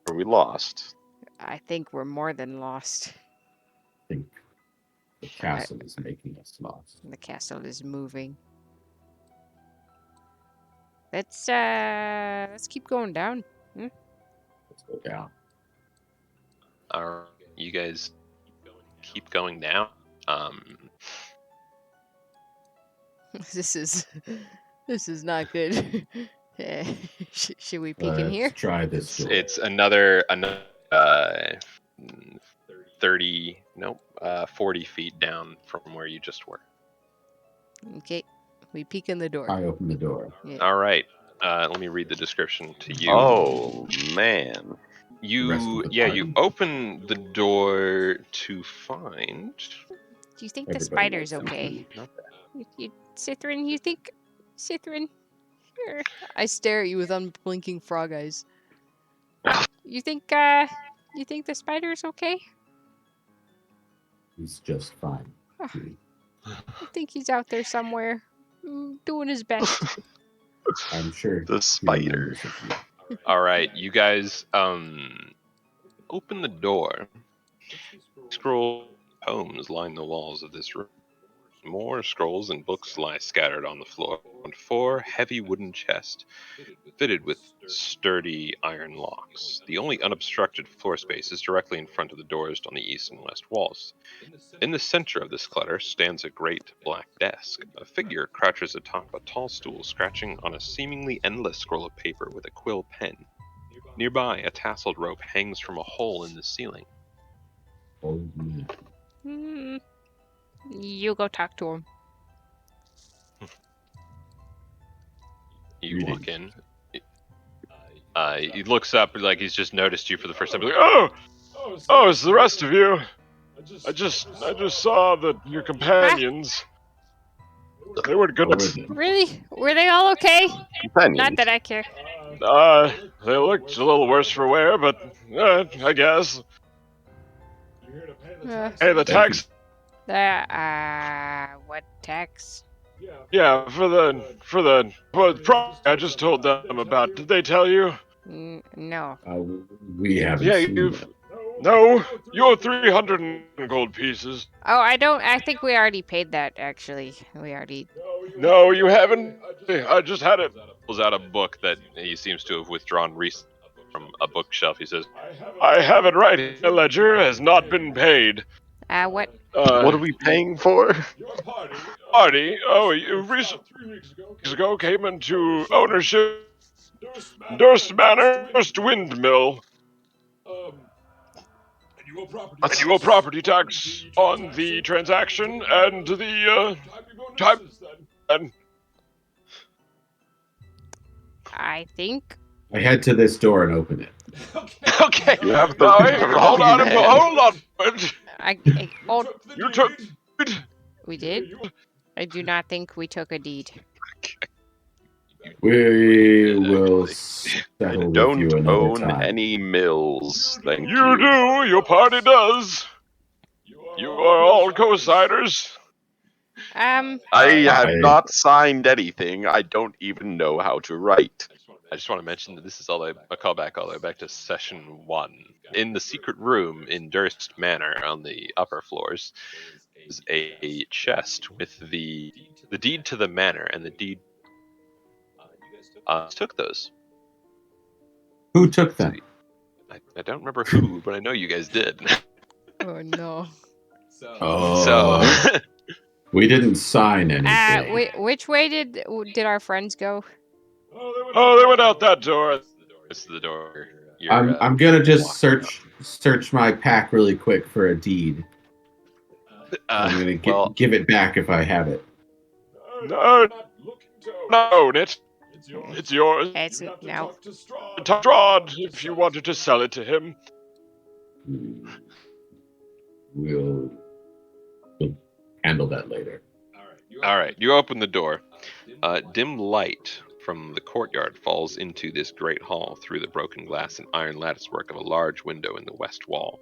Are we lost? I think we're more than lost. I think the castle is making us lost. The castle is moving. Let's keep going down. Let's go down. Alright, you guys keep going down. This is not good. Should we peek in here? Let's try this door. It's another 40 feet down from where you just were. Okay, we peek in the door. I open the door. Yeah. All right. Let me read the description to you. Oh man. You party. open the door to find. Do you think the Everybody spider's likes okay? Not Sithruun, you think? Sithruun? I stare at you with unblinking frog eyes. You think the spider's okay? He's just fine. I think he's out there somewhere, doing his best. I'm sure. The spider. All right, you guys open the door. Scroll poems line the walls of this room. More scrolls and books lie scattered on the floor on 4 heavy wooden chests fitted with sturdy iron locks. The only unobstructed floor space is directly in front of the doors on the east and west walls. In the center of this clutter stands a great black desk. A figure crouches atop a tall stool, scratching on a seemingly endless scroll of paper with a quill pen. Nearby, a tasseled rope hangs from a hole in the ceiling. Old man. You go talk to him. You walk in. He looks up like he's just noticed you for the first time. He's like, oh, it's the rest of you. I just saw that your companions. They were good. Really? Were they all okay? Companions. Not that I care. They looked a little worse for wear, but I guess. Hey, the tax. What tax? Yeah, I just told them about. Did they tell you? No. We haven't seen that. No, you owe 300 gold pieces. Oh, I think we already paid that, actually. We already... No, you haven't. I just had it. Pulls out a book that he seems to have withdrawn recently from a bookshelf. He says, I have it right here. The ledger has not been paid. What? What are we paying for? Party? Oh, you recently 3 weeks ago came into ownership. Durst Manor, Durst Windmill. And you owe property tax on the transaction and the time. I think... I head to this door and open it. Okay. You have the Hold on. You took. We did? I do not think we took a deed. We will settle with Don't you another own time. any mills. Thank you. You do. Your party does. You are all co-signers. I have not signed anything. I don't even know how to write. I just want to mention that this is a callback all the way back to session 1. In the secret room in Durst Manor on the upper floors is a chest with the deed to the manor, and the deed took those. Who took them? I don't remember who, but I know you guys did. Oh, no. So we didn't sign anything. Which way did our friends go? Oh, they went out that door. It's the door. I'm gonna just search my pack really quick for a deed. I'm gonna give it back if I have it. No, own it. It's yours. It's now. Strahd, if you wanted to sell it to him. We'll handle that later. All right. You open the door. Dim light from the courtyard falls into this great hall through the broken glass and iron latticework of a large window in the west wall.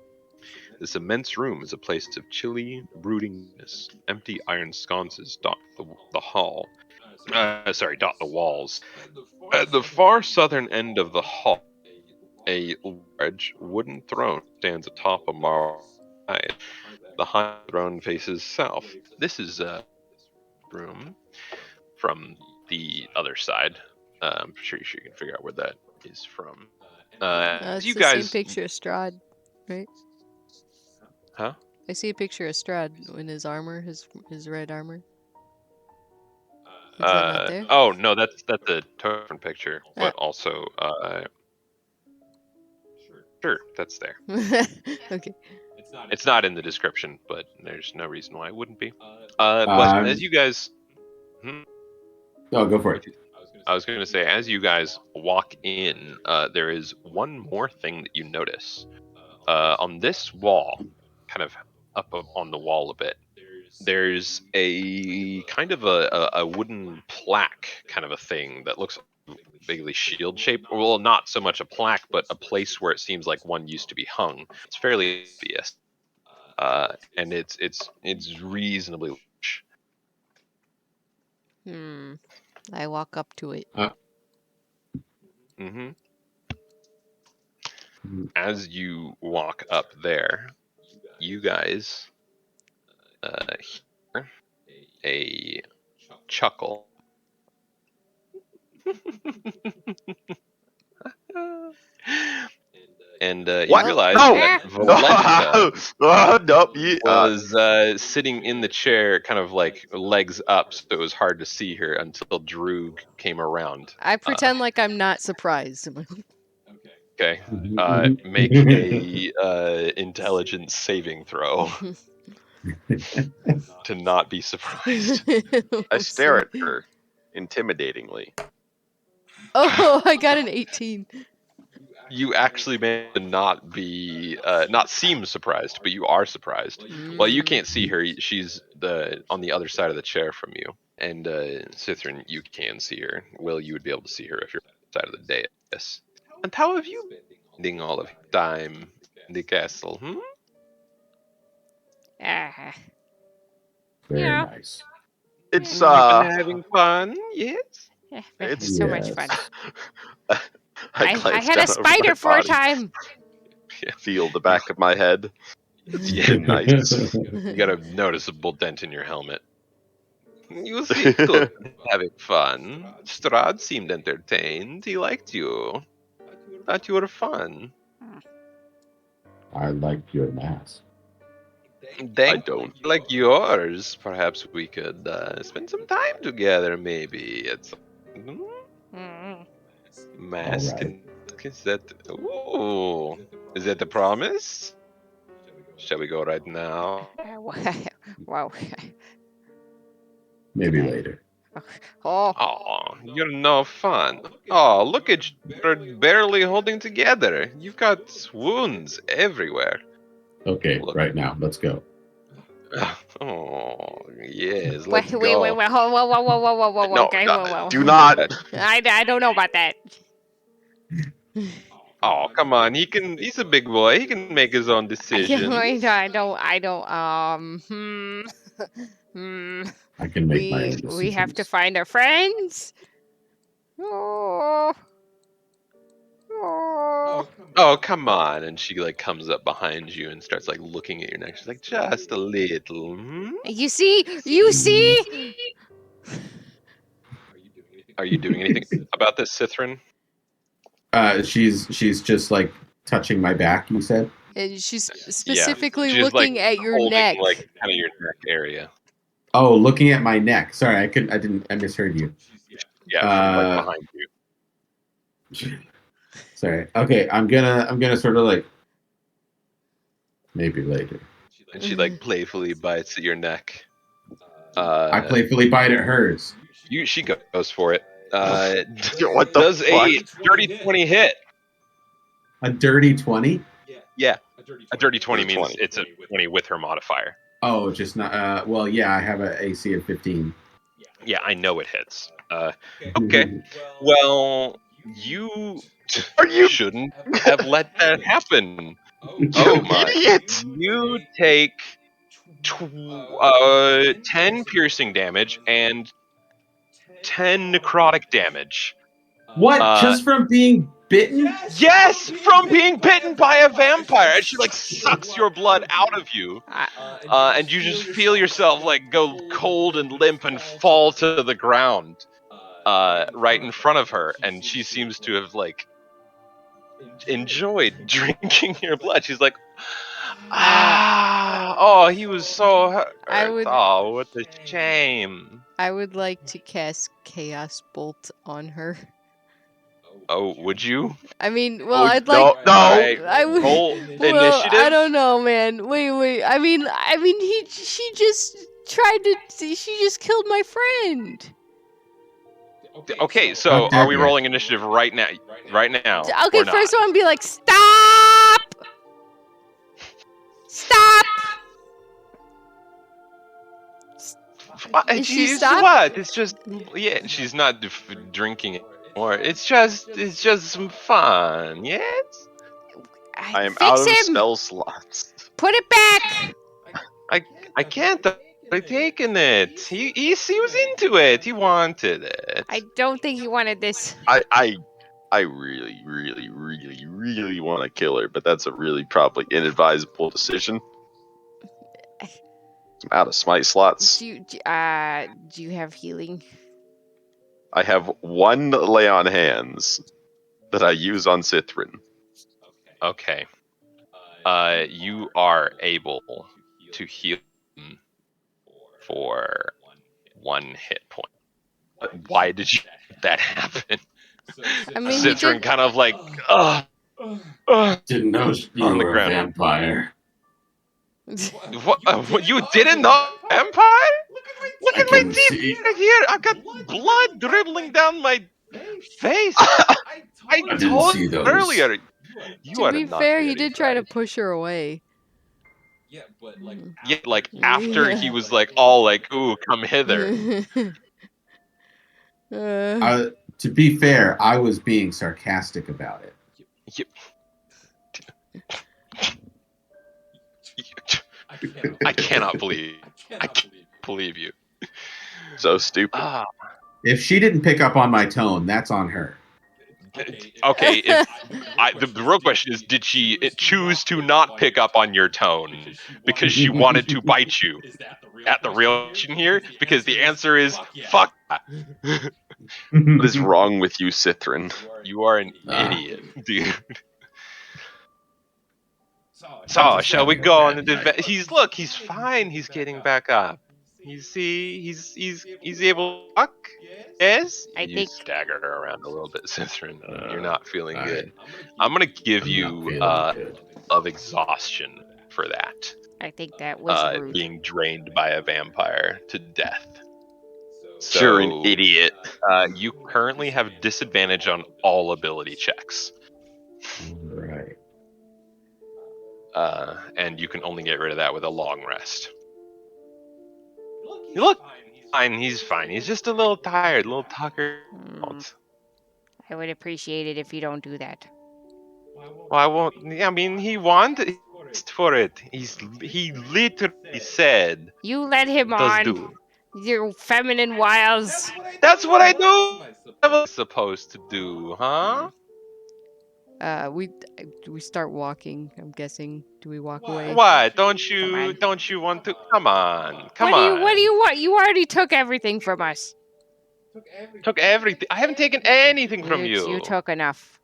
This immense room is a place of chilly broodingness. Empty iron sconces dot the hall. Dot the walls. At the far southern end of the hall, a large wooden throne stands atop a marble. The high throne faces south. This is a room from the other side. I'm sure you can figure out where that is from. It's you the guys same picture of Strahd, right? Huh? I see a picture of Strahd in his armor, his red armor. not there? Oh no, that's a different picture, but also sure, that's there. Okay. It's not in the description, but there's no reason why it wouldn't be. But as you guys, go for it. I was going to say, as you guys walk in, there is one more thing that you notice. On this wall, kind of up on the wall a bit, there's a kind of a wooden plaque kind of a thing that looks vaguely shield shaped. Well, not so much a plaque, but a place where it seems like one used to be hung. It's fairly obvious, and it's reasonably large. I walk up to it. As you walk up there, you guys hear a chuckle. And you realize that Valenta was sitting in the chair, kind of like legs up, so it was hard to see her until Droog came around. I pretend like I'm not surprised. Okay. Make a intelligence saving throw to not be surprised. I stare at her intimidatingly. Oh, I got an 18. You actually managed to not be, not seem surprised, but you are surprised. Well, you can't see her. She's on the other side of the chair from you. And Sithruun, you can see her. Will, you would be able to see her if you're on the side of the dais. And how have you been spending all of your time in the castle? Very nice. It's You've been having fun, yes? It's so much fun. I had a spider for a time. Feel the back of my head. Yeah, nice. You got a noticeable dent in your helmet. You seem good having fun. Strahd seemed entertained. He liked you. Thought you were fun. I like your mask. I don't. Like yours. Perhaps we could spend some time together, maybe. It's mask. Right. Is that? Ooh, is that the promise? Shall we go right now? Wow. Maybe later. Oh, you're no fun. Oh, look at you. You're barely holding together. You've got wounds everywhere. Okay, right now. Let's go. Oh, yes. Wait, Let's wait, go. whoa. No, Okay, whoa. do not. I don't know about that. Oh, come on. He's a big boy. He can make his own decisions. I don't. I can make my own decisions. We have to find our friends. Oh, come on. And she like comes up behind you and starts like looking at your neck. She's like, just a little. You see? Are you doing anything about this, Sithruun? She's just like touching my back, you said? And she's specifically she's, looking like, at your holding, neck. like kind of your neck area. Oh, looking at my neck. Sorry, I misheard you. Yeah, like behind you. Sorry. Okay, I'm gonna sort of like maybe later. And she like playfully bites at your neck. I playfully bite at hers. She goes for it. What the does fuck? a dirty 20 hit? A dirty 20? Yeah. A dirty 20 means it's a 20 with her modifier. Oh, just not. Well, yeah, I have an AC of 15. Yeah, I know it hits. Okay. Well, you shouldn't have let that happen. Oh my idiot! You take 10 piercing damage and 10 necrotic damage. What? Just from being bitten? Yes, from being bitten by a vampire. And she like sucks your blood out of you, and you just feel yourself like go cold and limp and fall to the ground, right in front of her. And she seems to have like enjoyed drinking your blood. She's like, oh, he was so hurt. Oh, what a shame. I would like to cast Chaos Bolt on her. Oh, would you? I mean, well, Oh, I'd like. no. Right. I would. Roll Well, initiative. I don't know, man. Wait. I mean, she just tried to. She just killed my friend. Okay, so are we rolling initiative right now? Right now? Okay, or not? first one, be like, stop! Stop! Is she stopped? What? It's just she's not drinking anymore. It's just some fun. Yes. I am Fix out of him! spell slots. Put it back! I can't. I'm taking it. He was into it. He wanted it. I don't think he wanted this. I really, really, really, really want to kill her, but that's a really probably inadvisable decision. I'm out of smite slots. Do you have healing? I have one lay on hands that I use on Sithruun. Okay. You are able to heal him for 1 hit point. Why did you let that happen? I mean, Sithruun kind of like, Didn't know you on the were a ground. vampire. What? You didn't know vampire? Look at my teeth right here. I've got blood dribbling down my face. I didn't told see you those. earlier. You to are be not fair, he really did try to right. push her away. Yeah, like after he was like all like, "Ooh, come hither." To be fair, I was being sarcastic about it. I cannot believe. I can't believe you. So stupid. If she didn't pick up on my tone, that's on her. Okay, the real question is, did she choose to not pick up on your tone because she wanted to bite you? At the real question here? Because the answer is, fuck. What is wrong with you, Sithruun? You are an idiot, dude. So, shall we go on the he's fine. He's getting back up. He's able to walk. Yes? You stagger around a little bit, Sithruun. You're not feeling good. I'm going to give you of exhaustion for that. I think that was rude. Being drained by a vampire to death. So, you're an idiot. You currently have disadvantage on all ability checks. Right. And you can only get rid of that with a long rest. Look, fine. He's fine. He's just a little tired, a little tuckered. I would appreciate it if you don't do that. Well, I won't. I mean, he wanted for it. He literally said. You let him on. Your feminine wiles. That's what I do. What am I supposed to do, huh? We start walking. I'm guessing. Do we walk away? What? Don't you want to? Come on. What do you want? You already took everything from us. Took everything. I haven't taken anything from you. You took enough.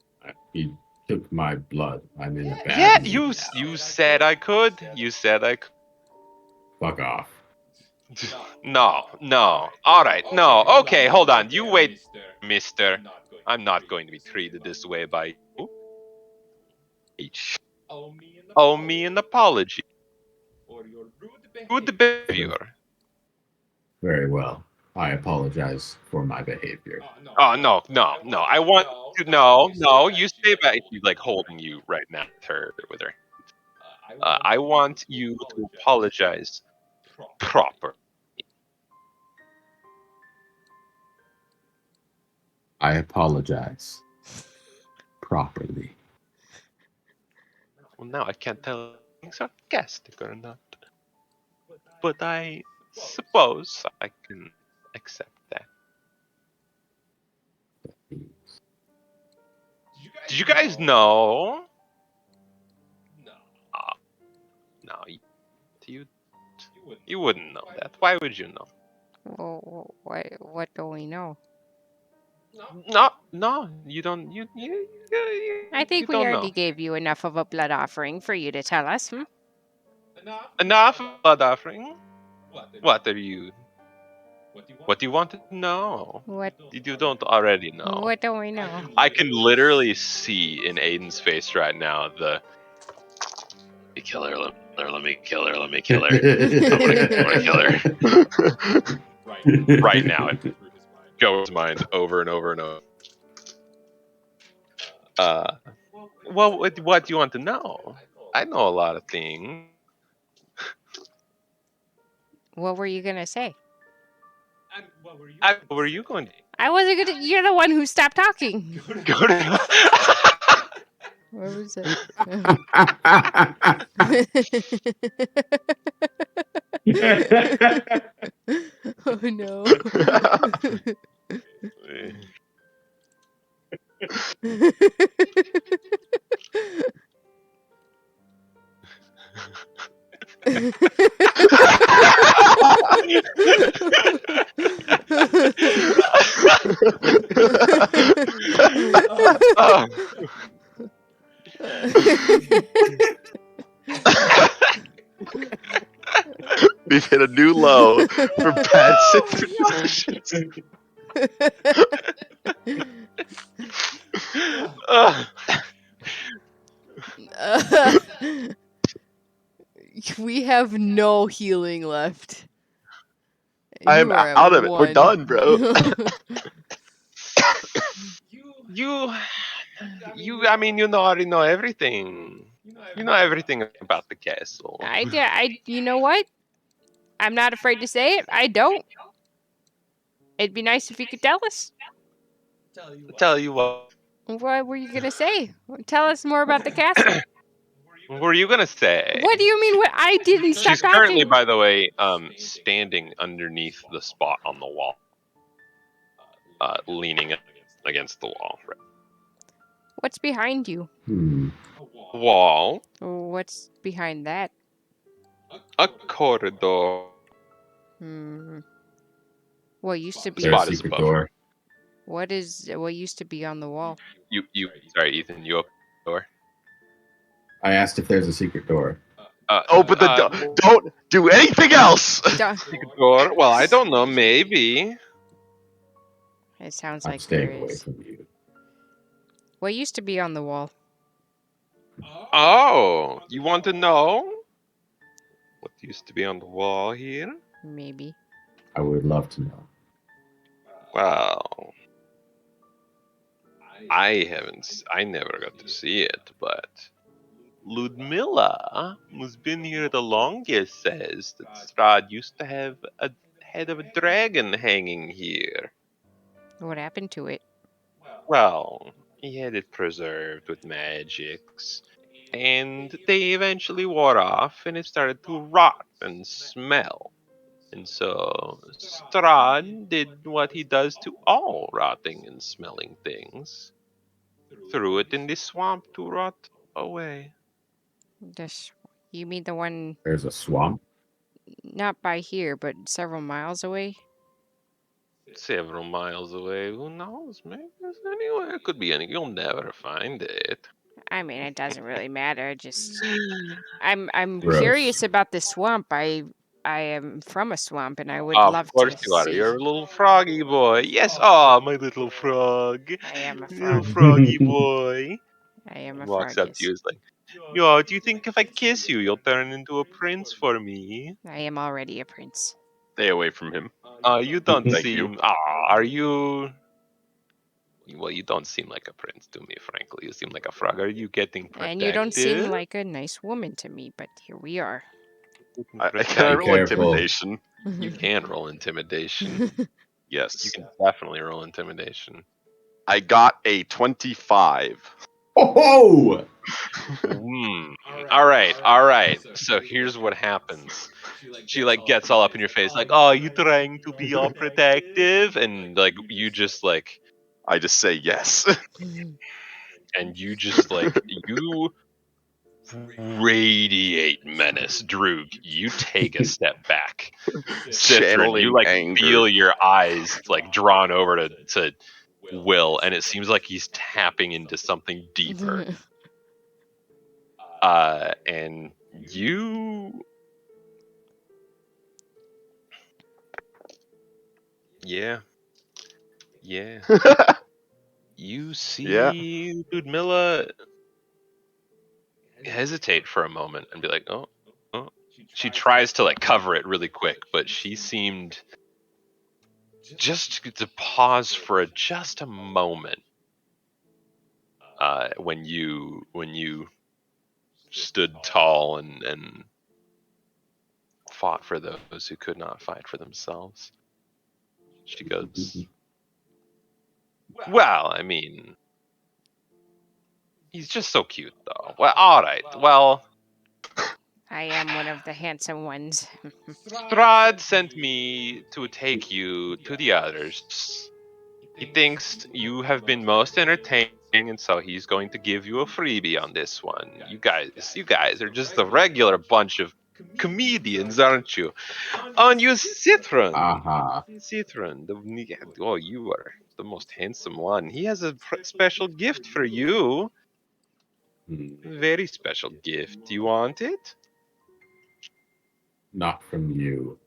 You took my blood. I'm in a bad Yeah, mood. you said I could. You said I could. Fuck off. No. All right. No. Okay, hold on. You wait, mister. I'm not going to be treated this way by you. Owe me an apology. Good behavior. Very well. I apologize for my behavior. Oh, no. I want to... No. You stay back. She's like holding you right now with her. I want you to apologize proper. I apologize properly. Well, now I can't tell if it's sarcastic or not. But I suppose I can accept that. Did you guys know? No, you wouldn't know that. Why would you know? Well, what do we know? No, you don't. You I think we don't already know. gave you enough of a blood offering for you to tell us. Enough blood offering. What are you? What do you want to know? What? You don't already know. What do we know? I can literally see in Aiden's face right now the let me kill her, let me kill her, let me kill her. I want to kill her. Right now, it goes his mind over and over and over. Well, what do you want to know? I know a lot of things. What were you gonna say? What were you going to I wasn't gonna. You're the one who stopped talking. go to? What was it? Oh no. Oh. We've hit a new low for bad situations. We have no healing left. I'm You are at out of it. We're 1. done, bro. You, I mean, already know everything. You know everything about the castle. You know what? I'm not afraid to say it. I don't. It'd be nice if you could tell us. Tell you what. What were you gonna say? Tell us more about the castle. What were you gonna say? What do you mean? What? I didn't stop She's talking. currently, by the way, standing underneath the spot on the wall, leaning against the wall. What's behind you? Wall. What's behind that? A corridor. What used to be? Spot is above. Door. What used to be on the wall? Sorry, Ethan. You open the door. I asked if there's a secret door. Open the door. Don't do anything else. Secret door. Well, I don't know. Maybe. It sounds I'm like staying there away is. from you. What used to be on the wall? Oh, you want to know what used to be on the wall here? Maybe. I would love to know. Well, I never got to see it, but Ludmilla, who's been here the longest, says that Strahd used to have a head of a dragon hanging here. What happened to it? Well, he had it preserved with magics, and they eventually wore off, and it started to rot and smell. And so Strahd did what he does to all rotting and smelling things. Threw it in the swamp to rot away. You mean the one There's a swamp? not by here, but several miles away? Several miles away. Who knows? Maybe it's anywhere. It could be any. You'll never find it. I mean, it doesn't really matter. I'm Gross. curious about the swamp. I am from a swamp, and I would love to see. Of course you are. You're a little froggy boy. Yes. Oh, my little frog. I am a Little frog. froggy boy. I am a Walks frog. up to you. Is like, yo, do you think if I kiss you, you'll turn into a prince for me? I am already a prince. Stay away from him. You don't Thank seem. you. Are you? Well, you don't seem like a prince to me, frankly. You seem like a frog. Are you getting protected? And you don't seem like a nice woman to me, but here we are. Can I roll intimidation? You can roll intimidation. Yes. You can definitely roll intimidation. I got a 25. Oh! All right. So here's what happens. She like gets all up in your face, like, "Oh, you trying to be all protective?" And like you just like, I just say yes. and you just like you radiate menace, Droog. You take a step back. Sithruun, you like anger. feel your eyes like drawn over to Will, and it seems like he's tapping into something deeper. And you Yeah. Yeah. You see Yeah. Ludmilla hesitate for a moment and be like, oh. She tries to like cover it really quick, but she seemed just to pause for just a moment when you stood tall and fought for those who could not fight for themselves. She goes, well, I mean, he's just so cute, though. Well, all right. Well, I am one of the handsome ones. Strahd sent me to take you to the others. He thinks you have been most entertaining, and so he's going to give you a freebie on this one. You guys are just a regular bunch of comedians, aren't you? On you, Sithruun. Sithruun, you are the most handsome one. He has a special gift for you. Very special gift. Do you want it? Not from you.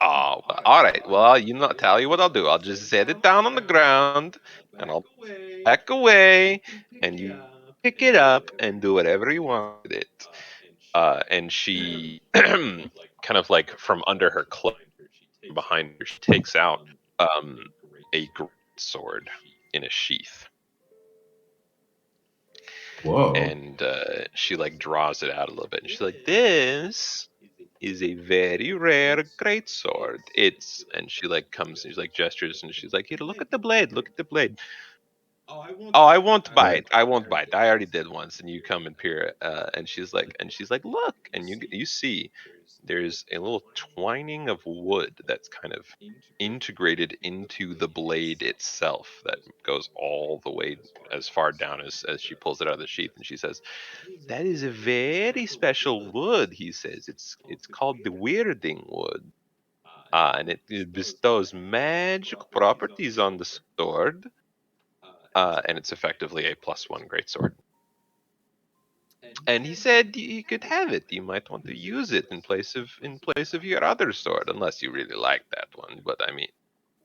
Oh, well, all right. Well, tell you what I'll do. I'll just set it down on the ground, and I'll back away, and you pick it up and do whatever you want with it. And she, kind of like from under her cloak, behind her, she takes out a great sword in a sheath. Whoa. And she like draws it out a little bit, and she's like, "This is a very rare greatsword. And she like comes and she like gestures, and she's like, "Here, look at the blade. Look at the blade." Oh, I won't bite. I won't bite. I already did once. And you come and peer, and she's like, look, and you see there's a little twining of wood that's kind of integrated into the blade itself that goes all the way as far down as she pulls it out of the sheath, and she says, "That is a very special wood." He says, "It's called the weirding wood, and it bestows magic properties on the sword." And it's effectively a +1 greatsword. And he said you could have it. You might want to use it in place of your other sword, unless you really like that one. But I mean,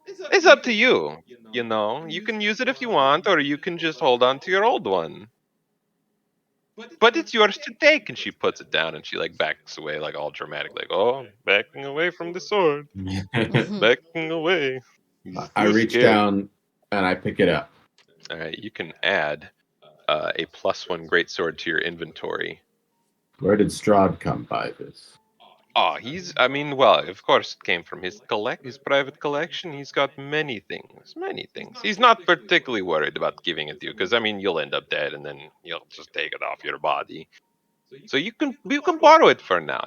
it's up to you. You know, you can use it if you want, or you can just hold on to your old one. But it's yours to take. And she puts it down, and she like backs away, like all dramatic, like, "Oh, backing away from the sword, backing away." I reach down and I pick it up. All right, you can add a +1 greatsword to your inventory. Where did Strahd come by this? Oh, of course it came from his private collection. He's got many things. He's not particularly worried about giving it to you, because you'll end up dead, and then you'll just take it off your body. So you can borrow it for now.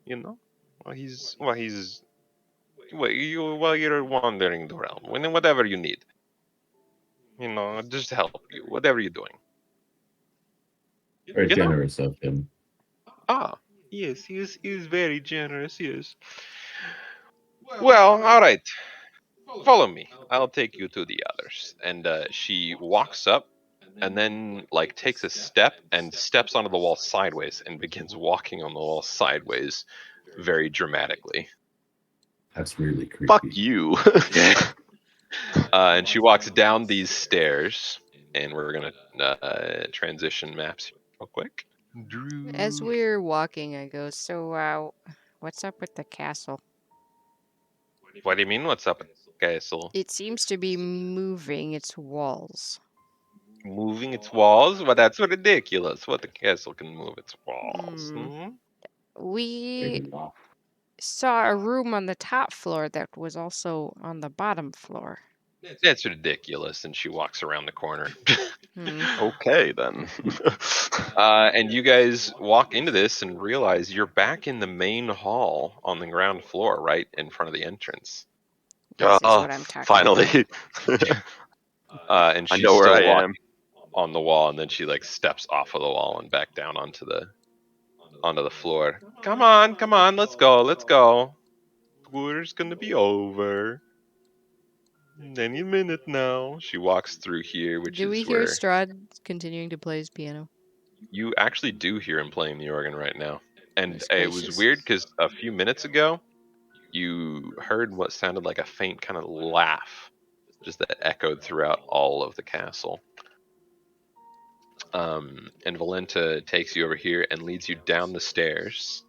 You know, while you're wandering the realm, whatever you need. Just to help you, whatever you're doing. Very generous of him. Ah, yes, he is very generous, yes. Well, all right. Follow me. I'll take you to the others. And she walks up and then like takes a step and steps onto the wall sideways and begins walking on the wall sideways very dramatically. That's really creepy. Fuck you. And she walks down these stairs, and we're going to transition maps real quick. As we're walking, I go, so, what's up with the castle? What do you mean, what's up with the castle? It seems to be moving its walls. Moving its walls? Well, that's ridiculous. What, the castle can move its walls? We saw a room on the top floor that was also on the bottom floor. That's ridiculous. And she walks around the corner. Okay, then. And you guys walk into this and realize you're back in the main hall on the ground floor, right in front of the entrance. This is what I'm talking finally. About. And she's I know where still I am. on the wall, and then she like steps off of the wall and back down onto the floor. Come on, let's go. Tour's gonna be over any minute now. She walks through here, which do is we hear where Strahd continuing to play his piano? you actually do hear him playing the organ right now. And That's it was gracious. weird because a few minutes ago you heard what sounded like a faint kind of laugh, just that echoed throughout all of the castle. And Valenta takes you over here and leads you down the stairs.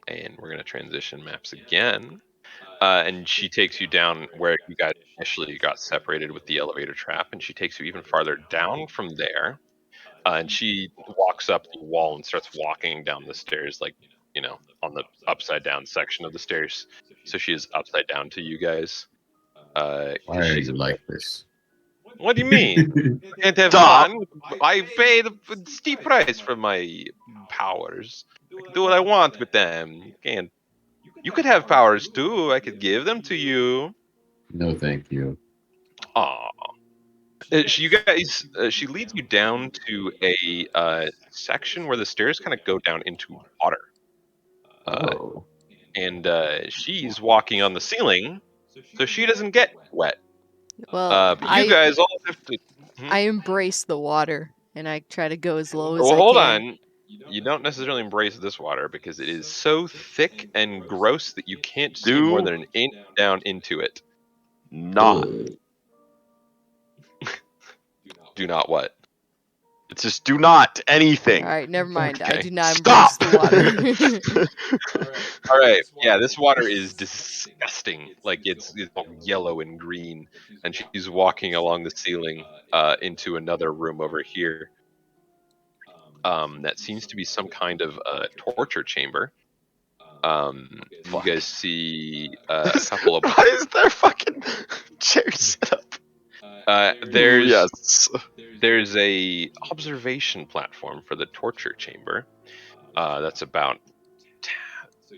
And we're going to transition maps again. And she takes you down where you guys initially got separated with the elevator trap, and she takes you even farther down from there. And she walks up the wall and starts walking down the stairs, like, on the upside down section of the stairs. So she is upside down to you guys. Why are you like this? What do you mean? Can't have fun? I paid a steep price for my powers. I can do what I want with them. You can't. You could have powers too. I could give them to you. No, thank you. Aw. She leads you down to a section where the stairs kind of go down into water. And she's walking on the ceiling, so she doesn't get wet. Well, but you guys all have to. I embrace the water, and I try to go as low as I can. Well, hold on. You don't necessarily embrace this water because it is so thick and gross that you can't see more than an inch down into it. Do not what? It's just do not anything. All right, never mind. Okay. I do not embrace the water. All right. Yeah, this water is disgusting. Like it's all yellow and green, and she's walking along the ceiling into another room over here. That seems to be some kind of torture chamber. You guys see a couple of. Why is there fucking chairs set up? There's a observation platform for the torture chamber. That's about.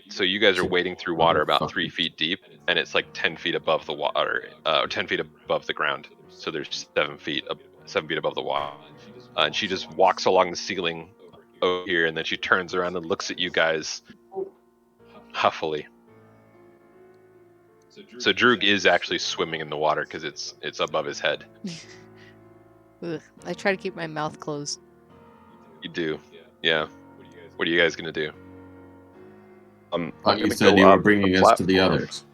So you guys are wading through water about 3 feet deep, and it's like 10 feet above the water, or 10 feet above the ground. So there's 7 feet above the water. And she just walks along the ceiling over here, and then she turns around and looks at you guys huffily. So Droog is actually swimming in the water because it's above his head. Ugh, I try to keep my mouth closed. You do, yeah. What are you guys gonna do? You said you were bringing us to the others.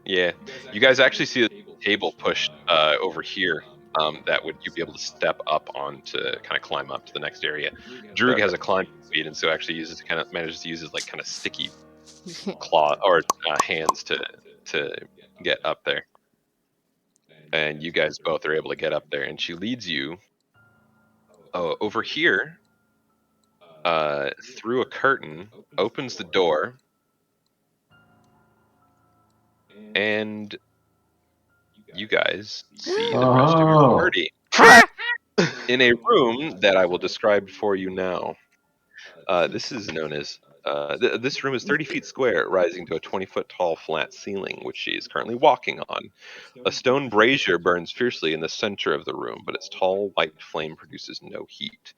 Yeah, you guys actually see a table pushed over here. You'd be able to step up on to kind of climb up to the next area. Droog has a climb speed, and so actually manages to use his like kind of sticky claw or hands to get up there. And you guys both are able to get up there, and she leads you over here through a curtain, opens the door, and you guys see the rest of your party in a room that I will describe for you now. This is known as this room is 30 feet square, rising to a 20-foot tall flat ceiling, which she is currently walking on. A stone brazier burns fiercely in the center of the room, but its tall white flame produces no heat.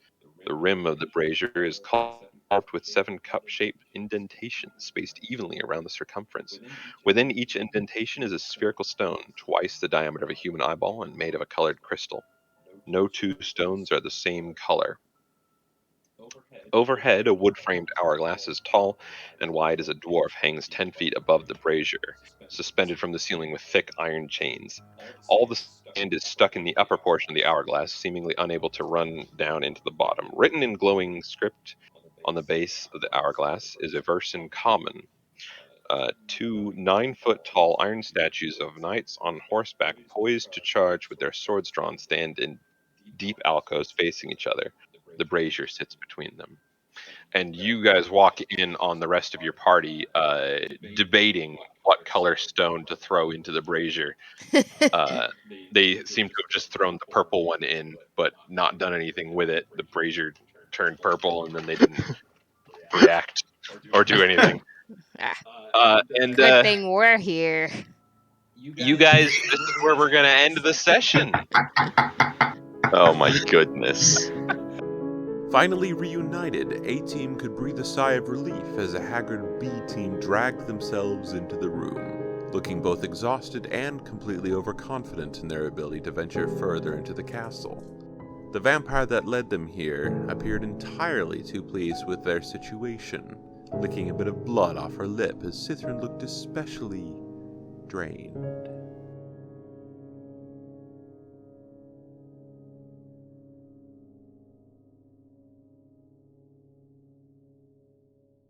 The rim of the brazier is carved with 7 cup-shaped indentations spaced evenly around the circumference. Within each indentation is a spherical stone, twice the diameter of a human eyeball and made of a colored crystal. No 2 stones are the same color. Overhead, a wood-framed hourglass as tall and wide as a dwarf hangs 10 feet above the brazier, suspended from the ceiling with thick iron chains. All the sand is stuck in the upper portion of the hourglass, seemingly unable to run down into the bottom. Written in glowing script on the base of the hourglass is a verse in common. 2 9-foot-tall iron statues of knights on horseback poised to charge with their swords drawn stand in deep alcoves facing each other. The brazier sits between them. And you guys walk in on the rest of your party debating what color stone to throw into the brazier. They seem to have just thrown the purple one in, but not done anything with it. The brazier turned purple, and then they didn't react or do anything. Good thing we're here. You guys, this is where we're going to end the session. Oh my goodness. Finally reunited, A-Team could breathe a sigh of relief as a haggard B-Team dragged themselves into the room, looking both exhausted and completely overconfident in their ability to venture further into the castle. The vampire that led them here appeared entirely too pleased with their situation, licking a bit of blood off her lip as Sithruun looked especially drained.